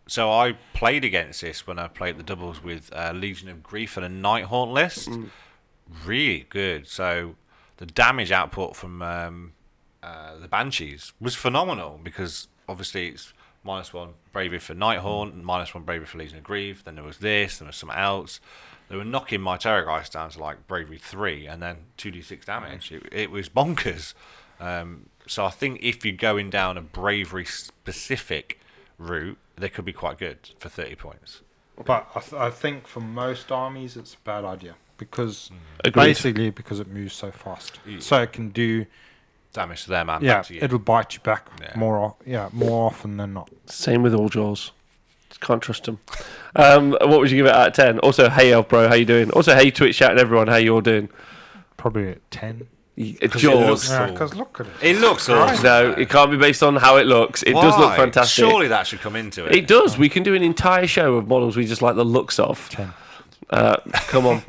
So I played against this when I played the doubles with Legion of Grief and a Nighthaunt list. Really good. So the damage output from the Banshees was phenomenal, because obviously it's -1 bravery for Nighthaunt and -1 bravery for Legion of Grief. Then there was this, there was something else. They were knocking my Terrorgeist down to like bravery 3 and then 2d6 damage. It was bonkers. So I think if you're going down a bravery specific route, they could be quite good for 30 points. But I think for most armies it's a bad idea, because Agreed. basically because it moves so fast. So it can do, Damage to them and yeah, back to you. it'll bite you back Yeah. more often than not. Same with all Jaws. Just can't trust them. What would you give it out of 10? Also, hey Elf Bro, how you doing? Also, hey Twitch chat and everyone, how you all doing? Probably at 10. Jaws. Cool. Because look at it. It looks awesome. No, it can't be based on how it looks. It does look Why? fantastic. Surely that should come into it. It does. We can do an entire show of models we just like the looks of. 10. Come on.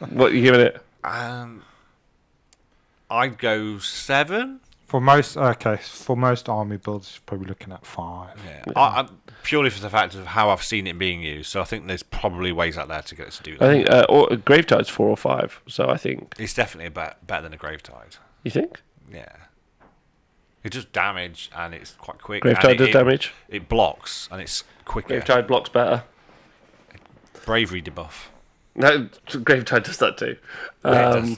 What are you giving it? I'd go 7. For most army builds, you're probably looking at 5. Yeah. I purely for the fact of how I've seen it being used. So I think there's probably ways out there to get it to do that. I think Gravetide's 4 or 5. So I think. It's definitely better than a Gravetide. You think? Yeah. It does damage and it's quite quick. Gravetide and does damage. It blocks and it's quicker. Gravetide blocks better. Bravery debuff. No, Gravetide does that too. Yeah, it does.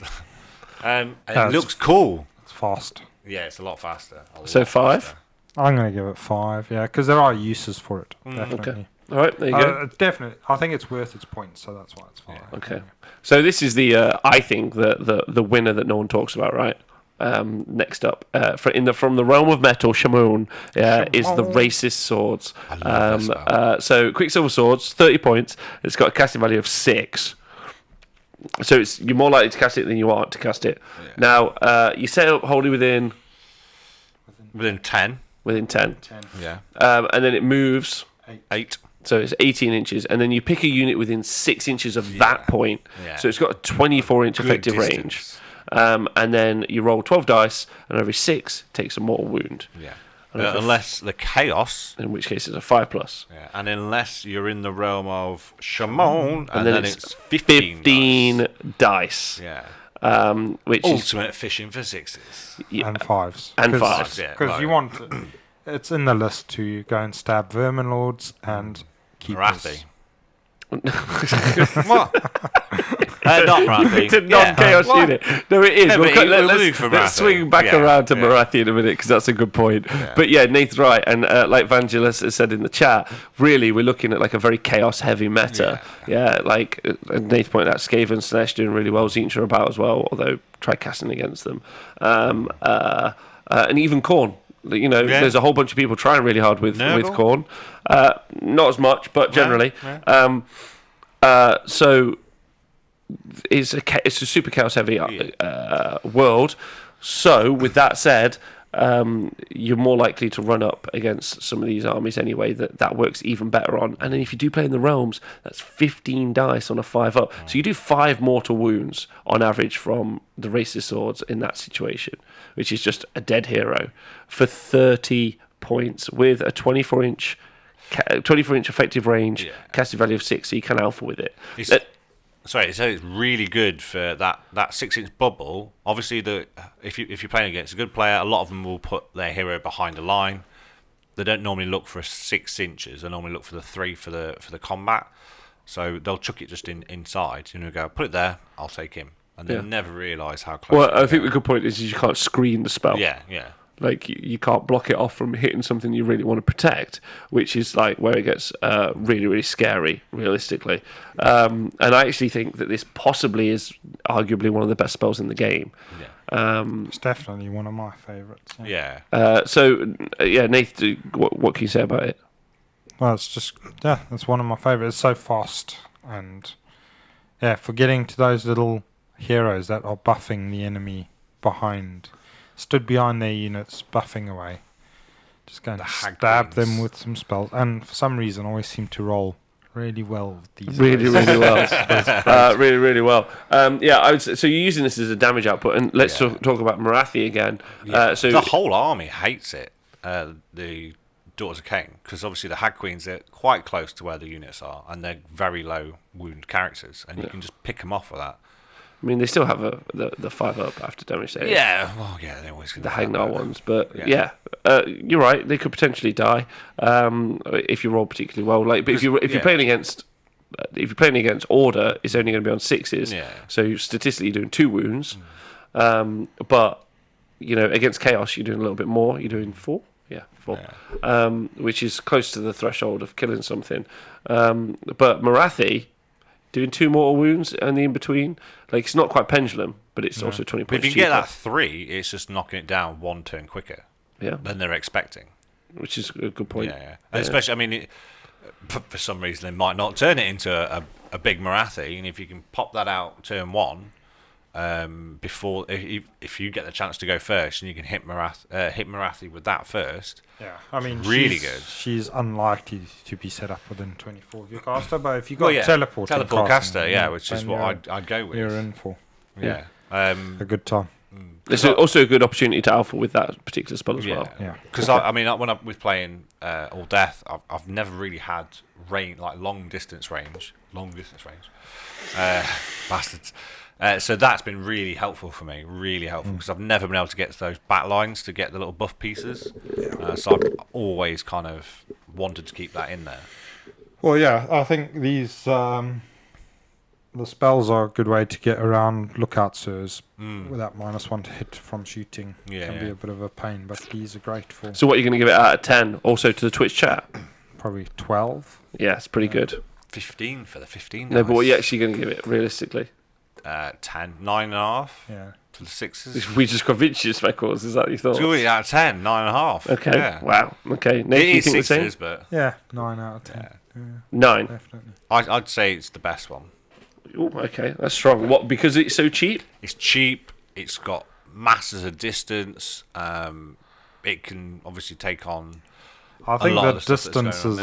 And it looks cool. It's fast. Yeah, it's a lot faster. So 5? I'm going to give it 5, yeah, because there are uses for it, definitely. Okay. All right, there you go. Definitely. I think it's worth its points, so that's why it's 5. Yeah. Okay. So this is the I think the winner that no one talks about, right? Next up, from the realm of metal, Shamoon is the racist swords. I love that spell. So Quicksilver swords, 30 points. It's got a casting value of 6. So you're more likely to cast it than you are to cast it. Yeah. Now you set up wholly within Within 10. 10, Yeah. and then it moves. 8. So it's 18 inches, and then you pick a unit within 6 inches of that point. Yeah. So it's got a 24-inch effective range. Distance. And then you roll 12 dice, and every 6 takes a mortal wound. Yeah. And over Unless the chaos. in which case it's a 5+. Yeah. And unless you're in the realm of Shamon, And then then it's 15 dice. Yeah. Which is Ultimate fishing for 6s. yeah, And 5s. and 5s. Yeah, Because you want... It's in the list to go and stab Vermin Lords and Keepers. Marathi. What? Not Marathi. It's a non-chaos What? unit. No, it is. Yeah, but we'll move from let's Marathi. swing back Yeah, around to yeah. Marathi in a minute, because that's a good point. Yeah. But yeah, Nate's right. And like Vangelis has said in the chat, really, we're looking at like a very chaos-heavy meta. Yeah, like Nate pointed out, Skaven and Slash doing really well. Zinch are about as well, although try casting against them. And even Khorne. You know, there's a whole bunch of people trying really hard with Khorne. Not as much, but generally. So it's a super chaos heavy world. So with that said, you're more likely to run up against some of these armies anyway. That works even better on. And then if you do play in the realms, that's 15 dice on a 5+. So you do 5 mortal wounds on average from the racist swords in that situation, which is just a dead hero for 30 points with a 24-inch effective range, casting value of 6, so you can alpha with it. Sorry, so it's really good for that 6-inch bubble. Obviously, if you're playing against a good player, a lot of them will put their hero behind a line. They don't normally look for 6 inches. They normally look for the 3 for the combat. So they'll chuck it just inside. You know, go put it there. I'll take him, and they never realise how close. Well, I think the good point is you can't screen the spell. Yeah. Like you can't block it off from hitting something you really want to protect, which is like where it gets really, really scary, realistically. And I actually think that this possibly is arguably one of the best spells in the game. Yeah. It's definitely one of my favourites. Yeah. Nath, what can you say about it? Well, it's just, that's one of my favourites. It's so fast. And, for getting to those little heroes that are buffing the enemy stood behind their units, buffing away. Just go and stab them with some spells. And for some reason, I always seem to roll really well with these. Really well. Really well. So you're using this as a damage output, and let's talk about Marathi again. So the whole army hates it. The Daughters of Cain, because obviously the Hag Queens are quite close to where the units are, and they're very low wound characters, and you can just pick them off with that. I mean, they still have the 5 up after damage save. Yeah, well, they're always going to the Hagnar ones, but you're right. They could potentially die if you roll particularly well. Like, but if you're playing against Order, it's only going to be on 6s. Yeah. So statistically, you're doing 2 wounds. But against Chaos, you're doing a little bit more. You're doing 4. Yeah, 4. Yeah. Which is close to the threshold of killing something. But Marathi, doing 2 mortal wounds and the in between, like, it's not quite pendulum, but it's also 20 points. If you cheaper. get that 3, it's just knocking it down 1 turn quicker. Yeah, than they're expecting. Which is a good point. Yeah. Especially, I mean, for some reason they might not turn it into a big Marathi, and if you can pop that out turn 1, before if you get the chance to go first and you can hit Marathi with that first. Yeah, I mean, really good. She's unlikely to be set up within 24 of your caster, but if you got teleport caster, which is what I'd go with. You're in for a good time. It's also a good opportunity to alpha with that particular spell as well. Yeah, because when I was playing All Death, I've never really had long distance range, bastards. So that's been really helpful for me, because I've never been able to get to those back lines to get the little buff pieces. So I've always kind of wanted to keep that in there. Well, yeah, I think these the spells are a good way to get around lookout sirs without -1 to hit from shooting. Can be a bit of a pain, but these are great for. So what are you going to give it out of 10? Also to the Twitch chat? Probably 12. Yeah, it's pretty good. 15 for the 15. No, but what are you actually going to give it realistically? 10, 9.5. Yeah. To the 6s. We just convinced you, Speckles. Is that your thought? 2 out of 10, 9.5. Okay. Yeah. Wow. Okay. Nate, it is you think 6s, the same? but 9 out of 10. Yeah. 9. Definitely. I'd say it's the best one. Ooh, okay, that's strong. What? Because it's so cheap? It's cheap. It's got masses of distance. It can obviously take on. I think that distance is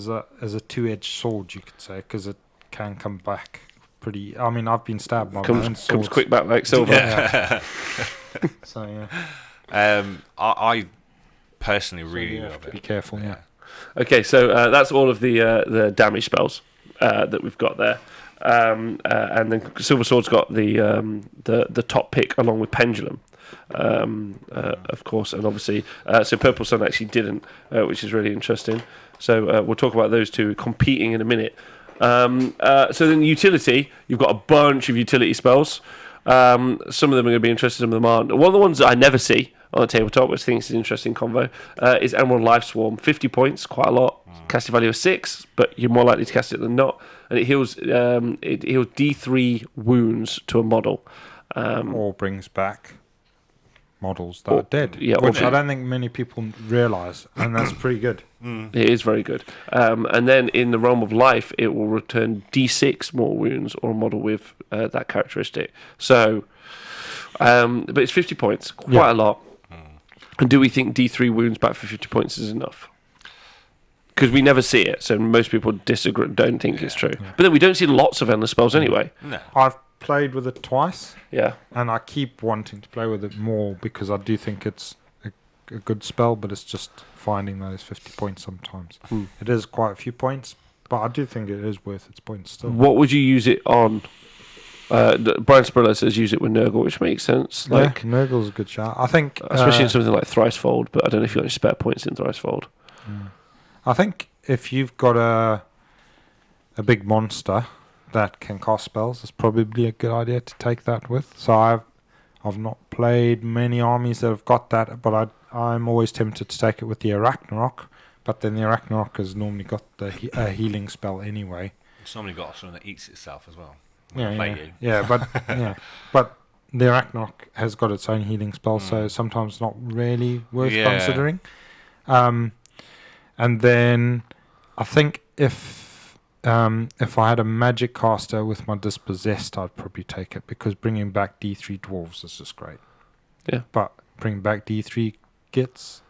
a two-edged sword, you could say, because it can come back pretty. I mean, I've been stabbed by my own swords. Comes quick back like silver. Yeah. So I personally really love it. Be careful. Yeah. Okay, so that's all of the damage spells that we've got there, and then Silver Sword's got the top pick along with Pendulum, of course, and obviously so Purple Sun actually didn't, which is really interesting. So we'll talk about those two competing in a minute. So then utility, you've got a bunch of utility spells. Some of them are going to be interesting, some of them aren't. One of the ones that I never see on the tabletop, which I think is an interesting combo, is Emerald Life Swarm. 50 points, quite a lot. Casting value of 6, but you're more likely to cast it than not. And it heals D3 wounds to a model. Or brings back models that are dead, yeah, which I don't think many people realise, and that's pretty good. It is very good. And then in the Realm of Life, it will return D6 more wounds or a model with that characteristic. So, but it's 50 points, quite a lot. And do we think D3 wounds back for 50 points is enough? Because we never see it, so most people disagree, don't think it's true. But then we don't see lots of endless spells anyway. No. I've played with it twice. Yeah. And I keep wanting to play with it more because I do think it's a good spell, but it's just finding those 50 points sometimes. It is quite a few points, but I do think it is worth its points still. What would you use it on? Brian Spiller says use it with Nurgle, which makes sense. Like, yeah, Nurgle's a good shot. I think, especially in something like Thricefold, but I don't know if you want to spare points in Thricefold. I think if you've got a big monster that can cast spells, it's probably a good idea to take that with. So I've not played many armies that have got that, but I'm always tempted to take it with the Arachnarok. But then the Arachnarok has normally got a healing spell anyway. It's normally got something that eats itself as well. But the Arachnarok has got its own healing spell, so sometimes not really worth considering. And then I think if if I had a magic caster with my dispossessed, I'd probably take it, because bringing back D3 dwarves is just great. Yeah. But bringing back D3 gits,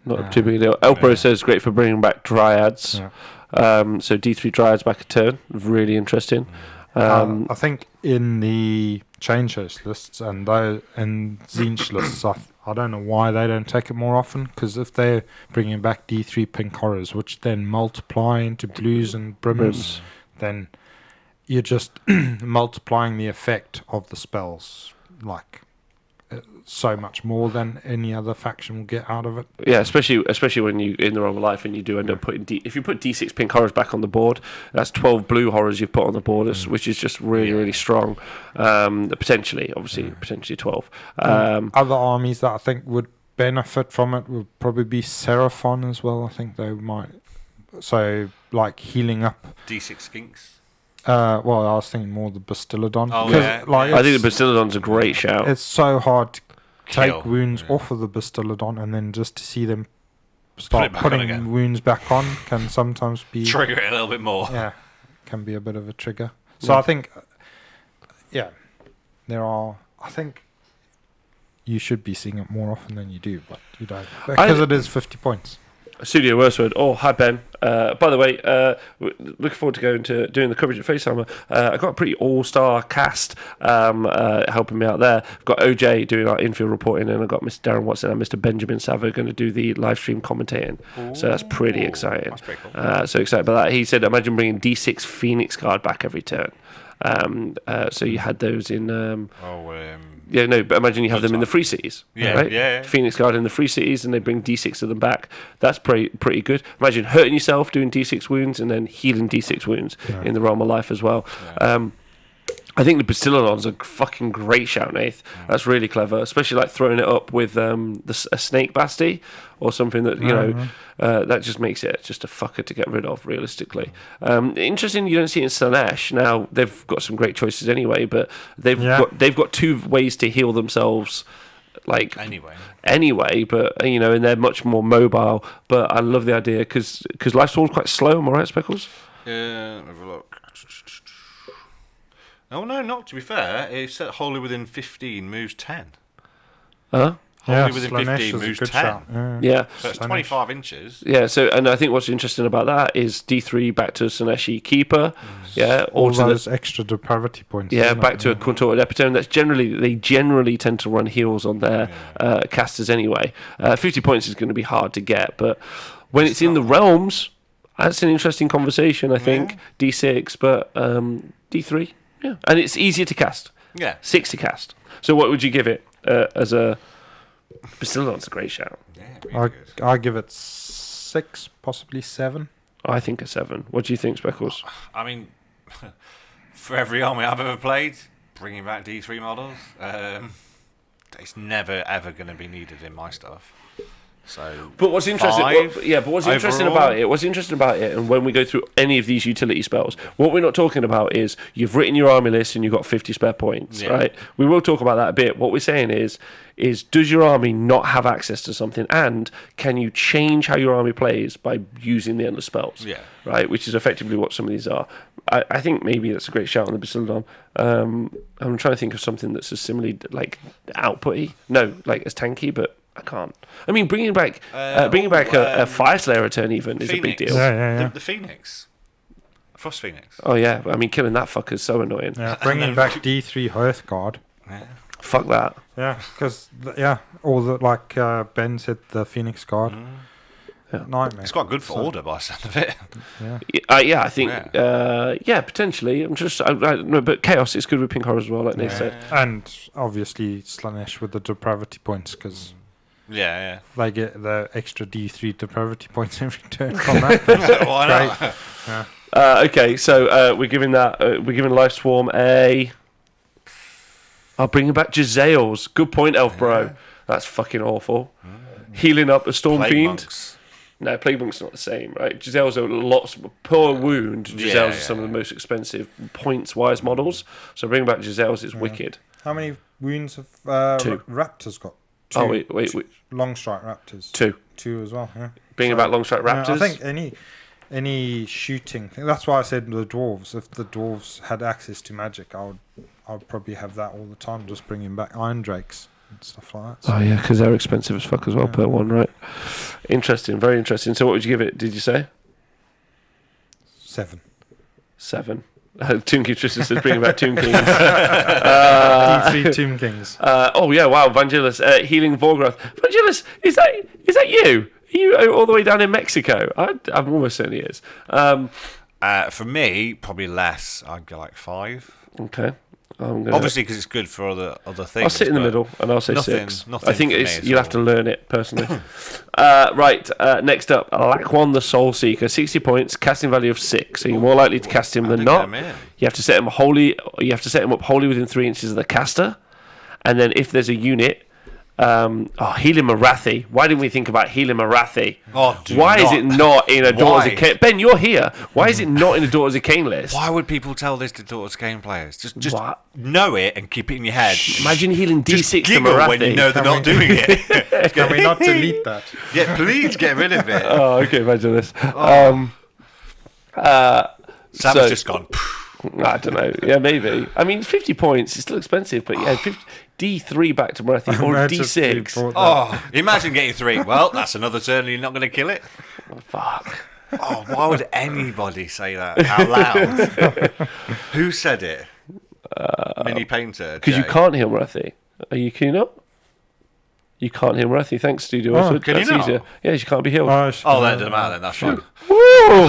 Not too big a deal. Elpro Yeah. says great for bringing back dryads. yeah. So D3 dryads back a turn, really interesting. I think in the change host lists and Zinch lists, I don't know why they don't take it more often, because if they're bringing back D3 pink horrors, which then multiply into blues and brims, then you're just multiplying the effect of the spells like so much more than any other faction will get out of it. Yeah, especially when you in the realm of life and you do end up putting if you put D6 pink horrors back on the board, that's 12 blue horrors you've put on the board, which is just really strong. Potentially 12. Other armies that I think would benefit from it would probably be Seraphon as well. I think they might. So like healing up. D6 skinks. Well, I was thinking more the Bastillodon. Oh, 'cause, yeah. like, I think the Bastillodon's a great shout. it's so hard to take Kill. wounds Yeah. off of the Bastillodon, and then just to see them Put start it back on putting again. wounds back on can sometimes be Trigger it a little bit more. yeah, can be a bit of a trigger. So Yeah. I think I think you should be seeing it more often than you do, but you don't, because it is 50 points. Studio Worstwood. Oh, hi Ben. By the way, looking forward to going to doing the coverage at Facehammer. I got a pretty all-star cast helping me out there. I've got OJ doing our infield reporting, and I've got Mr. Darren Watson and Mr. Benjamin Savo going to do the live stream commentating. So that's pretty exciting. That's pretty cool. So excited about that. He said, imagine bringing D6 Phoenix Guard back every turn. So you had those in... Yeah, no, but imagine you have them in the free cities. Yeah, right? yeah. Phoenix Guard in the free cities, and they bring D6 of them back. That's pretty good. Imagine hurting yourself, doing D6 wounds, and then healing D6 wounds in the realm of life as well. Yeah. I think the Bastillodon's a fucking great shout, Nath. That's really clever, especially like throwing it up with a snake basti or something that, you know, that just makes it just a fucker to get rid of, realistically. Interesting, you don't see it in Slanesh. Now, they've got some great choices anyway, but they've got two ways to heal themselves. Like anyway, but you know, and they're much more mobile. But I love the idea because Life's all quite slow. Am I right, Speckles? Yeah, have a look. Oh no, not to be fair. It's set wholly within 15, moves 10. Huh? Wholly within Slanesh 15, is a moves good 10. shout. Yeah. So it's 25 inches. Yeah, so and I think what's interesting about that is D3 back to Slaneshi Keeper. Yeah, All or to those extra depravity points. yeah, isn't back it? to a contorted epitome. They generally tend to run heals on their casters anyway. 50 points is going to be hard to get, but when it's in the realms, that's an interesting conversation. I think D6, but D3, yeah, and it's easier to cast. Yeah. 6 to cast. So what would you give it as a? Bastillodon's a great shout. Yeah, really good. I give it 6, possibly 7. I think a 7. What do you think, Speckles? I mean, for every army I've ever played, bringing back D3 models, it's never ever going to be needed in my stuff. So, But what's interesting? 5 But what's interesting overall? about it? What's interesting about it? And when we go through any of these utility spells, what we're not talking about is you've written your army list and you've got 50 spare points, Yeah. right? We will talk about that a bit. What we're saying is does your army not have access to something, and can you change how your army plays by using the endless spells? Yeah. Right, which is effectively what some of these are. I think maybe that's a great shout on the Bastillodon. I'm trying to think of something that's as similarly like outputty. No, like as tanky, but I can't. I mean, bringing back a Fire Slayer return even is a big deal. Yeah. The Phoenix. Frost Phoenix. Oh yeah, I mean, killing that fucker is so annoying. Yeah, bringing back D3 Hearthguard. Yeah. Fuck that. Yeah, because or the like Ben said, the Phoenix Guard. Nightmare. It's quite good for order by the sound of it. Yeah, I think. Potentially. No, but chaos is good with pink horror as well, like Nate said. And obviously Slanesh with the depravity points, because Yeah. they get the extra D3 depravity points every turn from that. Why not? Okay, so we're giving Life Swarm a. I'll bring back Jezzail's. Good point, Elf Bro. That's fucking awful. Healing up a Storm Plague Fiend. Monks. No, Plague Monk's not the same, right? Gisele's are lots per wound. Gisele's are some of the most expensive points-wise models. So bringing back Gisele's is wicked. How many wounds have 2. Raptors got? 2. Oh wait. Long strike Raptors. 2. 2 as well. Yeah. Bringing back long strike Raptors. I think any shooting. That's why I said the dwarves. If the dwarves had access to magic, I'd probably have that all the time. Just bringing back iron drakes and stuff like that. So. Oh yeah, because they're expensive as fuck as well per one, right? Interesting, very interesting. So what would you give it? Did you say 7? 7. Tomb King Tristan says bring back Tomb Kings. D3 Tomb Kings. Oh yeah, wow, Vangelis, healing Vorgroth. Vangelis, is that you? Are you all the way down in Mexico? I'm almost certain he is. For me, probably less. I'd go like 5. Okay. Obviously, because it's good for other things. I'll sit in the middle and I'll say nothing, 6. Nothing I think you'll have to learn it personally. Right, next up, Laquan the Soul Seeker, 60 points, casting value of 6. So you're more likely to cast him than not. You have to set him up wholly within 3 inches of the caster, and then if there's a unit. Healing Marathi. Why didn't we think about Healing Marathi? Why is it not in a Daughters of Cain? Ben, you're here. Why is it not in a Daughters of Cain list? Why would people tell this to Daughters of Cain players? Just know it and keep it in your head. Imagine healing D6 to giggle Marathi. when you know they're not doing it. Can we not delete that? Yeah, please get rid of it. Oh, okay, imagine this. Sam's just gone. I don't know. Yeah, maybe. I mean, 50 points is still expensive, but yeah, D3 back to Marathi or D6. Imagine getting 3. Well, that's another turn and you're not going to kill it. Oh, fuck. Why would anybody say that out loud? Who said it? Mini Painter. Because you can't heal Marathi. Are you keen up? You can't heal Marathi. Thanks, Studio. Can you not? Easier. Yeah, you can't be healed. That doesn't matter then. That's fine. Woo!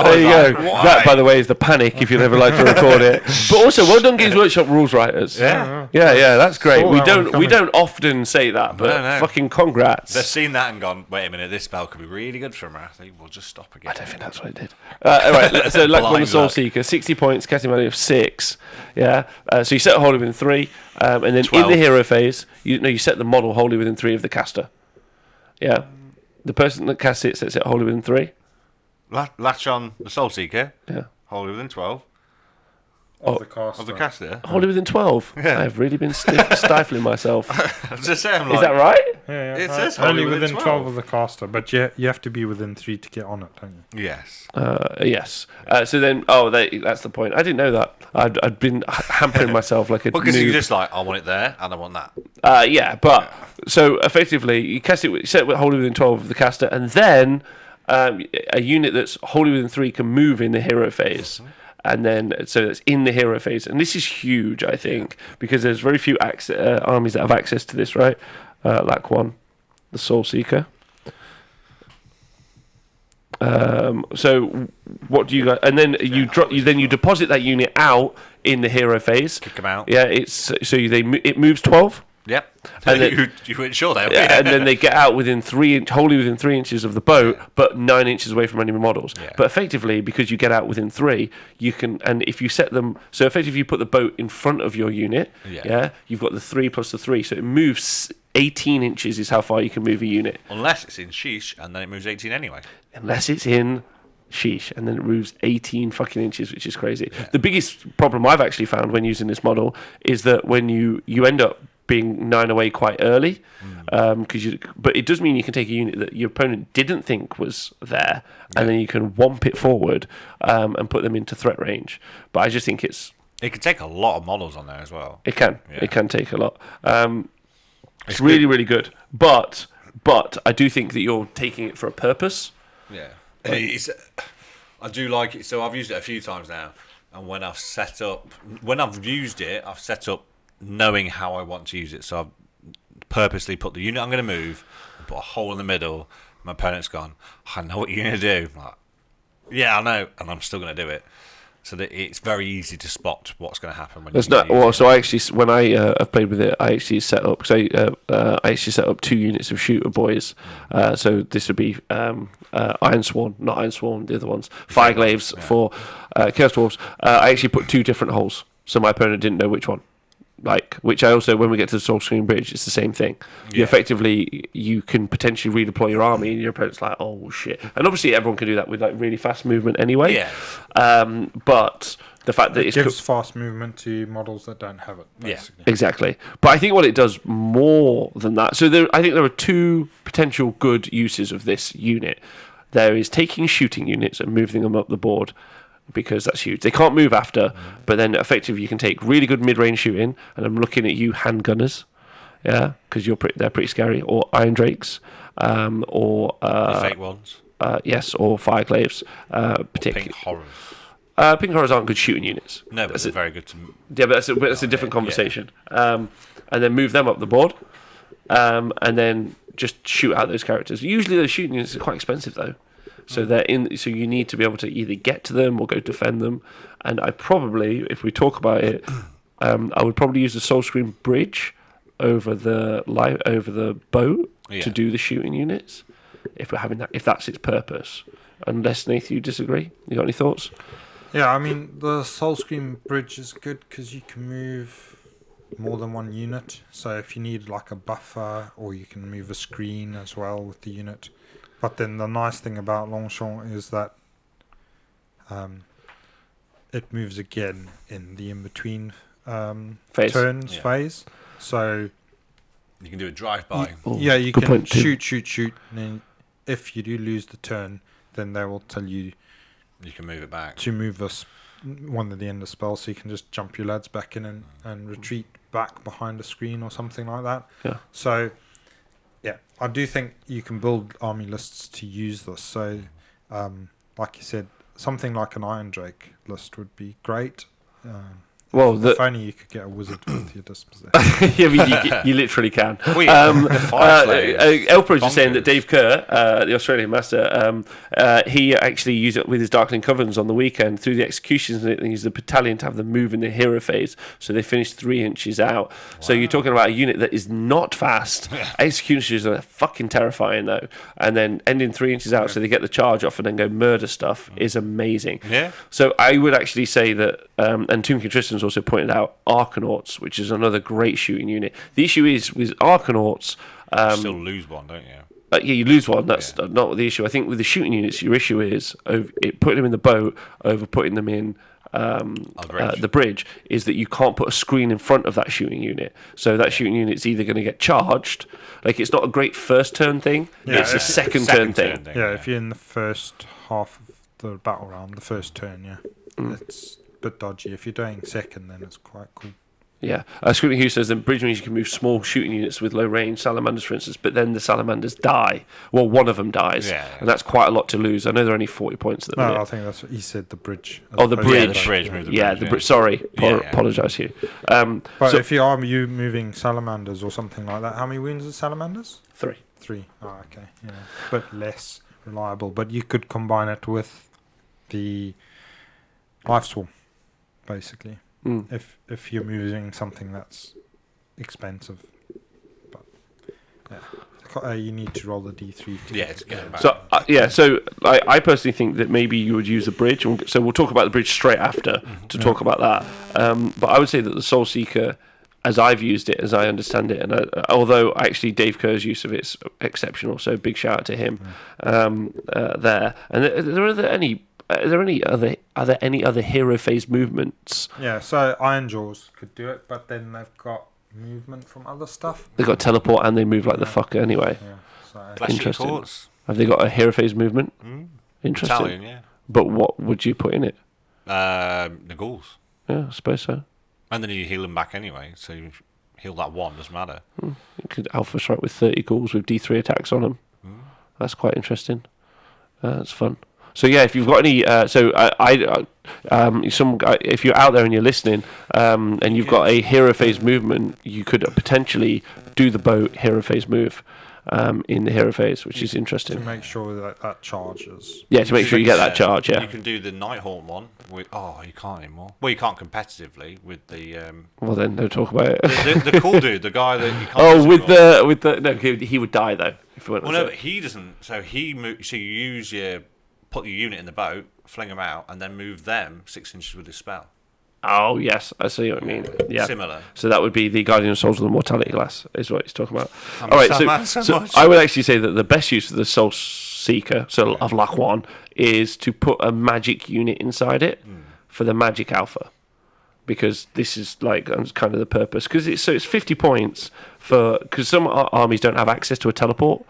There you go. Why? That, by the way, is the panic if you'd ever like to record it. But also, well done, Games Workshop rules writers. Yeah, that's great. We don't often say that, but fucking congrats. They've seen that and gone, wait a minute, this spell could be really good for Marathi. We'll just stop again. I don't think that's what it did. All right, so Laquan the Soul Seeker, 60 points, casting value of 6. Yeah. So you set a wholly within 3, and then 12. In the hero phase, you set the model wholly within 3 of the caster. Yeah. The person that casts it sets it wholly within 3. Latch on the Soul Seeker. Yeah. Wholly within 12. Of the caster. Wholly within 12. Yeah. I've really been stifling myself. I was just saying, is that right? Yeah. It says only within 12 of the caster, but you have to be within 3 to get on it, don't you? Yes. Yes. So then, that's the point. I didn't know that. I'd been hampering myself like a because noob. you're just like, I want it there and I want that. So effectively, you cast it, set it wholly within 12 of the caster, and then a unit that's wholly within 3 can move in the hero phase. And then, so it's in the hero phase. And this is huge, I think, because there's very few armies that have access to this, right? Laquan, the Soul Seeker. So what do you got? And then you deposit that unit out in the hero phase. Kick them out. Yeah, it moves 12. Yep. And then, you weren't sure there. Yeah, and then they get out within wholly within 3 inches of the boat, but 9 inches away from enemy models. Yeah. But effectively, because you get out within 3, you can, and if you set them, so effectively you put the boat in front of your unit, you've got the 3 plus the 3, so it moves 18 inches is how far you can move a unit. Unless it's in Sheesh, and then it moves 18 anyway. Unless it's in Sheesh, and then it moves 18 fucking inches, which is crazy. Yeah. The biggest problem I've actually found when using this model is that when you end up being 9 away quite early, but it does mean you can take a unit that your opponent didn't think was there, and then you can whomp it forward and put them into threat range. But I just think it can take a lot of models on there as well. It can take a lot. It's really, really good. But I do think that you're taking it for a purpose. Yeah, I do like it. So I've used it a few times now, and when I've used it, I've set up knowing how I want to use it. So I've purposely put the unit I'm going to move and put a hole in the middle. My opponent's gone, I know what you're going to do. I'm like, yeah, I know, and I'm still going to do it. So that it's very easy to spot what's going to happen when. So I actually, when I have played with it, I actually set up. So I actually set up 2 units of shooter boys. So this would be Ironsworn, not Ironsworn, the other ones. Fireglaves for Chaos Dwarves. I actually put 2 different holes, so my opponent didn't know which one. Which I also, when we get to the Soul Screen Bridge, it's the same thing. You can potentially redeploy your army, and your opponent's like, oh shit. And obviously, everyone can do that with really fast movement anyway. Yeah. But the fact that it gives fast movement to models that don't have it. Basically. Yeah, exactly. But I think what it does more than that. So I think there are 2 potential good uses of this unit. there is taking shooting units and moving them up the board, because that's huge. They can't move after, but then effectively you can take really good mid-range shooting, and I'm looking at you handgunners, yeah, because they're pretty scary, or Iron Drakes, or the fake ones. Yes, or Fireclaves, particularly. Pink Horrors. Pink Horrors aren't good shooting units. No, but they're very good to... Yeah, but that's a different conversation. And then move them up the board, and then just shoot out those characters. Usually those shooting units are quite expensive, though. So so you need to be able to either get to them or go defend them. And I probably, if we talk about it, I would probably use the Soul Scream Bridge over the boat to do the shooting units. If we're having that, if that's its purpose. Unless, Nathan, you disagree? You got any thoughts? Yeah, I mean, the Soul Scream Bridge is good because you can move more than one unit. So if you need like a buffer, or you can move a screen as well with the unit. But then the nice thing about Longchamp is that it moves again in the in-between turns phase. So you can do a drive-by. You can shoot, and then if you do lose the turn, then they will tell you can move it back to move one at the end of the spell, so you can just jump your lads back in and retreat back behind a screen or something like that. Yeah. So yeah, I do think you can build army lists to use this. So like you said, something like an Iron Drake list would be great. If only you could get a wizard with your dispossession. I mean, you literally can. Elper is just saying that Dave Kerr, the Australian master, he actually used it with his Darkling Covens on the weekend through the executions, and he used the battalion to have them move in the hero phase, so they finished 3 inches out. Wow. So you're talking about a unit that is not fast. Executions are fucking terrifying, though. And then ending 3 inches out, so they get the charge off and then go murder stuff, is amazing. Yeah. So I would actually say that, and Toon King Tristan's also pointed out Arcanauts, which is another great shooting unit. The issue is with Arcanauts, you still lose one, don't you? Yeah, you lose one. That's not the issue. I think with the shooting units, your issue is putting them in the boat over putting them in the bridge, is that you can't put a screen in front of that shooting unit. So that shooting unit's either going to get charged. Like, it's not a great first turn thing. Yeah, it's a second turn thing. If you're in the first half of the battle round, the first turn, it's a bit dodgy. If you're doing second, then it's quite cool. Yeah. Screaming Hugh says that bridge means you can move small shooting units with low range, salamanders for instance, but then the salamanders die. Well, one of them dies, and that's quite a lot to lose. I know they're only 40 points at the minute. I think that's what he said, the bridge. The bridge. The bridge. Sorry, apologise Hugh. But if you are moving salamanders or something like that, how many wounds are salamanders? 3. 3. Oh, okay. Yeah. But less reliable. But you could combine it with the Life Swarm, basically. If you're moving something that's expensive, but you need to roll the D3 to get it back. So I personally think that maybe you would use a bridge. So we'll talk about the bridge straight after to talk about that. But I would say that the Soul Seeker, as I've used it, as I understand it, and although actually Dave Kerr's use of it's exceptional, so big shout out to him there. And are there any other hero phase movements? Yeah, so Iron Jaws could do it, but then they've got movement from other stuff. They've got teleport and they move like the fucker anyway. Yeah, so interesting. Courts. Have they got a hero phase movement? Interesting. Italian, yeah. But what would you put in it? The ghouls. Yeah, I suppose so. And then you heal them back anyway, so you heal that one, doesn't matter. You could alpha strike with 30 ghouls with D3 attacks on them. That's quite interesting. That's fun. So yeah, if you've got any, if you're out there and you're listening, and you've got a hero phase movement, you could potentially do the boat hero phase move in the hero phase, which is interesting. To make sure that charges. Yeah, to make sure you get that charge. Yeah. You can do the Nighthawk one. You can't anymore. Well, you can't competitively with the. Well, then don't talk about it. The cool dude, the guy that you can't. He would die though. If but he doesn't. So So you use put your unit in the boat, fling them out, and then move them 6 inches with his spell. Oh, yes, I see what you mean. Yeah. Similar. So that would be the Guardian of Souls with the Mortality Glass, is what he's talking about. All right, so I would actually say that the best use of the Soul Seeker, of Laquan, is to put a magic unit inside it for the magic alpha. Because this is kind of the purpose. Because it's 50 points because some armies don't have access to a teleport.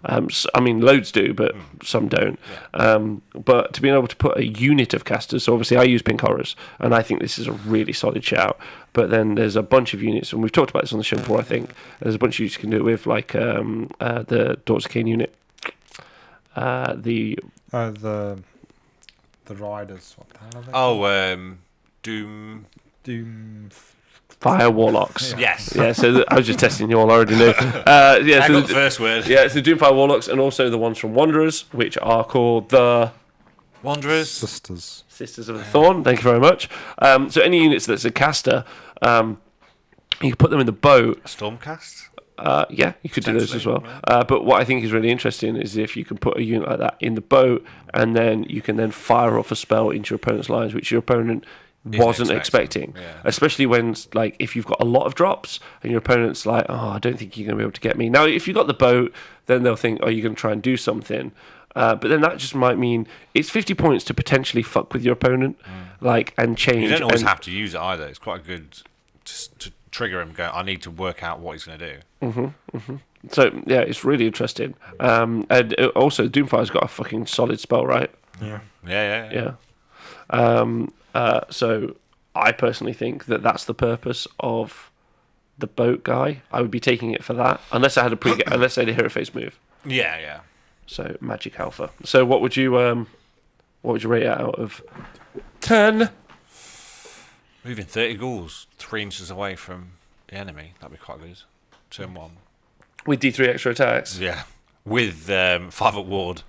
I mean, loads do, but some don't. But to be able to put a unit of casters, so obviously I use pink horrors, and I think this is a really solid shout. But then there's a bunch of units, and we've talked about this on the show before, I think. There's a bunch of units you can do it with, like the Daughters of Cain unit. The riders. What the hell are they? Doom. Fire Warlocks. Yeah. Yes. Yeah, so I was just testing you all, I already knew. I got the first word. Yeah, it's the Doomfire Warlocks, and also the ones from Wanderers, which are called the Wanderers. Sisters of the Thorn. Thank you very much. So any units that's a caster, you can put them in the boat. Stormcast? Yeah, you could do those as well. But what I think is really interesting is if you can put a unit like that in the boat, and then you can then fire off a spell into your opponent's lines, which your opponent wasn't expecting. Yeah. Especially when, like, if you've got a lot of drops and your opponent's like, oh, I don't think you're going to be able to get me. Now, if you've got the boat, then they'll think, oh, you're going to try and do something. But then that just might mean it's 50 points to potentially fuck with your opponent, and change. You don't always have to use it either. It's quite good to trigger him. Go, I need to work out what he's going to do. So yeah, it's really interesting. And also, Doomfire's got a fucking solid spell, right? Yeah. So I personally think that that's the purpose of the boat guy. I would be taking it for that, unless I had unless I had a hero phase move. Yeah. So Magic Alpha. So what would you rate it out of 10? Moving 30 ghouls 3 inches away from the enemy. That'd be quite good. Turn 1. With D3 extra attacks. Yeah. With 5 at ward.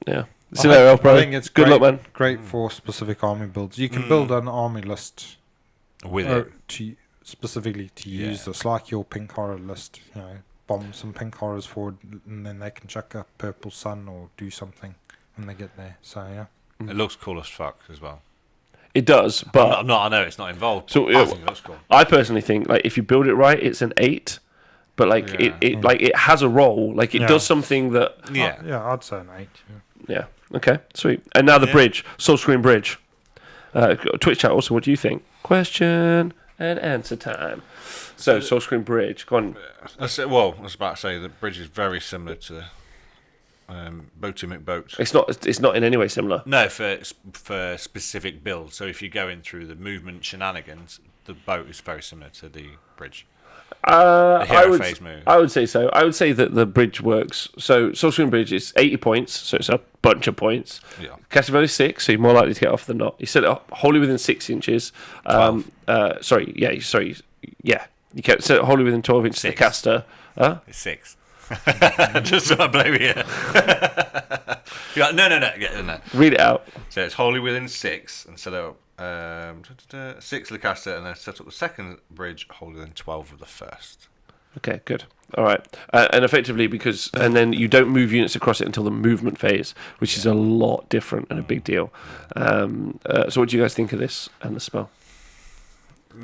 Yeah. See you later, Elf, bro. I think it's good luck, man. Great for specific army builds. You can build an army list With it. specifically to use this, like your pink horror list. Bomb some pink horrors forward, and then they can chuck a purple sun or do something when they get there. So yeah, It looks cool as fuck as well. It does, but I know it's not involved. So I think it looks cool. I personally think, like, if you build it right, it's an 8. But it has a role. Like, it does something that. Yeah. I'd say an 8. Yeah. Okay. Sweet. And now the bridge, Soul Screen Bridge. Twitch chat. Also, what do you think? Question and answer time. So Soul Screen Bridge. Go on. I was about to say the bridge is very similar to Boaty McBoat. It's not in any way similar. No, for specific builds. So if you're going through the movement shenanigans, the boat is very similar to the bridge. Phase move. I would say so. I would say that the bridge works. So Soul Screen Bridge is 80 points, so it's a bunch of points. Yeah. Casting value 6, so you're more likely to get off than not. You set it up wholly within 6 inches. 12. You can set it wholly within 12 inches of the caster. It's 6. Just so I blow you. You're like, no. Read it out. So it's wholly within 6 and set up 6 of the caster, and then set up the second bridge wholly within 12 of the first. Okay, good. All right. And effectively, and then you don't move units across it until the movement phase, which is a lot different and a big deal. So what do you guys think of this and the spell?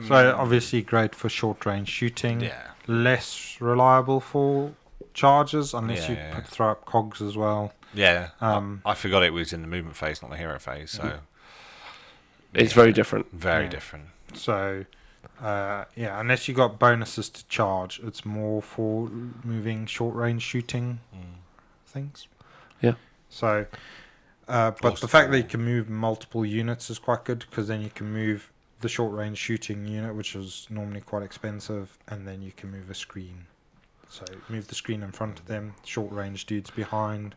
So obviously great for short range shooting. Yeah. Less reliable for charges unless you throw up cogs as well. Yeah. I forgot it was in the movement phase, not the hero phase. So it's very different. Very different. So unless you got bonuses to charge, it's more for moving short range shooting things. Yeah. So, but the fact that you can move multiple units is quite good, because then you can move the short range shooting unit, which is normally quite expensive, and then you can move a screen. So move the screen in front of them, short range dudes behind,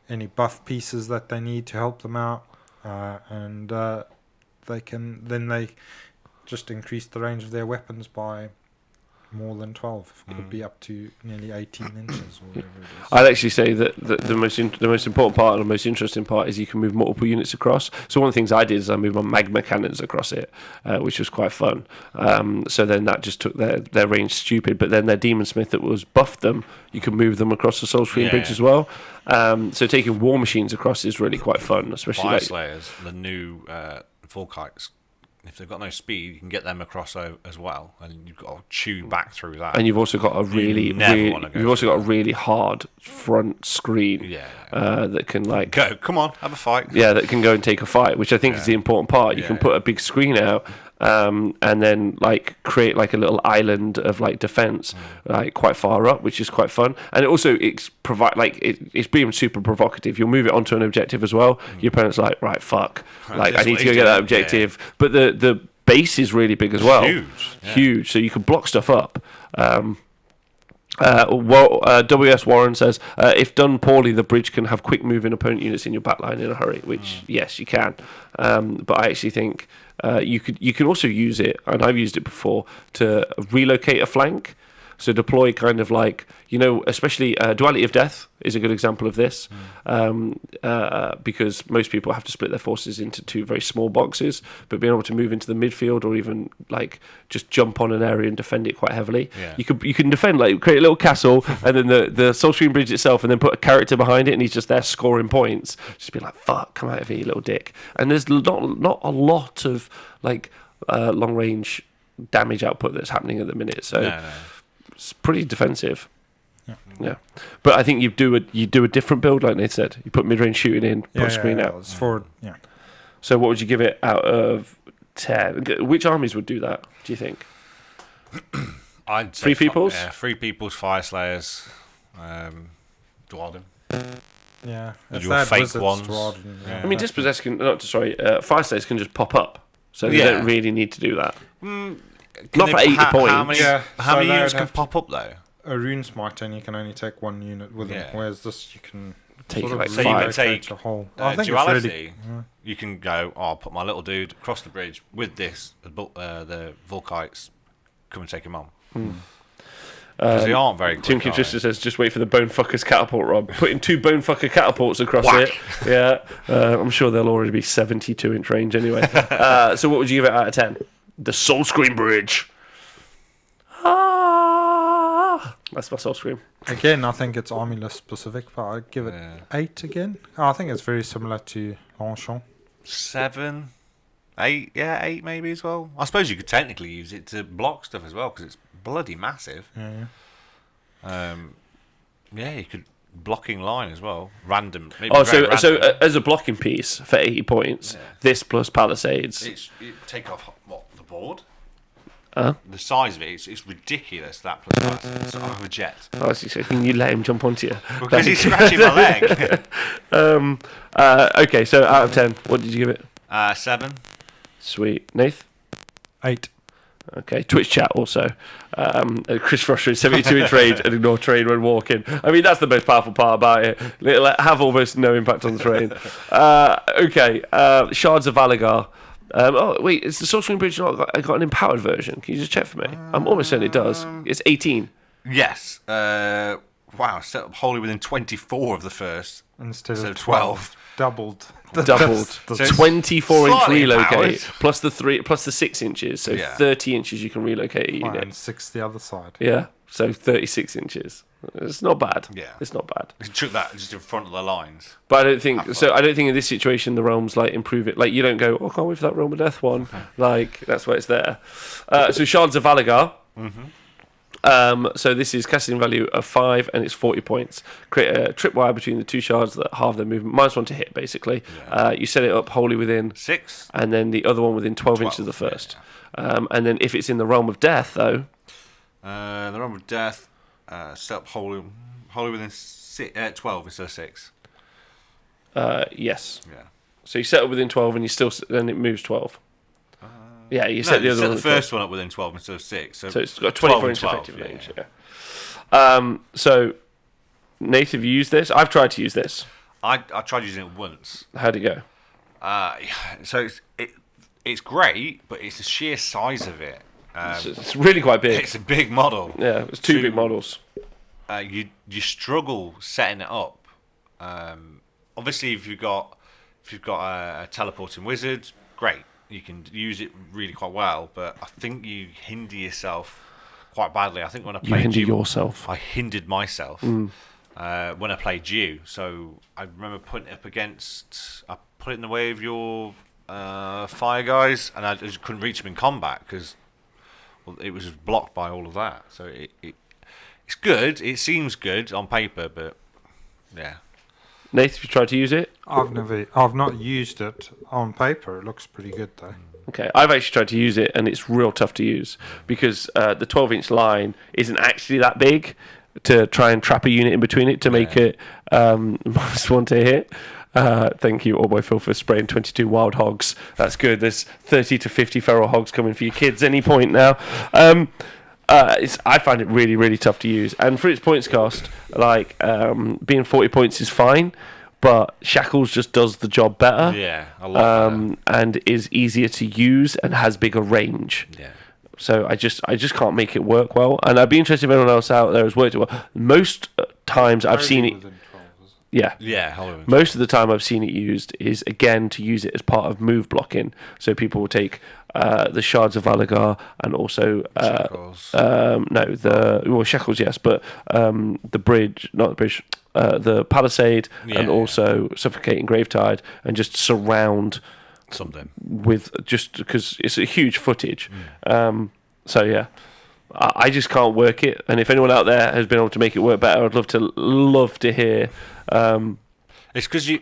any buff pieces that they need to help them out, and they just increase the range of their weapons by more than 12. Could be up to nearly 18 inches or whatever it is. I'd actually say that the most important part and the most interesting part is you can move multiple units across. So one of the things I did is I moved my magma cannons across it, which was quite fun. So then that just took their range stupid, but then their demon smith that was buffed them, you can move them across the Soul Screen Bridge as well. So taking war machines across is really quite fun, especially Fire Slayers, the new Volkites. If they've got no speed, you can get them across as well, and you've got to chew back through that. And you've also got a really hard front screen that can come on, have a fight. Yeah, that can go and take a fight, which I think is the important part. You can put a big screen out, and then like create like a little island of like defense, like quite far up, which is quite fun. And it also it's being super provocative. You'll move it onto an objective as well. Your opponent's like, right, fuck, like I need to go get that objective. Yeah. But the base is really big as well. Huge. So you can block stuff up. W.S. Warren says, if done poorly, the bridge can have quick moving opponent units in your backline in a hurry, which, yes, you can. But I actually think you can also use it, and I've used it before, to relocate a flank. So deploy kind of like, especially Duality of Death is a good example of this, because most people have to split their forces into two very small boxes, but being able to move into the midfield or even like just jump on an area and defend it quite heavily. Yeah. You can defend, like create a little castle and then the Soul Screen Bridge itself, and then put a character behind it and he's just there scoring points. Just be like, fuck, come out of here, you little dick. And there's not a lot of like long range damage output that's happening at the minute. So. No. It's pretty defensive. Yeah. But I think you do a different build, like Nate said. You put mid-range shooting in, put a screen out. It's forward. Yeah. So what would you give it out of 10? Which armies would do that, do you think? I'd say 3 peoples? Yeah, 3 peoples, Fire Slayers, Dwarden. Yeah. If your fake ones. I mean, Dispossess Fire Slayers can just pop up. So they don't really need to do that. Not for 80 points. How many units can pop up though? A Rune Smite, and you can only take 1 unit with them. Whereas this, you can take sort like of 5. You can take a whole. Duality. Really, you can go. I'll put my little dude across the bridge with this. The Volkites come and take him on. Because they aren't very quick. Tim Kinchester says, just wait for the Bonefuckers catapult, Rob. Putting 2 Bonefucker catapults across it. Yeah. I'm sure they'll already be 72-inch range anyway. So what would you give it out of 10? The Soul Scream Bridge. That's my Soul Scream. Again, I think it's army list specific, but I'd give it 8 again. I think it's very similar to Longchamp. 7, 8, 8 maybe as well. I suppose you could technically use it to block stuff as well because it's bloody massive. You could blocking line as well, random. So as a blocking piece for 80 points, this plus Palisades. You take off the board. The size of it, it's ridiculous. That plus it's a jet. Can you let him jump onto you? Because he's scratching my leg. Okay, so out of 10, what did you give it? 7. Sweet. Nath? 8. Okay, Twitch chat also. Chris Frosher is 72-inch range and ignore terrain when walking. I mean, that's the most powerful part about it. It'll have almost no impact on the terrain. Shards of Valagar. Is the Soul Screen Bridge not got an empowered version? Can you just check for me? I'm almost certain it does. It's 18. Yes. Wow, set up wholly within 24 of the first. Instead of 12. Doubled. So 24-inch relocate plus the 6 inches, so 30 inches you can relocate a unit. And 6 the other side. Yeah, so 36 inches. It's not bad. Yeah, it's not bad. You took that just in front of the lines. But I don't think so. I don't think in this situation the realms like improve it. Like you don't go, can't wait for that Realm of Death one. Like that's why it's there. So Shards of Valagar. So this is casting value of 5 and it's 40 points. Create a tripwire between the 2 shards that halve their movement. -1 to hit, basically. You set it up wholly within 6, and then the other one within 12 inches of the first. And then if it's in the Realm of Death, though, the Realm of Death set up wholly within 12 instead of 6. Yes. Yeah. So you set up within 12, and then it moves 12. You set the other one. The first one up within 12 instead of 6. So it's got a 24-inch effective range. Yeah. So, Nath, have you used this? I've tried to use this. I tried using it once. How'd it go? So it's great, but it's the sheer size of it. It's really quite big. It's a big model. Yeah, it's 2 big models. You struggle setting it up. Obviously, if you've got a teleporting wizard, great. You can use it really quite well, but I think you hinder yourself quite badly. I think when I played yourself. I hindered myself when I played you. So I remember putting it up against. I put it in the way of your fire guys, and I just couldn't reach them in combat because it was just blocked by all of that. So it's good. It seems good on paper, but yeah. Nath, have you tried to use it? I've not used it on paper. It looks pretty good though. Okay, I've actually tried to use it, and it's real tough to use because the 12-inch line isn't actually that big to try and trap a unit in between it to make it -1 to hit. Thank you, All Boy Phil, for spraying 22 wild hogs. That's good. There's 30 to 50 feral hogs coming for your kids any point now. I find it really, really tough to use. And for its points cost, like being 40 points is fine, but Shackles just does the job better. Yeah, a lot better. And is easier to use and has bigger range. Yeah. So I just can't make it work well. And I'd be interested if anyone else out there has worked it well. Most times I've seen it. Yeah. Yeah. Most of the time I've seen it used is, again, to use it as part of move blocking. So people will take the Shards of Valagar and also... Shackles. Shackles, yes, but the bridge, not the bridge, the Palisade and also Suffocating Gravetide, and just surround... something with, just because it's a huge footage. So yeah, I just can't work it, and if anyone out there has been able to make it work better, I'd love to hear. It's because you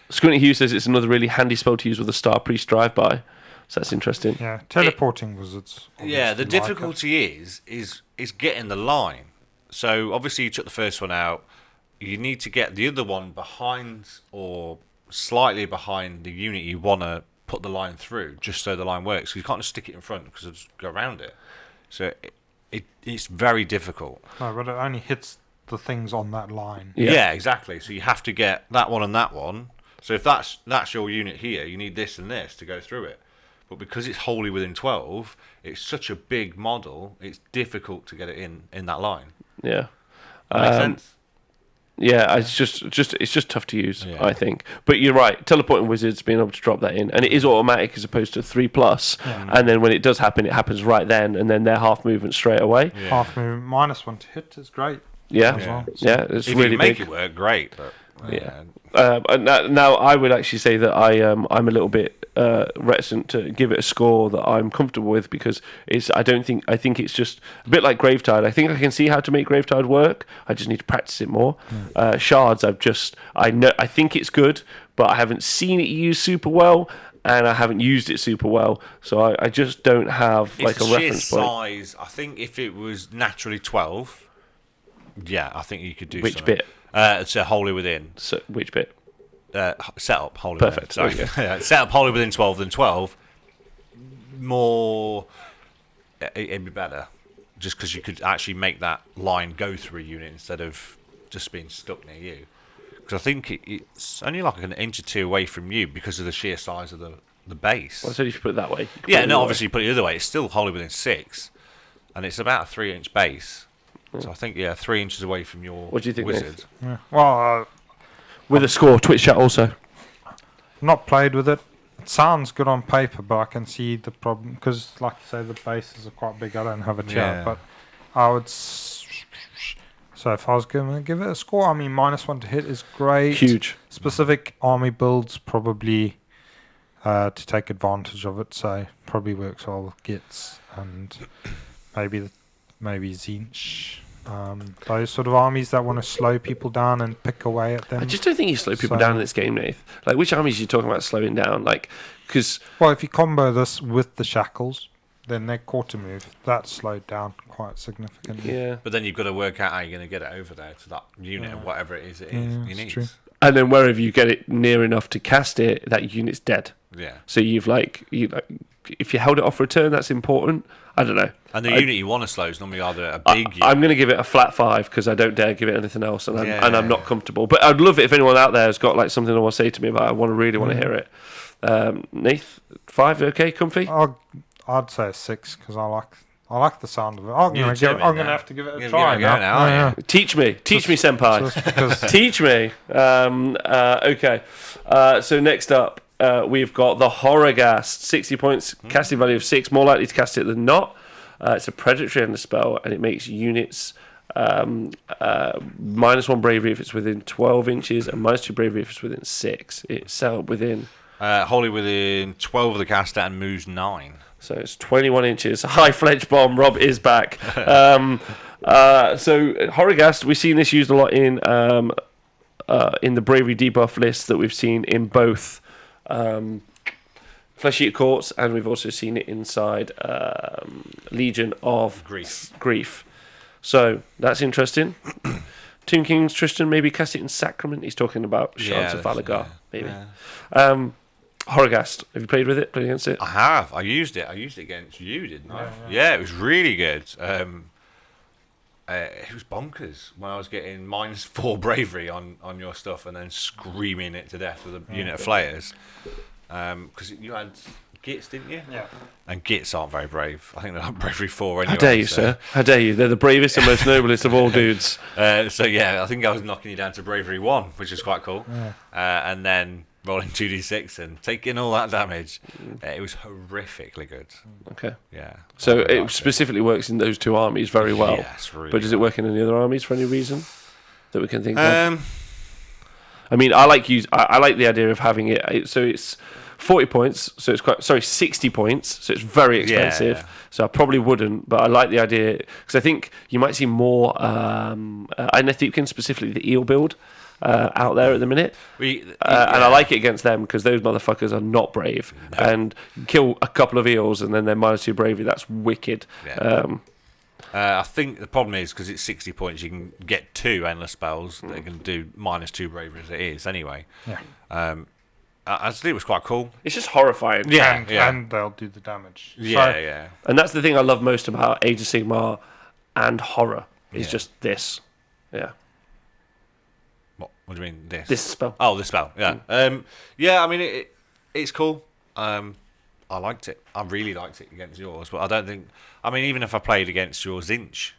Squinty Hugh says it's another really handy spell to use with a Star Priest drive-by, so that's interesting. Yeah, teleporting wizards. The difficulty is getting the line. So obviously you took the first one out, you need to get the other one behind or slightly behind the unit you want to put the line through, just so the line works. You can't just stick it in front because it'll just go around it. So it's very difficult. No, but it only hits the things on that line. Yeah, exactly. So you have to get that one and that one. So if that's your unit here, you need this and this to go through it. But because it's wholly within 12, it's such a big model, it's difficult to get it in that line. Yeah. That makes sense? Yeah, it's just tough to use, I think. But you're right, teleporting wizards, being able to drop that in, and it is automatic as opposed to 3+. And then when it does happen, it happens right then, and then they're half movement straight away. Yeah. Half movement -1 to hit is great. Yeah, well. It's if really you can make big. it work, great. But, Now I would actually say that I'm a little bit reticent to give it a score that I'm comfortable with, because I think it's just a bit like Gravetide. I think I can see how to make Gravetide work. I just need to practice it more. Shards, I think it's good, but I haven't seen it used super well, and I haven't used it super well, so I just don't have like a reference point. Size, I think if it was naturally 12, I think you could do. Which something. bit? It's a wholly within. So which bit? Set up wholly Perfect. within. Sorry. Set up wholly within 12 than 12. More, it'd be better, just because you could actually make that line go through a unit instead of just being stuck near you. Because I think it's only like an inch or two away from you because of the sheer size of the base. Well, so if you put it that way. Obviously you put it the other way. It's still wholly within 6, and it's about a 3-inch base. So I think 3 inches away from your what do you think, wizard. Yeah. Well, with a score, Twitch chat also. Not played with it. It sounds good on paper, but I can see the problem because, like you say, the bases are quite big. I don't have a chat, but I would. So if I was going to give it a score, I mean, -1 to hit is great. Huge. Specific army builds probably to take advantage of it. So probably works well with Gits and maybe Zinch. Those sort of armies that want to slow people down and pick away at them. I just don't think you slow people down in this game, Nath. Like, which armies are you talking about slowing down? Like, because if you combo this with the Shackles, then their quarter move, that's slowed down quite significantly. Yeah. But then you've got to work out how you're going to get it over there to that unit, or whatever it is you need. True. And then wherever you get it near enough to cast it, that unit's dead. Yeah. So if you held it off for a turn, that's important. I don't know. And the unit you want to slow is normally either a big unit. I'm going to give it a flat 5 because I don't dare give it anything else, and I'm not comfortable. But I'd love it if anyone out there has got like something they want to say to me about it. I really want to hear it. Nath, 5, okay, comfy? I'd say a 6 because I like the sound of it. I'm going to have to give it a try now. Teach me, senpai. Teach me. Okay. So next up, we've got the Horrorghast. 60 points, casting value of 6. More likely to cast it than not. It's a predatory end spell, and it makes units -1 bravery if it's within 12 inches, and -2 bravery if it's within 6. It's set up within. Wholly within 12 of the caster and moves 9. So it's 21 inches. High fledge bomb. Rob is back. So Horrorghast, we've seen this used a lot in the bravery debuff list that we've seen in both Flesh Eater Courts, and we've also seen it inside Legion of Grief. So that's interesting. Tomb King's Tristan, maybe cast it in Sacrament. He's talking about Shards of Valagar, maybe. Yeah. Horrorghast, have you played with it? Played against it? I have. I used it against you, didn't I? Yeah, it was really good. It was bonkers when I was getting -4 bravery on your stuff and then screaming it to death with a unit of flayers. Because you had Gits, didn't you? Yeah. And Gits aren't very brave. I think they're like bravery 4 anyway. How dare you, sir? How dare you? They're the bravest and most noblest of all dudes. So yeah, I think I was knocking you down to bravery 1, which is quite cool. Yeah. And then rolling 2d6 and taking all that damage. It was horrifically good. Okay. Yeah. So it specifically works in those two armies very well. Yes, really. But does it work in any other armies for any reason that we can think of? I mean, I like the idea of having it. So it's 40 points. So it's 60 points. So it's very expensive. Yeah. So I probably wouldn't, but I like the idea because I think you might see more Aetherican, specifically the eel build. Out there at the minute, and I like it against them because those motherfuckers are not brave, and you kill a couple of eels and then they're -2 bravery. That's wicked. Yeah. I think the problem is because it's 60 points, you can get 2 endless spells that can do -2 bravery as it is anyway. Yeah. I think it was quite cool. It's just horrifying. And they'll do the damage. Yeah. And that's the thing I love most about Age of Sigmar and horror is just this. Yeah. What do you mean, this? This spell. Oh, this spell, yeah. I mean, it's cool. I liked it. I really liked it against yours, but I don't think... I mean, even if I played against your Zinch,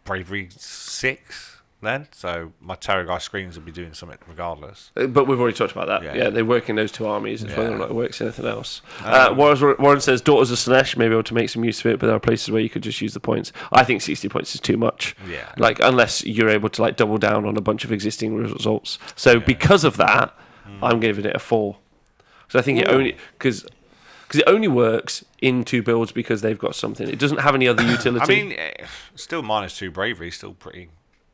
bravery 6 then, so my Terror Guy screens would be doing something regardless. But we've already talked about that. Yeah. They work in those two armies. It's whether or not it works in anything else. Warren says, Daughters of Slanesh may be able to make some use of it, but there are places where you could just use the points. I think 60 points is too much. Yeah. Like, unless you're able to like double down on a bunch of existing results. So because of that, I'm giving it a 4. So I think it only... Because it only works in 2 builds because they've got something. It doesn't have any other utility. I mean, still -2 bravery, still pretty...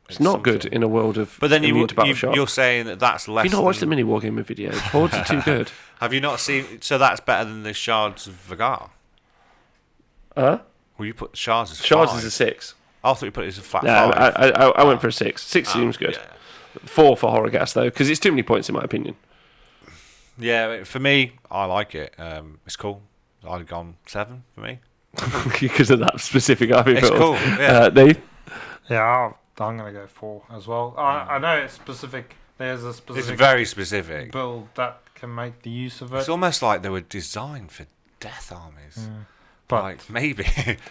It's not good in a world of but then battle you're saying that's less. Have you not watched the mini wargamer videos? Hordes are too good. Have you not seen? So that's better than the Shards of Vagar. Well, you put Shards as 5? Shards is a 6. I thought you put it as a 5. No, I went for a 6. 6 seems good. Yeah. 4 for Horrorghast though, because it's too many points in my opinion. Yeah, for me, I like it. It's cool. I'd have gone 7 for me because of that specific army. It's cool. Yeah. Dave? Yeah, I'm going to go 4 as well. I know it's specific. There's a specific... It's very specific. ...build that can make the use of it. It's almost like they were designed for death armies. But like, maybe.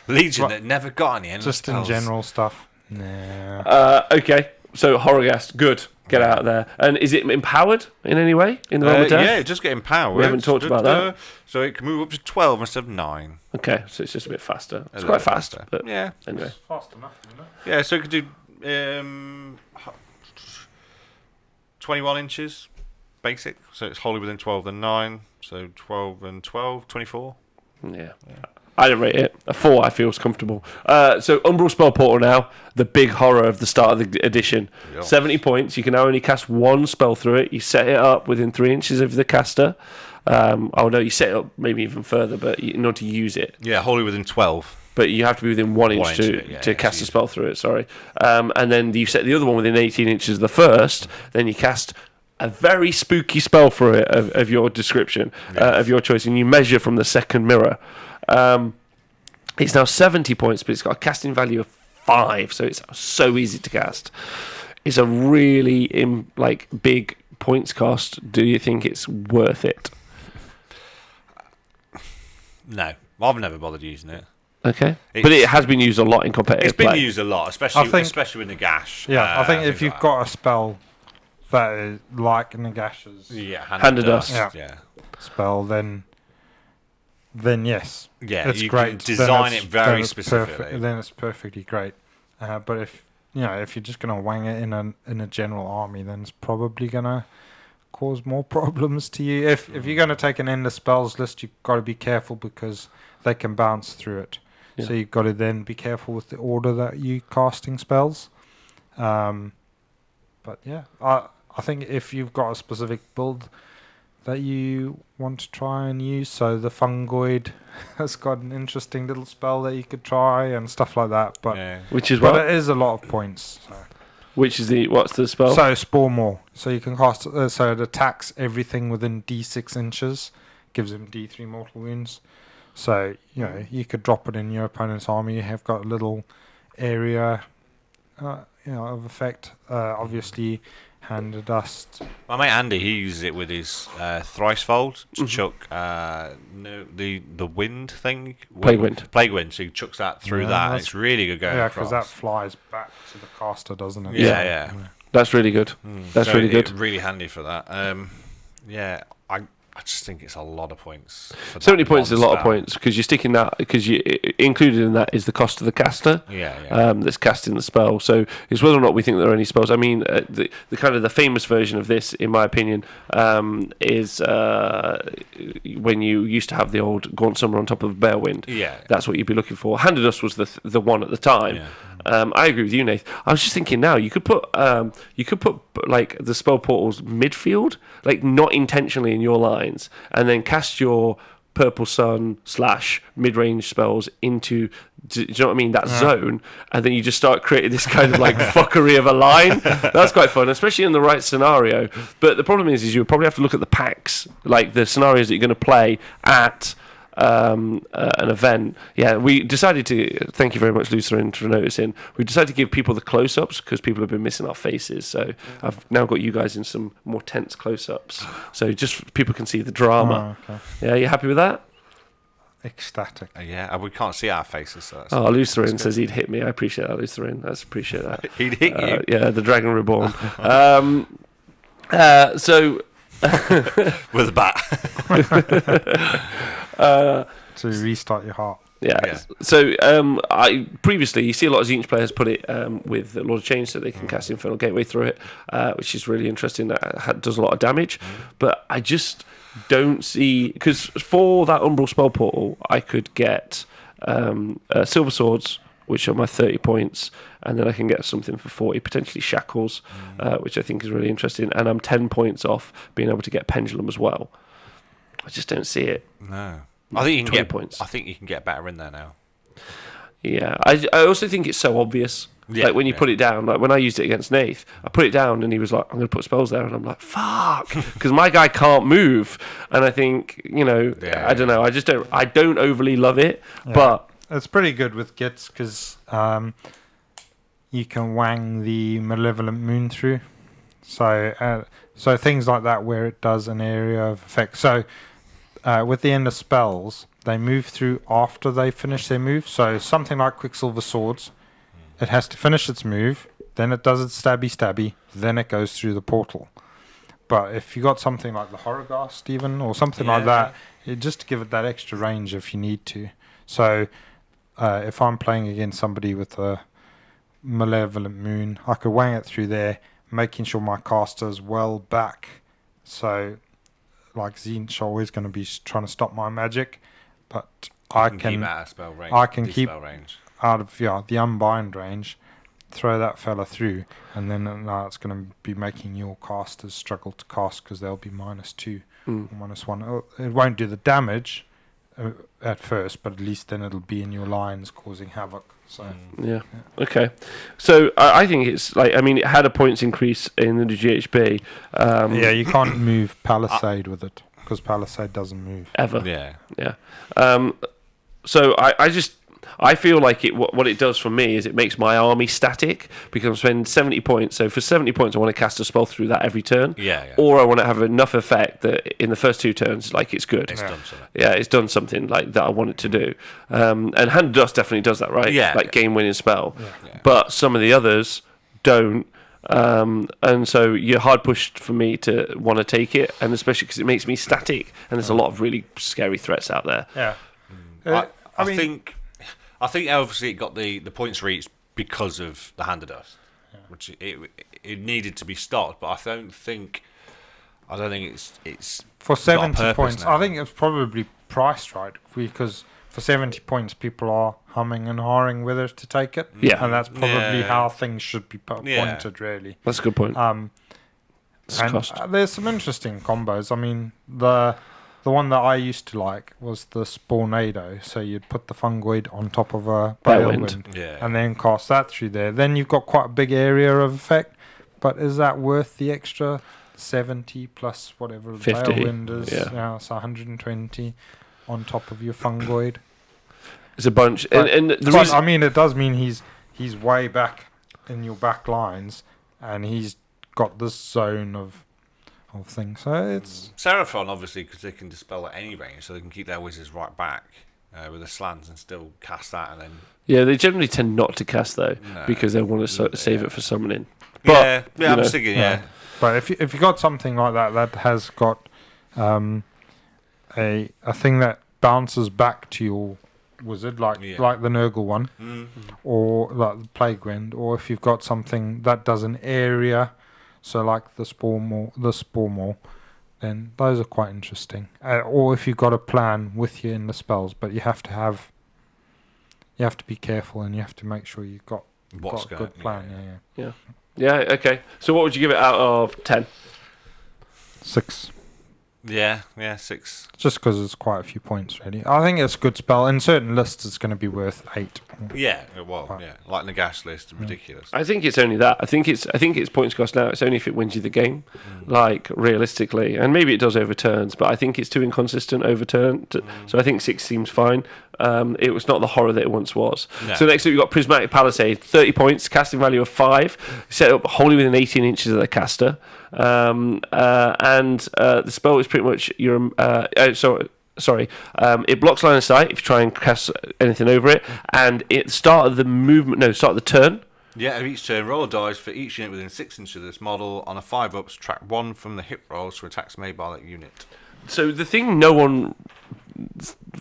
Legion that never got any endless just in spells. general stuff. Nah. Okay, so Horrorghast, good. Get out of there. And is it empowered in any way in the Realm of Death? Yeah, it does get empowered. We haven't talked about that. So it can move up to 12 instead of 9. Okay, so it's just a bit faster. It's quite fast. But yeah. Anyway. It's fast enough, isn't it? Yeah, so it could do 21 inches basic. So it's wholly within 12 and 9. So 12 and 12, 24. Yeah. I don't rate it. A 4 I feel is comfortable. So Umbral Spell Portal now, the big horror of the start of the edition. Yep. 70 points. You can now only cast 1 spell through it. You set it up within 3 inches of the caster. You set it up maybe even further, but in order to use it. Yeah, wholly within 12. But you have to be within 1 inch to cast a spell through it, sorry. And then you set the other one within 18 inches of the first, then you cast a very spooky spell through it of your description, of your choice, and you measure from the second mirror. It's now 70 points, but it's got a casting value of 5, so it's so easy to cast. It's a really big points cost. Do you think it's worth it? No, I've never bothered using it. Okay, but it has been used a lot in competitive play. It's been used a lot, especially with Nagash. Yeah, I think if you've got a spell that is like Nagash's Hand of Dust spell, then yes, it's you great. Can design it very specifically. Then it's perfectly great. But if you're just gonna wang it in a general army, then it's probably gonna cause more problems to you. If you're gonna take an endless spells list, you've got to be careful because they can bounce through it. Yeah. So you've got to then be careful with the order that you casting spells. But yeah, I think if you've got a specific build that you want to try and use. So the Fungoid has got an interesting little spell that you could try and stuff like that. But which is but what? it is a lot of points. So. Which is what's the spell? So Spore Maw. So you can cast. So it attacks everything within D6 inches, gives him D3 mortal wounds. So you could drop it in your opponent's army. You have got a little area, of effect. Obviously, Hand of Dust. My mate Andy, he uses it with his Thricefold to chuck the wind thing. Plague Wind. So he chucks that through that. And it's really good going across. Because that flies back to the caster, doesn't it? Yeah. That's really good. That's really good. Really handy for that. I just think it's a lot of points. 70 points is a lot of points because you're sticking that, because you included in that is the cost of the caster. That's casting the spell. So it's whether or not we think there are any spells. I mean, the kind of the famous version of this, in my opinion, is when you used to have the old Gaunt Summer on top of Bearwind. That's what you'd be looking for. Hand of Dust was the one at the time. I agree with you, Nath. I was just thinking now you could put like the spell portals midfield, like not intentionally in your lines, and then cast your Purple Sun / mid-range spells into, do you know what I mean, that zone, and then you just start creating this kind of like fuckery of a line. That's quite fun, especially in the right scenario. But the problem is you would probably have to look at the packs, like the scenarios that you're going to play at an event. We decided to, thank you very much, Lutheran, for noticing, we decided to give people the close-ups because people have been missing our faces, so I've now got you guys in some more tense close-ups, so just people can see the drama. You happy with that? Ecstatic. We can't see our faces, so that's Lutheran says he'd hit me. I appreciate that, Lutheran. I appreciate that. He'd hit you? The Dragon Reborn. So with a bat. To restart your heart. So I previously, you see a lot of Tzeentch players put it with Lord of Change, so they can cast Infernal Gateway through it, which is really interesting. That does a lot of damage, but I just don't see, because for that Umbral Spell Portal, I could get Silver Swords, which are my 30 points, and then I can get something for 40, potentially Shackles, which I think is really interesting, and I'm 10 points off being able to get Pendulum as well. I just don't see it. No. I think you can get points. I think you can get better in there now. Yeah, I also think it's so obvious. Like when you put it down, like when I used it against Nath, I put it down and he was like, I'm going to put spells there, and I'm like, fuck, because my guy can't move, and I think, I don't know, I don't overly love it, but it's pretty good with Gits because you can wang the Malevolent Moon through, so things like that where it does an area of effect. So with the end of spells, they move through after they finish their move. So something like Quicksilver Swords, it has to finish its move, then it does its stabby, then it goes through the portal. But if you got something like the Horrorghast even, or something like that, just to give it that extra range if you need to. So if I'm playing against somebody with a Malevolent Moon, I could wang it through there, making sure my caster's well back. So like Tzeentch always going to be trying to stop my magic, but I can keep out of spell range. I can keep spell range. Out of the unbind range, throw that fella through, and then it's going to be making your casters struggle to cast because they'll be -2 or -1. It won't do the damage at first, but at least then it'll be in your lines causing havoc. So okay. So I think it's like, I mean, it had a points increase in the GHB. You can't move Palisade with it because Palisade doesn't move ever. Yeah. So I feel like what it does for me is it makes my army static because I'm spending 70 points. So for 70 points, I want to cast a spell through that every turn. Or I want to have enough effect that in the first 2 turns, like it's good. It's done something. It's done something like that I want it to do. And Hand of Dust definitely does that, right? Like game-winning spell. But some of the others don't. And so you're hard pushed for me to want to take it, and especially because it makes me static, and there's a lot of really scary threats out there. I think obviously it got the points reached because of the Hand of Dust, which it needed to be stopped. But I don't think it's for 70 points. Now. I think it's probably priced right because for 70 points, people are humming and hawing whether to take it. Yeah, and that's probably how things should be pointed. Really, that's a good point. cost. There's some interesting combos. I mean, the one that I used to like was the Spornado. So you'd put the Fungoid on top of a Balewind and then cast that through there. Then you've got quite a big area of effect. But is that worth the extra 70 plus whatever 50, Balewind is? Yeah, so 120 on top of your Fungoid. It's a bunch. But, and the reason, I mean, it does mean he's way back in your back lines, and he's got this zone of things. So it's Seraphon, obviously, because they can dispel at any range, so they can keep their wizards right back with the slants and still cast that. And then they generally tend not to cast though, because they want to save it for summoning. But, I'm just thinking, But if you got something like that has got a thing that bounces back to your wizard, like the Nurgle one, or like the Plague Wind, or if you've got something that does an area, so like the Spore Maul, then those are quite interesting. Or if you've got a plan with you in the spells, but you have to be careful and you have to make sure you've got a good plan. Yeah, okay. So what would you give it out of 10? 6. Yeah, 6. Just because it's quite a few points, really. I think it's a good spell. In certain lists, it's going to be worth 8. Yeah, like Nagash list, ridiculous. I think it's only that. I think it's points cost now. It's only if it wins you the game, like realistically, and maybe it does overturns, but I think it's too inconsistent overturn. So I think 6 seems fine. It was not the horror that it once was. No. So next up, you've got Prismatic Palisade, 30 points, casting value of 5, set up wholly within 18 inches of the caster, and the spell is pretty much your. It blocks line of sight if you try and cast anything over it, and at the start of the start of the turn. Yeah, of each turn, roll a dice for each unit within 6 inches of this model. On a 5-up, subtract 1 from the hit rolls for attacks made by that unit. So the thing no one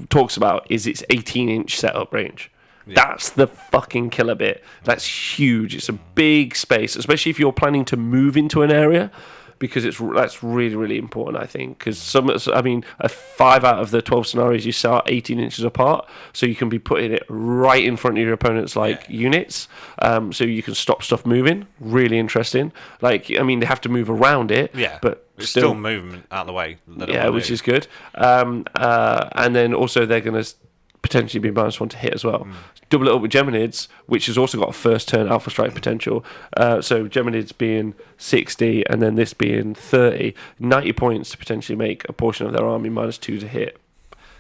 talks about is its 18-inch setup range. Yeah. That's the fucking killer bit. That's huge. It's a big space, especially if you're planning to move into an area, because that's really, really important, I think. Because a 5 out of the 12 scenarios you start 18 inches apart, so you can be putting it right in front of your opponent's units, so you can stop stuff moving. Really interesting. They have to move around it, but it's still movement out of the way. Which is good. And then also they're going to potentially be -1 to hit as well. Double it up with Geminids, which has also got a first turn Alpha Strike potential. So Geminids being 60 and then this being 30, 90 points to potentially make a portion of their army -2 to hit.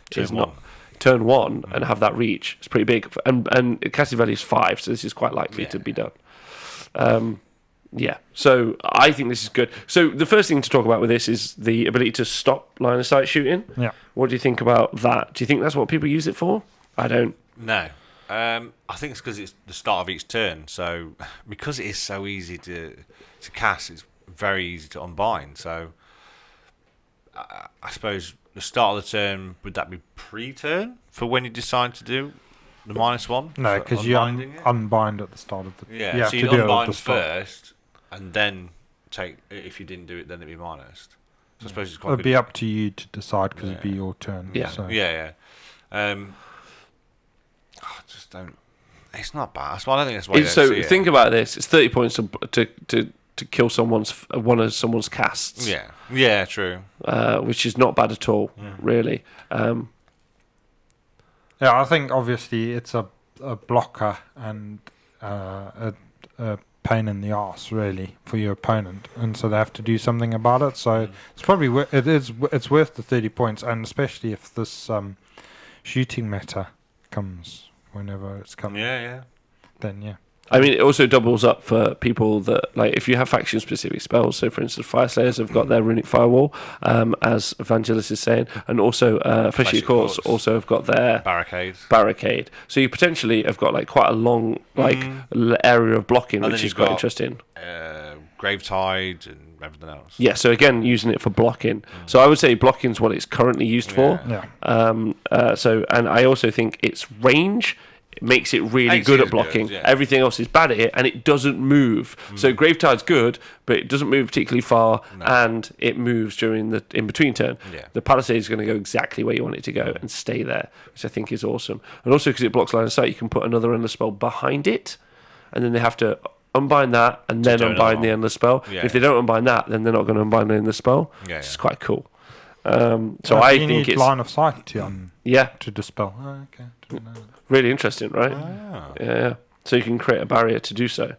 Turn 1 and have that reach. It's pretty big. And casting value is 5, so this is quite likely to be done. So I think this is good. So the first thing to talk about with this is the ability to stop line of sight shooting. Yeah. What do you think about that? Do you think that's what people use it for? I don't. No. I think it's because it's the start of each turn. So because it is so easy to cast, it's very easy to unbind. So I suppose the start of the turn, would that be pre-turn for when you decide to do the -1? No, because you unbind at the start of the... Yeah, so you unbind first, and then take... If you didn't do it, then it'd be minus. So I suppose it's quite It'd be up to you to decide, because it'd be your turn. Yeah. So. I just don't... It's not bad. I don't think that's why So think about this. It's 30 points to kill one of someone's casts. Yeah, true. Which is not bad at all, really. I think obviously it's a blocker and a pain in the arse, really, for your opponent, and so they have to do something about it. So it's probably it's worth the 30 points, and especially if this shooting meta comes whenever it's coming. Then I mean, it also doubles up for people that, like, if you have faction-specific spells. So, for instance, Fire Slayers have got their Runic Firewall, as Evangelist is saying, and also Fleshy Courts also have got their Barricade. So you potentially have got quite a long area of blocking, which is quite interesting. Gravetide and everything else. Yeah, so again, using it for blocking. So I would say blocking is what it's currently used for. And I also think its range makes it really good at blocking. Good, Everything else is bad at it, and it doesn't move. So Gravetide's good, but it doesn't move particularly far, and it moves during the in-between turn. The Palisade is going to go exactly where you want it to go and stay there, which I think is awesome. And also because it blocks line of sight, you can put another endless spell behind it, and then they have to unbind that and then do unbind another the one. endless spell. Yeah. If they don't unbind that, then they're not going to unbind the endless spell. Yeah, It's yeah. quite cool. So Yeah, I you think need it's line of sight to yeah, dispel. Oh, okay. Didn't know that. really interesting, right? Ah. Yeah. So you can create a barrier to do so.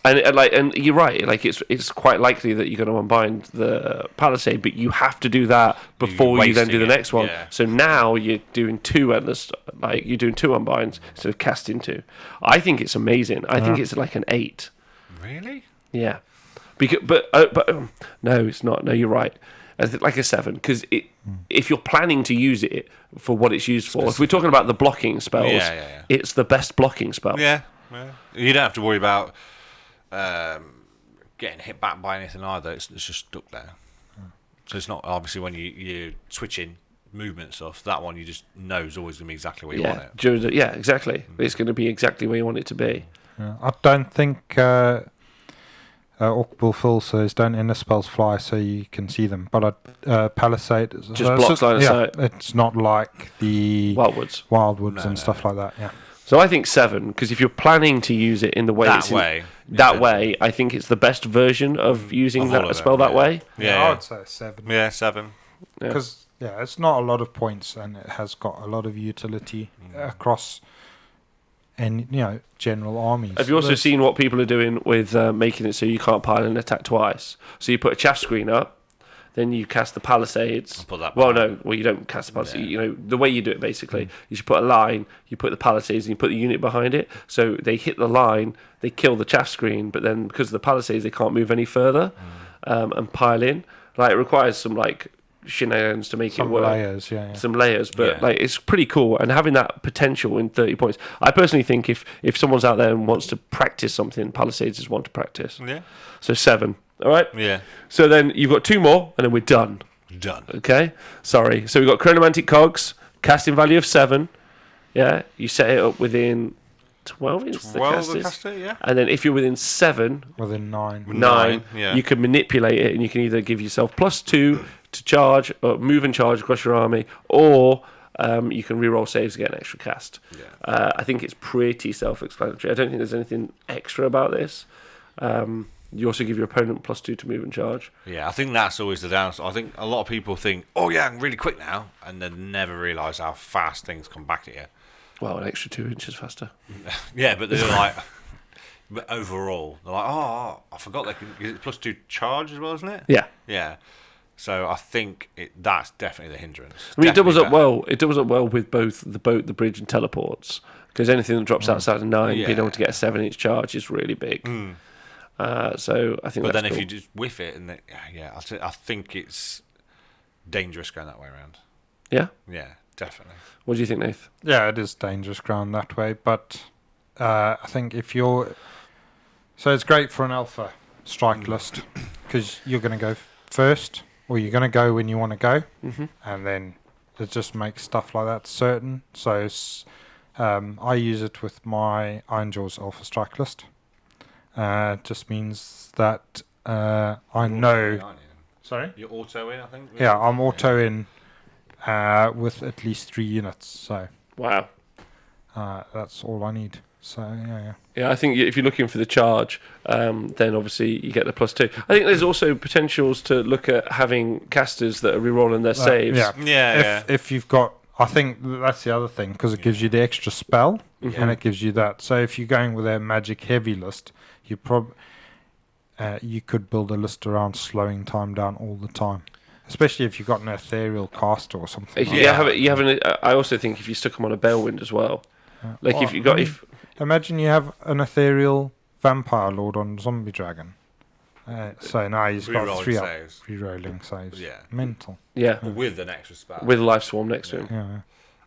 And you're right. Like it's quite likely that you're going to unbind the palisade, but you have to do that before you then do the wasting it, next one. yeah. So now you're doing two endless, like you're doing two unbinds instead of casting two. I think it's amazing. I think it's like an 8. Really? Yeah, no, it's not. No, you're right. Like a 7, because if you're planning to use it for what it's used for, if we're talking about the blocking spells, Yeah. it's the best blocking spell. Yeah. You don't have to worry about getting hit back by anything either. It's just stuck there. So it's not obviously when you're switching movement stuff. That one you just know is always going to be exactly where you want it. Yeah, exactly. It's going to be exactly where you want it to be. Yeah. I don't think Orc Phil says don't ender spells fly so you can see them, but Palisade is Just blocks line of sight. It's not like the Wildwoods. Wildwoods No, and stuff like that. Yeah. So I think 7, because if you're planning to use it in the way That way, I think it's the best version of using Of all that of spell them, that way. Yeah. I would say 7. Yeah, 7. Yeah. Because it's not a lot of points and it has got a lot of utility across and general armies. Have you also seen what people are doing with making it so you can't pile and attack twice? So you put a chaff screen up, then you cast the palisades. I'll put that Well, behind. no, you don't cast the palisades. Yeah. The way you do it basically, you should put a line, you put the palisades, and you put the unit behind it. So they hit the line, they kill the chaff screen, but then because of the palisades, they can't move any further and pile in. Like it requires some shenanigans to make some it work. layers, Some layers, but Yeah. it's pretty cool. And having that potential in 30 points, I personally think if someone's out there and wants to practice something, palisades is one to practice. Yeah. So 7. All right. Yeah. So then you've got 2 more, and then we're done. Done. Okay. Sorry. So we've got chronomantic cogs, casting value of 7. Yeah. You set it up within 12 inches. 12 the caster, yeah. And then if you're within 7, within 9. 9, yeah. you can manipulate it, and you can either give yourself +2 to charge, or move and charge across your army, or you can reroll saves to get an extra cast. Yeah. I think it's pretty self-explanatory. I don't think there's anything extra about this. You also give your opponent +2 to move and charge. Yeah, I think that's always the downside. I think a lot of people think, oh yeah, I'm really quick now, and then never realise how fast things come back at you. Well, an extra 2 inches faster. Yeah, but they're like, but overall, they're like, oh, I forgot they can. Is it +2 charge as well, isn't it? Yeah. Yeah. So I think that's definitely the hindrance. I mean, it doubles Definitely up better. well. It doubles up well with both the boat, the bridge, and teleports. Because anything that drops outside of 9, being able to get a 7-inch charge is really big. So I think. But that's then cool. if you just whiff it, and I think it's dangerous going that way around. Yeah. Yeah, definitely. What do you think, Nath? Yeah, it is dangerous ground that way, but I think if you're... So it's great for an alpha strike list, because you're going to go first, or you're going to go when you want to go, and then it just makes stuff like that certain. So I use it with my Iron Jaws alpha strike list. It just means that I know... Sorry? You're auto in, I think. Yeah, I'm auto in with at least 3 units, so Wow. that's all I need. So yeah. Yeah, I think if you're looking for the charge, then obviously you get the +2. I think there's also potentials to look at having casters that are rerolling their saves. Yeah. If you've got, I think that's the other thing, because it gives you the extra spell and it gives you that. So if you're going with a magic heavy list, you you could build a list around slowing time down all the time. Especially if you've got an ethereal caster or something. I also think if you stuck them on a Balewind as well. Like Well, if you got Imagine you have an ethereal vampire lord on zombie dragon. So now he's got Rerolling 3 saves. re-rolling saves. Yeah. Mental. With an extra spell. with a life swarm next to him. Yeah.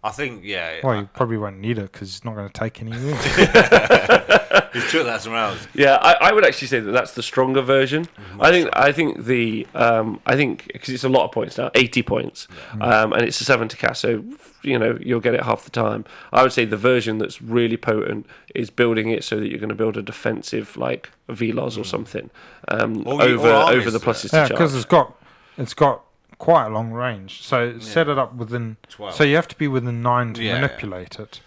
I think, Well, you probably won't need it because he's not going to take any wounds. he's took that somewhere else. Yeah, I would actually say that that's the stronger version. I think because it's a lot of points now, 80 points, and it's a 7 to cast, so you'll get it half the time. I would say the version that's really potent is building it so that you're going to build a defensive like VLOS or something over the pluses to Yeah, charge. because it's got quite a long range. So set it up within 12. So you have to be within 9 to Yeah, manipulate it,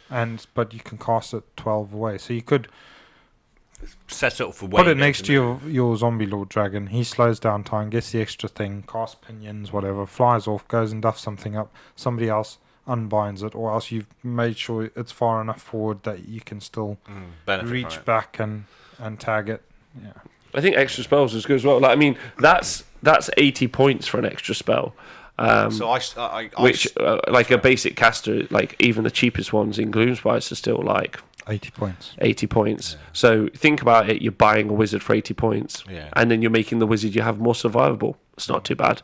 but you can cast it 12 away. So you could set up for Put when it next to your zombie lord dragon. He slows down time, gets the extra thing, casts pinions, whatever, flies off, goes and duffs something up. Somebody else unbinds it, or else you've made sure it's far enough forward that you can still reach back and tag it. Yeah, I think extra spells is good as well. Like, I mean, that's 80 points for an extra spell. So like a basic caster, like even the cheapest ones in Gloomspice are still like 80 points. 80 points. Yeah. So think about it: you're buying a wizard for 80 points, and then you're making the wizard you have more survivable. It's not too bad.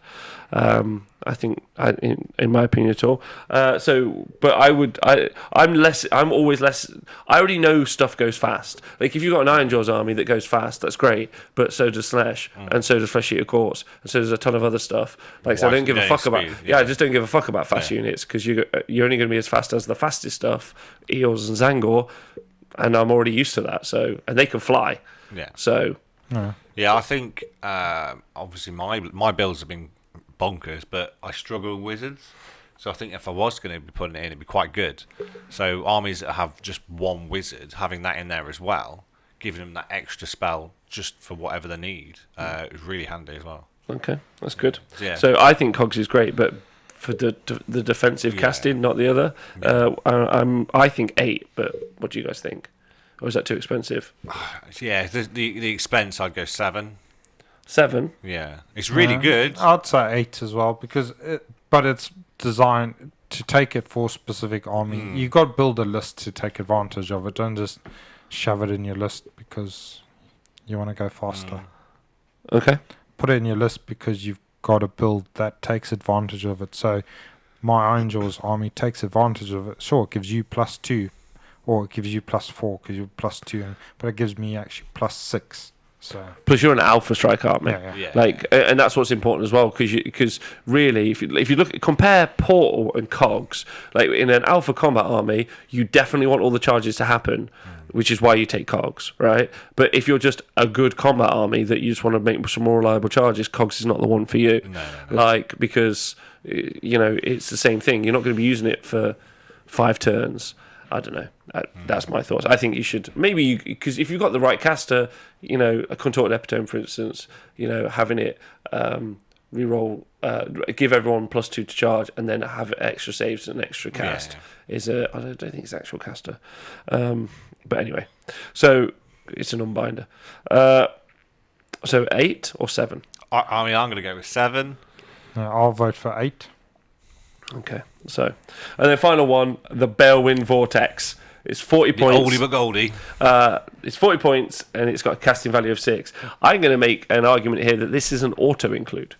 I think, in my opinion, at all. I'm always less. I already know stuff goes fast. Like if you've got an Iron Jaws army that goes fast, that's great. But so does Slash, and so does Flesh Eater Courts, and so does a ton of other stuff. Like so, I don't give a fuck about. Yeah, I just don't give a fuck about fast units because you're only going to be as fast as the fastest stuff, Eels and Zangor, and I'm already used to that. So and they can fly. Yeah. So. Yeah, I think obviously my builds have been bonkers, but I struggle with wizards. So I think if I was going to be putting it in, it'd be quite good. So armies that have just one wizard, having that in there as well, giving them that extra spell just for whatever they need, is really handy as well. Okay, that's good. Yeah. So I think Cogs is great, but for the defensive casting, not the other. Yeah. I think 8, but what do you guys think? Or is that too expensive? Yeah, the expense, I'd go 7. 7? Yeah, it's really good. I'd say 8 as well but it's designed to take it for a specific army. You got to build a list to take advantage of it. Don't just shove it in your list because you want to go faster. Okay. Put it in your list because you've got a build that takes advantage of it. So my Iron Jaws army takes advantage of it. Sure, it gives you +2. Or it gives you +4 because you're +2, but it gives me actually +6. So plus you're an alpha strike army, and that's what's important as well because really if you compare Portal and Cogs, like in an alpha combat army, you definitely want all the charges to happen, which is why you take Cogs, right? But if you're just a good combat army that you just want to make some more reliable charges, Cogs is not the one for you. No. Like because it's the same thing. You're not going to be using it for 5 turns. I don't know. That's my thoughts. I think you should because if you've got the right caster, a contorted epitome, for instance, having it reroll, give everyone +2 to charge, and then have extra saves and extra cast is I don't think it's actual caster, but anyway, so it's an unbinder. So 8 or 7? I mean, I'm going to go with 7. I'll vote for 8. Okay, so and then final one, the Balewind Vortex. It's 40 points. Oldie but goldie. It's 40 points and it's got a casting value of 6. I'm going to make an argument here that this is an auto include.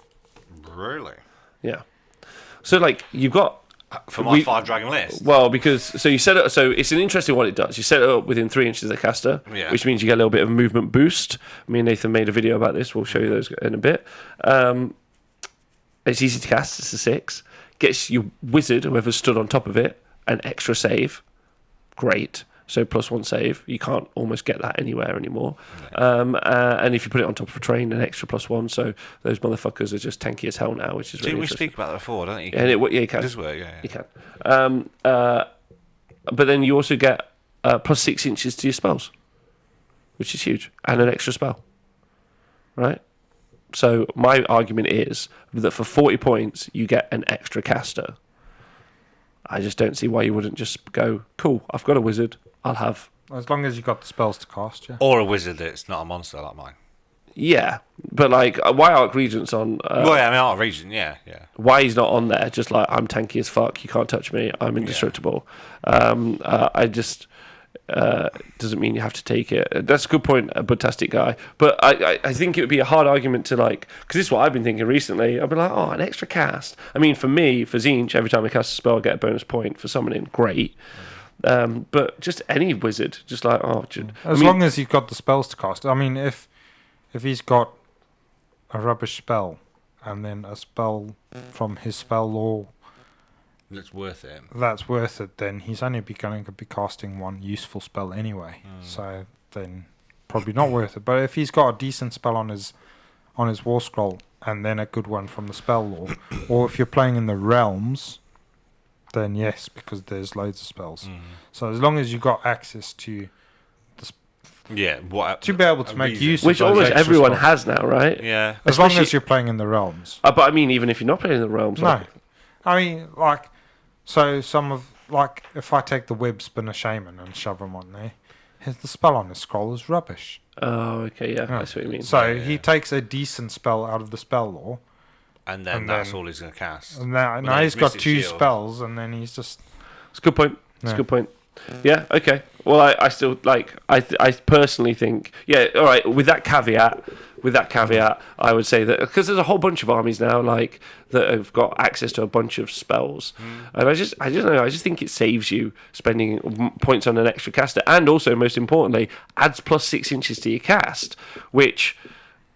Really? Yeah. So like you've got for my 5 dragon list. Well, because you set it. So it's an interesting what it does. You set it up within 3 inches of the caster, which means you get a little bit of a movement boost. Me and Nathan made a video about this. We'll show you those in a bit. It's easy to cast. It's a 6. Gets your wizard, whoever stood on top of it, an extra save. Great. So +1 save. You can't almost get that anywhere anymore. And if you put it on top of a train, an extra +1. So those motherfuckers are just tanky as hell now, which is really Didn't we interesting. speak about that before, don't you? And you can. It does work, yeah. You can. But then you also get +6 inches to your spells, which is huge, and an extra spell. Right? So my argument is that for 40 points, you get an extra caster. I just don't see why you wouldn't just go, cool, I've got a wizard, I'll have... As long as you've got the spells to cast, yeah. Or a wizard that's not a monster like mine. Yeah, but like, why Arc Regent's on... Arc Regent, yeah. Why he's not on there, just like, I'm tanky as fuck, you can't touch me, I'm indestructible. I just... doesn't mean you have to take it. That's a good point, a Budtastic guy. But I think it would be a hard argument to like, because this is what I've been thinking recently. I've been like, an extra cast. I mean, for me, for Tzeentch, every time I cast a spell, I get a bonus point for summoning. Great. But just any wizard, just like, long as you've got the spells to cast. I mean, if he's got a rubbish spell and then a spell from his spell lore that's worth it, then he's only going to be casting one useful spell anyway. So then probably not worth it. But if he's got a decent spell on his war scroll and then a good one from the spell lore, or if you're playing in the realms, then yes, because there's loads of spells. So as long as you've got access to Yeah, to be able to make use of which those almost extra everyone spells. has now, right? Yeah. As long as you're playing in the realms. But I mean, even if you're not playing in the realms, No. like, I mean, like, so some of, like, if I take the web spinner shaman and shove him on there, the spell on his scroll is rubbish. oh, okay, yeah, I see what you mean. So he takes a decent spell out of the spell lore. And then that's all he's going to cast. And now he's got 2 spells, and then he's just... It's a good point. It's a good point. Yeah, okay. Well, I still, like, I personally think, yeah, all right, with that caveat, I would say that, because there's a whole bunch of armies now, like, that have got access to a bunch of spells. And I just think it saves you spending points on an extra caster, and also, most importantly, adds plus 6 inches to your cast, which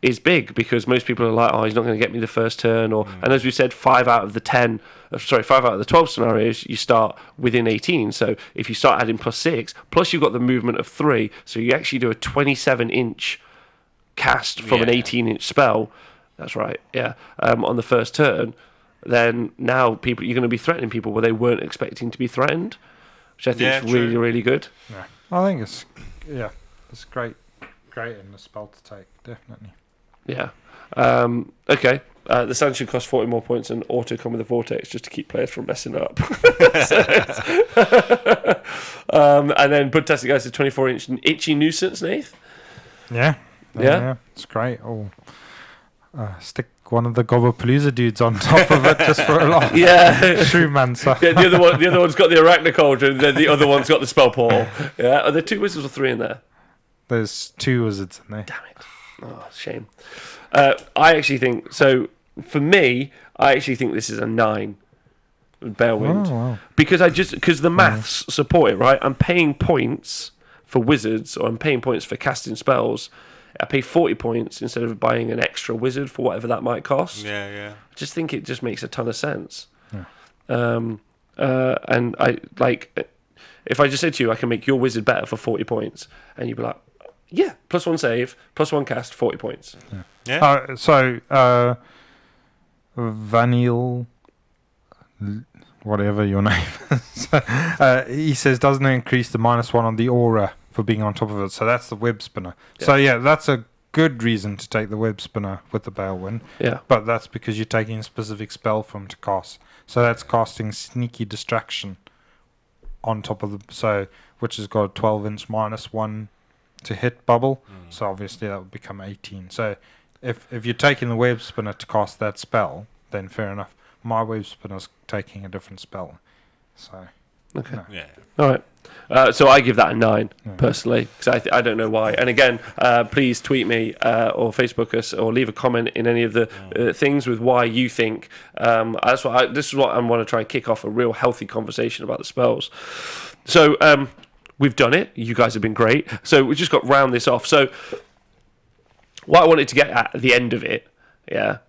is big, because most people are like, oh, he's not going to get me the first turn, and as we said, 5 out of the 12 scenarios, you start within 18. So if you start adding plus 6, plus you've got the movement of 3, so you actually do a 27-inch cast from an 18-inch spell. That's right, yeah. On the first turn, then now you're going to be threatening people where they weren't expecting to be threatened, which I think is really, really good. Yeah, I think it's great in the spell to take, definitely. Yeah. Okay. The stand should cost 40 more points and auto come with a vortex just to keep players from messing up. And then Bloodtastic Guys, a 24-inch itchy nuisance, Nath. Yeah. It's great. Oh, stick one of the Gobblapalooza dudes on top of it just for a laugh. Yeah. Shrewmancer. Yeah, the other one's got the Arachnicauldron, and then the other one's got the Spell Portal. Yeah. Are there 2 wizards or 3 in there? There's 2 wizards in there. Damn it. Oh, shame. I actually think, so for me, I actually think this is a 9 with Balewind. Oh, wow. Because the maths support it, right? I'm paying points for wizards, or I'm paying points for casting spells. I pay 40 points instead of buying an extra wizard for whatever that might cost. Yeah. I just think it just makes a ton of sense. Yeah. And I, like, if I just said to you, I can make your wizard better for 40 points, and you'd be like, yeah, plus 1 save, plus 1 cast, 40 points. Yeah. So, Vanille, whatever your name is, he says, doesn't it increase the -1 on the aura for being on top of it? So that's the web spinner. Yeah. So, yeah, that's a good reason to take the web spinner with the Balewind. Yeah. But that's because you're taking a specific spell from to cast. So that's casting Sneaky Distraction on top of which has got a 12-inch -1 to hit bubble, so obviously that would become 18. So if you're taking the web spinner to cast that spell, then fair enough. My web spinner's taking a different spell, so okay. No. Yeah. All right. So I give that a 9 personally, because I don't know why. And again, please tweet me or Facebook us or leave a comment in any of the things with why you think. This is what I want to try and kick off a real healthy conversation about the spells. So. We've done it. You guys have been great. So we just got to round this off. So what I wanted to get at the end of it,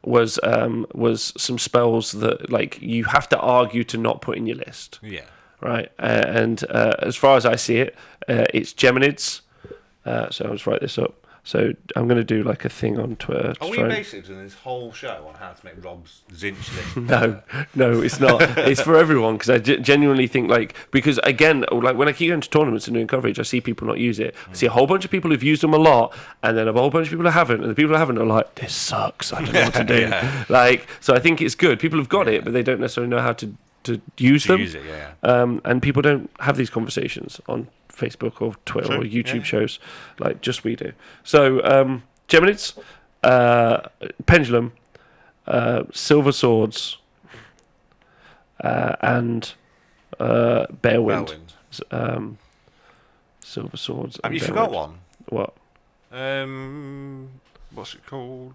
was some spells that, like, you have to argue to not put in your list. Yeah. Right. And as far as I see it, it's Geminids. So I'll just write this up. So I'm going to do like a thing on Twitter. Are we basically doing this whole show on how to make Rob's Zinch list? No, it's not. It's for everyone, because I genuinely think, like, because again, like when I keep going to tournaments and doing coverage, I see people not use it. I see a whole bunch of people who've used them a lot, and then a whole bunch of people who haven't, and the people who haven't are like, this sucks. I don't know what to do. Like, so I think it's good. People have got it, but they don't necessarily know how to use them. Use it, yeah. And people don't have these conversations on Facebook or Twitter or YouTube shows like just we do. So Geminids, Pendulum, Silver Swords, and Balewind. Silver Swords. Have you forgot one? What? What's it called?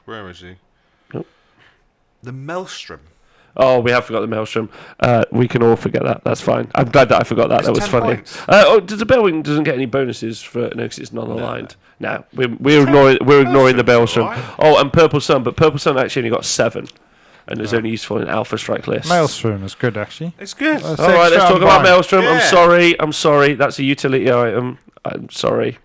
Where is he? Nope. The Maelstrom. Oh, we have forgot the Maelstrom. We can all forget that. That's fine. I'm glad that I forgot that. It's that was 10 funny. points. Does the Balewind doesn't get any bonuses for because it's non-aligned? No, we're ignoring the Maelstrom. Right. Oh, and Purple Sun, but Purple Sun actually only got 7, and is only useful in Alpha Strike lists. Maelstrom is good, actually. It's good. All right, let's talk about Maelstrom. Yeah. I'm sorry. That's a utility item. I'm sorry.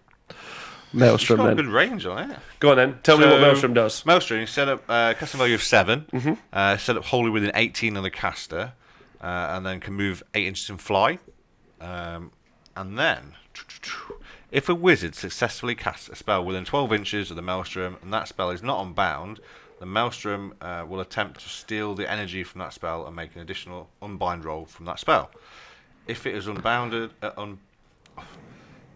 Maelstrom, It's got then. a good range on it. Go on then. Tell me what Maelstrom does. Maelstrom, you set up casting value of 7, set up wholly within 18 of the caster, and then can move 8 inches and fly. And then, if a wizard successfully casts a spell within 12 inches of the Maelstrom and that spell is not unbound, the Maelstrom will attempt to steal the energy from that spell and make an additional unbind roll from that spell. If it is unbounded,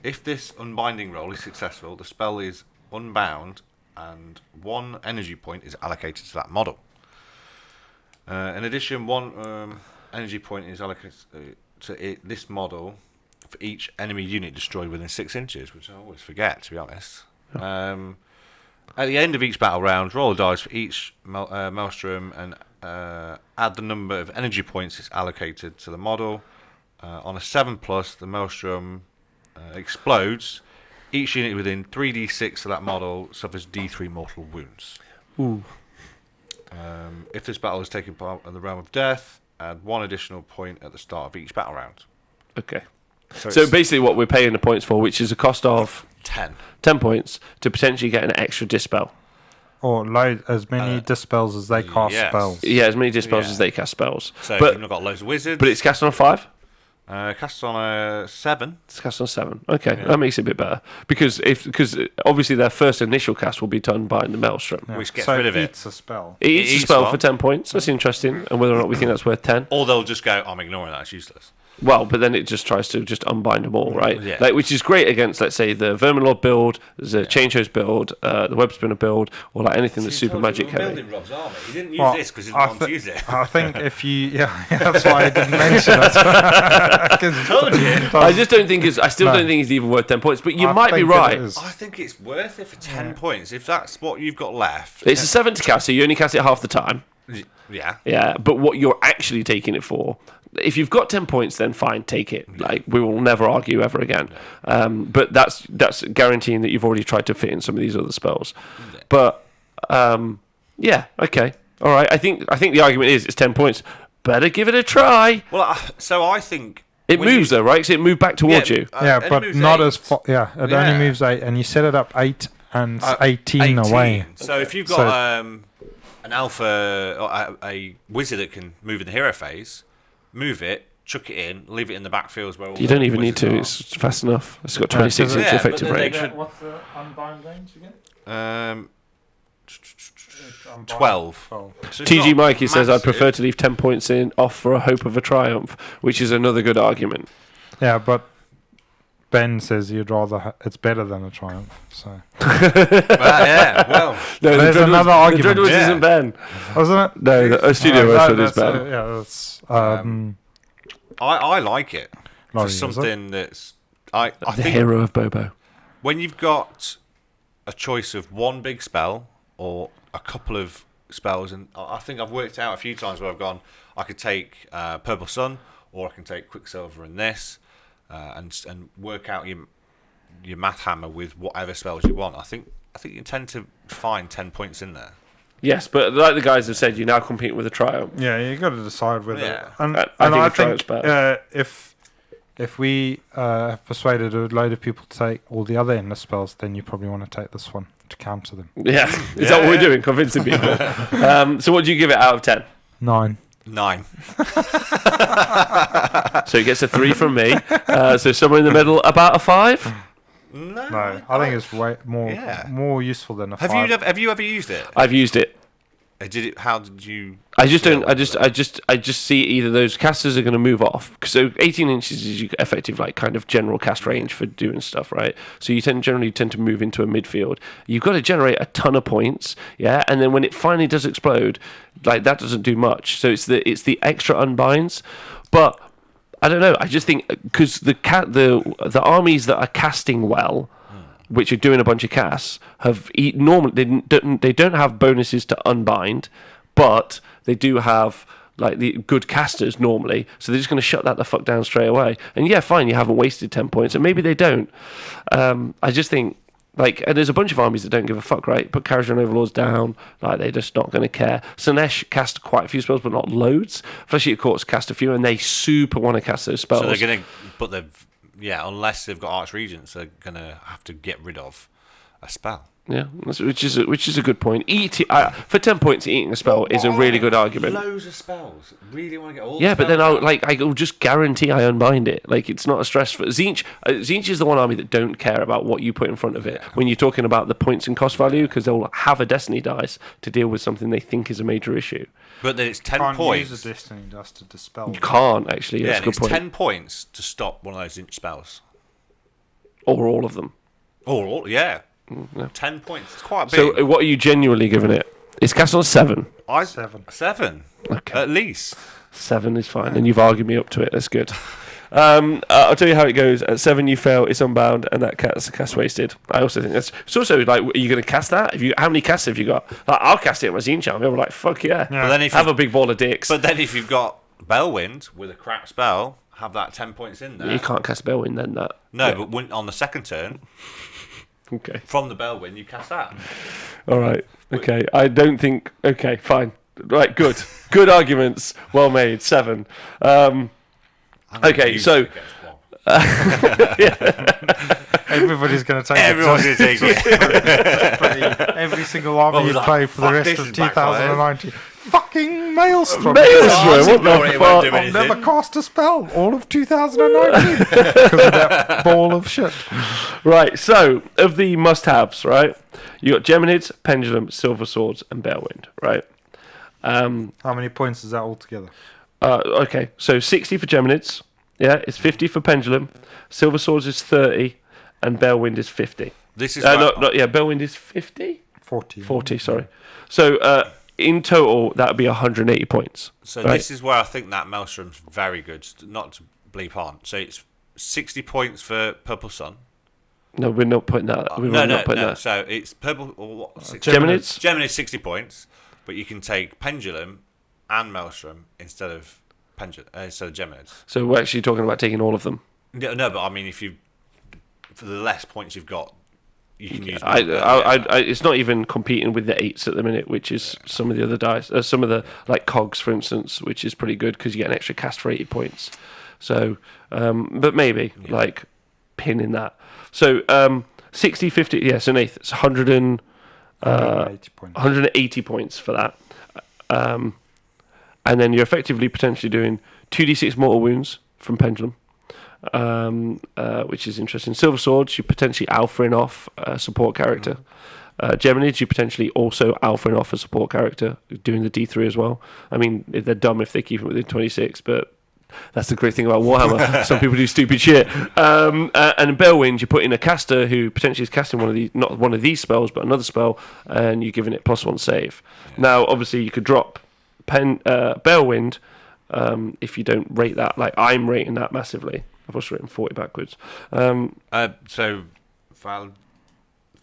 if this unbinding roll is successful, the spell is unbound and 1 energy point is allocated to that model. In addition, 1 energy point is allocated to this model for each enemy unit destroyed within 6 inches, which I always forget, to be honest. At the end of each battle round, roll a dice for each Maelstrom and add the number of energy points it's allocated to the model. On a 7+, the Maelstrom explodes. Each unit within 3d6 of that model suffers d3 mortal wounds. Ooh. If this battle is taken part in the realm of death, add 1 additional point at the start of each battle round. Okay. So basically what we're paying the points for, which is a cost of 10 points to potentially get an extra dispel. Or load as many dispels as they cast spells. Yeah, as many dispels as they cast spells. So but, you've not got loads of wizards. But it's cast on a 5? Cast on a 7. It's cast on 7. Okay, that makes it a bit better. Because obviously their first initial cast will be done by the Maelstrom. Yeah. Which gets so rid of it it. eats a spell. It eats a spell for 10 points. That's interesting. And whether or not we think that's worth 10. Or they'll just go, I'm ignoring that, it's useless. Well, but then it just tries to just unbind them all, right? Yeah. Like, which is great against, let's say, the Verminlord build, the Change Hose build, the Web Spinner build, or like anything that's super magic heavy. Building Rob's army. He didn't use this because he didn't want to use it. I think if you... Yeah, that's why I didn't mention it. Told you. I just don't think I still don't think it's even worth 10 points, but you might be right. I think it's worth it for 10 points. If that's what you've got left. It's a 7 to cast, so you only cast it half the time. Yeah. Yeah, but what you're actually taking it for, if you've got 10 points, then fine, take it. Like, we will never argue ever again. But that's guaranteeing that you've already tried to fit in some of these other spells. But yeah, okay, all right. I think the argument is it's 10 points. Better give it a try. Well, so I think it moves though, right? So it moved back towards you. But not as far. Yeah, it only moves 8, and you set it up 8 and 18 away. So if you've got an alpha or a wizard that can move in the hero phase, move it, chuck it in, leave it in the backfields where all you don't even need to. It's fast enough. It's got 26 inch effective range. What's the unbind range again? 12. So TG Mikey says I'd prefer to leave 10 points off for a hope of a triumph, which is another good argument. Yeah, but Ben says you'd rather it's better than a triumph. So well, no, there's another argument. The Dreadwoods isn't Ben, wasn't it? No, the studio version is Ben. That's I like it for something that's I the think hero of Bobo. When you've got a choice of one big spell or a couple of spells, and I think I've worked out a few times where I've gone, I could take Purple Sun, or I can take Quicksilver and this, and work out your math hammer with whatever spells you want. I think you tend to find 10 points in there. Yes, but like the guys have said, you're now competing with a triumph. Yeah, you got to decide whether. Yeah. And I I think if we have persuaded a load of people to take all the other endless spells, then you probably want to take this one to counter them. Yeah, is that what we're doing? Convincing people. So what do you give it out of 10? 9. 9. So it gets a 3 from me. So somewhere in the middle, about a 5. No, I think it's way more useful than a 5. Have you ever used it? I've used it. Did it? How did you? I just don't. I just see either those casters are going to move off. So 18 inches is your effective, like kind of general cast range for doing stuff, right? So you generally tend to move into a midfield. You've got to generate a ton of points, yeah. And then when it finally does explode, like that doesn't do much. So it's the extra unbinds, but I don't know. I just think because the armies that are casting well, which are doing a bunch of casts, normally they don't have bonuses to unbind, but they do have like the good casters normally, so they're just going to shut that the fuck down straight away. And yeah, fine, you haven't wasted 10 points, and maybe they don't. I just think and there's a bunch of armies that don't give a fuck, right? Put Kharadron Overlords down, like they're just not going to care. Slanesh cast quite a few spells, but not loads. Flesh Eater Courts cast a few, and they super want to cast those spells. So they're going to, but unless they've got Archregents, they're going to have to get rid of a spell. Yeah, which is a good point. For 10 points, eating a spell is a really good argument. Loads of spells. Really want to get all. Yeah, the but then spells out. I'll just guarantee I unbind it. Like, it's not a stress for Tzeentch. Tzeentch is the one army that don't care about what you put in front of it when you're talking about the points and cost value, because they'll have a destiny dice to deal with something they think is a major issue. But then it's 10 Can't points. use a destiny dust to dispel. You can't actually. Yeah, That's and a good it's point. 10 points to stop one of those inch spells. Or all of them. Yeah. Yeah. 10 points. It's quite big. So, what are you genuinely giving it? It's cast on 7. 7. Okay. At least. 7 is fine, and you've argued me up to it. That's good. I'll tell you how it goes. At 7, you fail. It's unbound, and that's a cast wasted. I also think that's. It's also like, are you going to cast that? How many casts have you got? Like, I'll cast it at my Tzeentch army. I'm like, fuck yeah. But then if have a big ball of dicks. But then if you've got Bellwind with a crap spell, have that 10 points in there. You can't cast Bellwind then. That. No, Yeah. but on the second turn, Okay. from the Bellwind, you cast that. All right. Okay. I don't think. Okay. Fine. Right. Good. Good arguments. Well made. 7. Okay. So. Everybody's going to take Everyone's it. going to take it. Every single army you like, play for the fuck, rest this of is backfired. 2019. Fucking Maelstrom. Maelstrom. What the It won't fuck? do I'll anything. never cast a spell all of 2019 because of that ball of shit. Right. So, of the must-haves, right? You got Geminids, Pendulum, Silver Swords, and Bellwind, right? How many points is that altogether? Okay. So 60 for Geminids. Yeah, it's 50 for Pendulum. Silver Swords is 30, and Bellwind is 50. This is Bellwind is 50? 40. 40, sorry. So in total, that would be 180 points. So right? this is where I think that Maelstrom's very good. Not to bleep on. So it's 60 points for Purple Sun. No, we're not putting that. No. So it's Purple. Or what? Geminids? Geminids 60 points, but you can take Pendulum and Maelstrom instead of Geminids. So we're actually talking about taking all of them. No, but I mean, if you for the less points you've got, you can use. It's not even competing with the 8s at the minute, which is some of the other dice. Some of the like cogs, for instance, which is pretty good because you get an extra cast for 80 points. So, but maybe like pinning that. So 60, 50, yes, an eighth. It's 180 points for that. And then you're effectively potentially doing 2d6 mortal wounds from Pendulum, which is interesting. Silver Swords, you're potentially alphaing off a support character. Geminids, you're potentially also alphaing off a support character, doing the D3 as well. I mean, they're dumb if they keep it within 26, but that's the great thing about Warhammer. Some people do stupid shit. And in Bellwind, you put in a caster who potentially is casting not one of these spells, but another spell, and you're giving it +1 save. Now, obviously, you could drop Bellwind if you don't rate that. Like, I'm rating that massively. I've also written 40 backwards. So,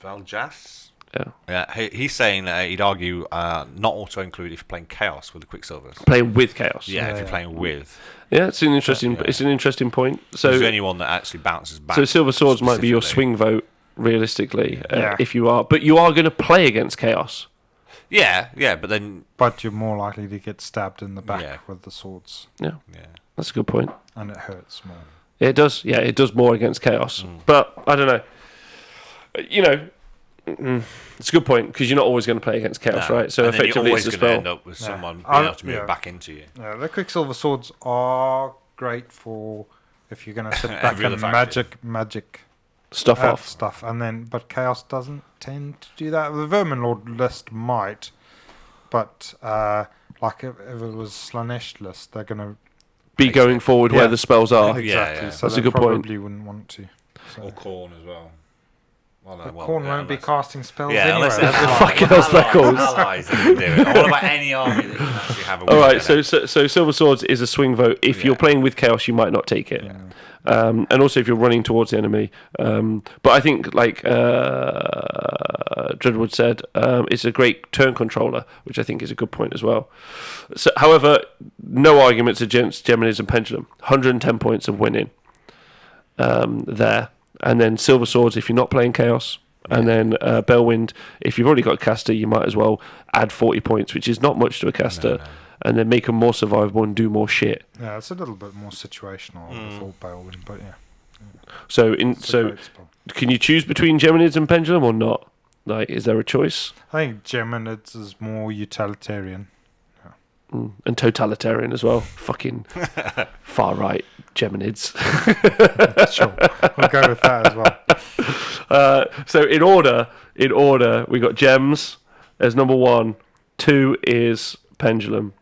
Valjas? Yeah, he's saying that he'd argue not auto-include if you're playing Chaos with the Quicksilvers. Playing with Chaos. Yeah, if you're playing with. Yeah, it's an interesting. It's an interesting point. So there's only one that actually bounces back. So Silver Swords might be your swing vote, realistically, if you are. But you are going to play against Chaos. Yeah, but then. But you're more likely to get stabbed in the back with the swords. Yeah, that's a good point. And it hurts more. It does. Yeah, it does more against Chaos. But I don't know. You know. It's a good point because you're not always going to play against Chaos, right? So and effectively, you're it's a always going to spell. end up with someone being able to move back into you. Yeah, the Quicksilver Swords are great for if you're going to sit back and magic stuff off. But Chaos doesn't tend to do that. The Vermin Lord list might, but like if it was Slanesh list, they're going to be going forward where the spells are. Exactly. Yeah. So that's a good point. Probably wouldn't want to. So. Or Khorne as well. Khorne won't be casting spells anyway. Unless fucking Speccles. Allies that can do it. What about any army that can actually have a All right, so Silver Swords is a swing vote. If you're playing with Chaos, you might not take it. Yeah. And also if you're running towards the enemy. But I think, like Dreadwood said, it's a great turn controller, which I think is a good point as well. So, however, no arguments against Geminids and Pendulum. 110 points of winning there. And then Silver Swords if you're not playing Chaos. And then Bellwind, if you've already got a caster, you might as well add 40 points, which is not much to a caster. No. And then make them more survivable and do more shit. Yeah, it's a little bit more situational before Bellwind, but yeah. So can you choose between Geminids and Pendulum or not? Like, is there a choice? I think Geminids is more utilitarian. And totalitarian as well. Fucking far right Geminids. Sure, we'll go with that as well. So in order, we got gems as number 1. 2 is pendulum,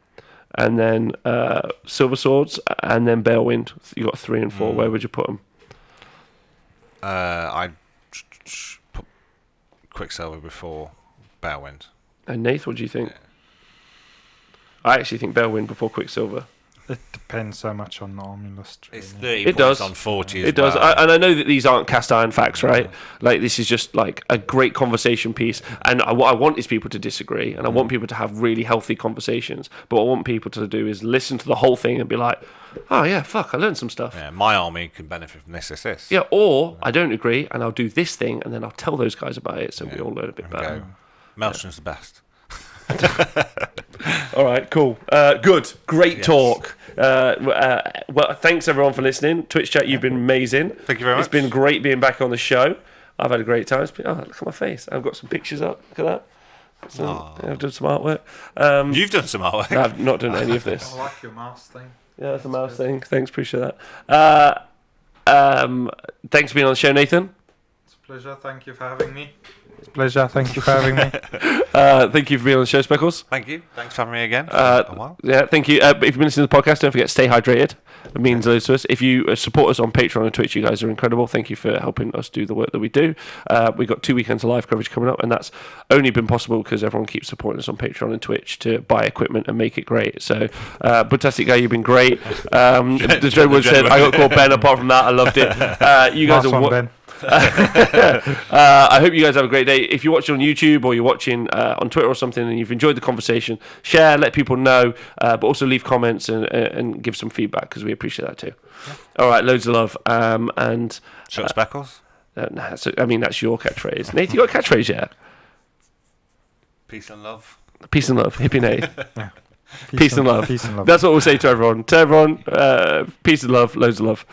and then silver swords, and then Balewind. You got 3 and 4. Where would you put them? I'd put Quicksilver before Balewind. And Nath, what do you think? Yeah. I actually think Balewind before Quicksilver. It depends so much on the army list. Really. It's 30 points on 40 as It does. well. And I know that these aren't cast iron facts, right? Like, this is just like a great conversation piece. And what I want is people to disagree, and I want people to have really healthy conversations. But what I want people to do is listen to the whole thing and be like, oh yeah, fuck, I learned some stuff. Yeah, my army can benefit from this. Yeah, or I don't agree, and I'll do this thing, and then I'll tell those guys about it, so we all learn a bit better. Maelstrom's the best. All right, cool. Good. Great talk. Well, thanks everyone for listening. Twitch chat, you've been amazing. Thank you very much. It's been great being back on the show. I've had a great time. Oh, look at my face. I've got some pictures up. Look at that. I've done some artwork. You've done some artwork. I've not done any of this. I like your mouse thing. Yeah, that's a mouse thing. Thanks, appreciate that. Thanks for being on the show, Nathan. It's a pleasure. Thank you for having me. It's a pleasure. Thank you for having me. Thank you for being on the show, Speckles. Thank you. Thanks for having me again. A while. Yeah, thank you. If you've been listening to the podcast, don't forget to stay hydrated. It means loads to us. If you support us on Patreon and Twitch, you guys are incredible. Thank you for helping us do the work that we do. We've got 2 weekends of live coverage coming up, and that's only been possible because everyone keeps supporting us on Patreon and Twitch to buy equipment and make it great. So, fantastic guy, you've been great. The Joe Wood said, I got called Ben. Apart from that, I loved it. You guys are Ben. I hope you guys have a great day. If you're watching on YouTube or you're watching on Twitter or something and you've enjoyed the conversation, share, let people know, but also leave comments and give some feedback because we appreciate that too. All right, loads of love. And Shut Speckles. That's your catchphrase. Nate, you got a catchphrase yet? Peace and love. Peace and love. Hippie Nate. Yeah. Peace and love. Peace and love. That's what we'll say to everyone. To everyone, peace and love, loads of love.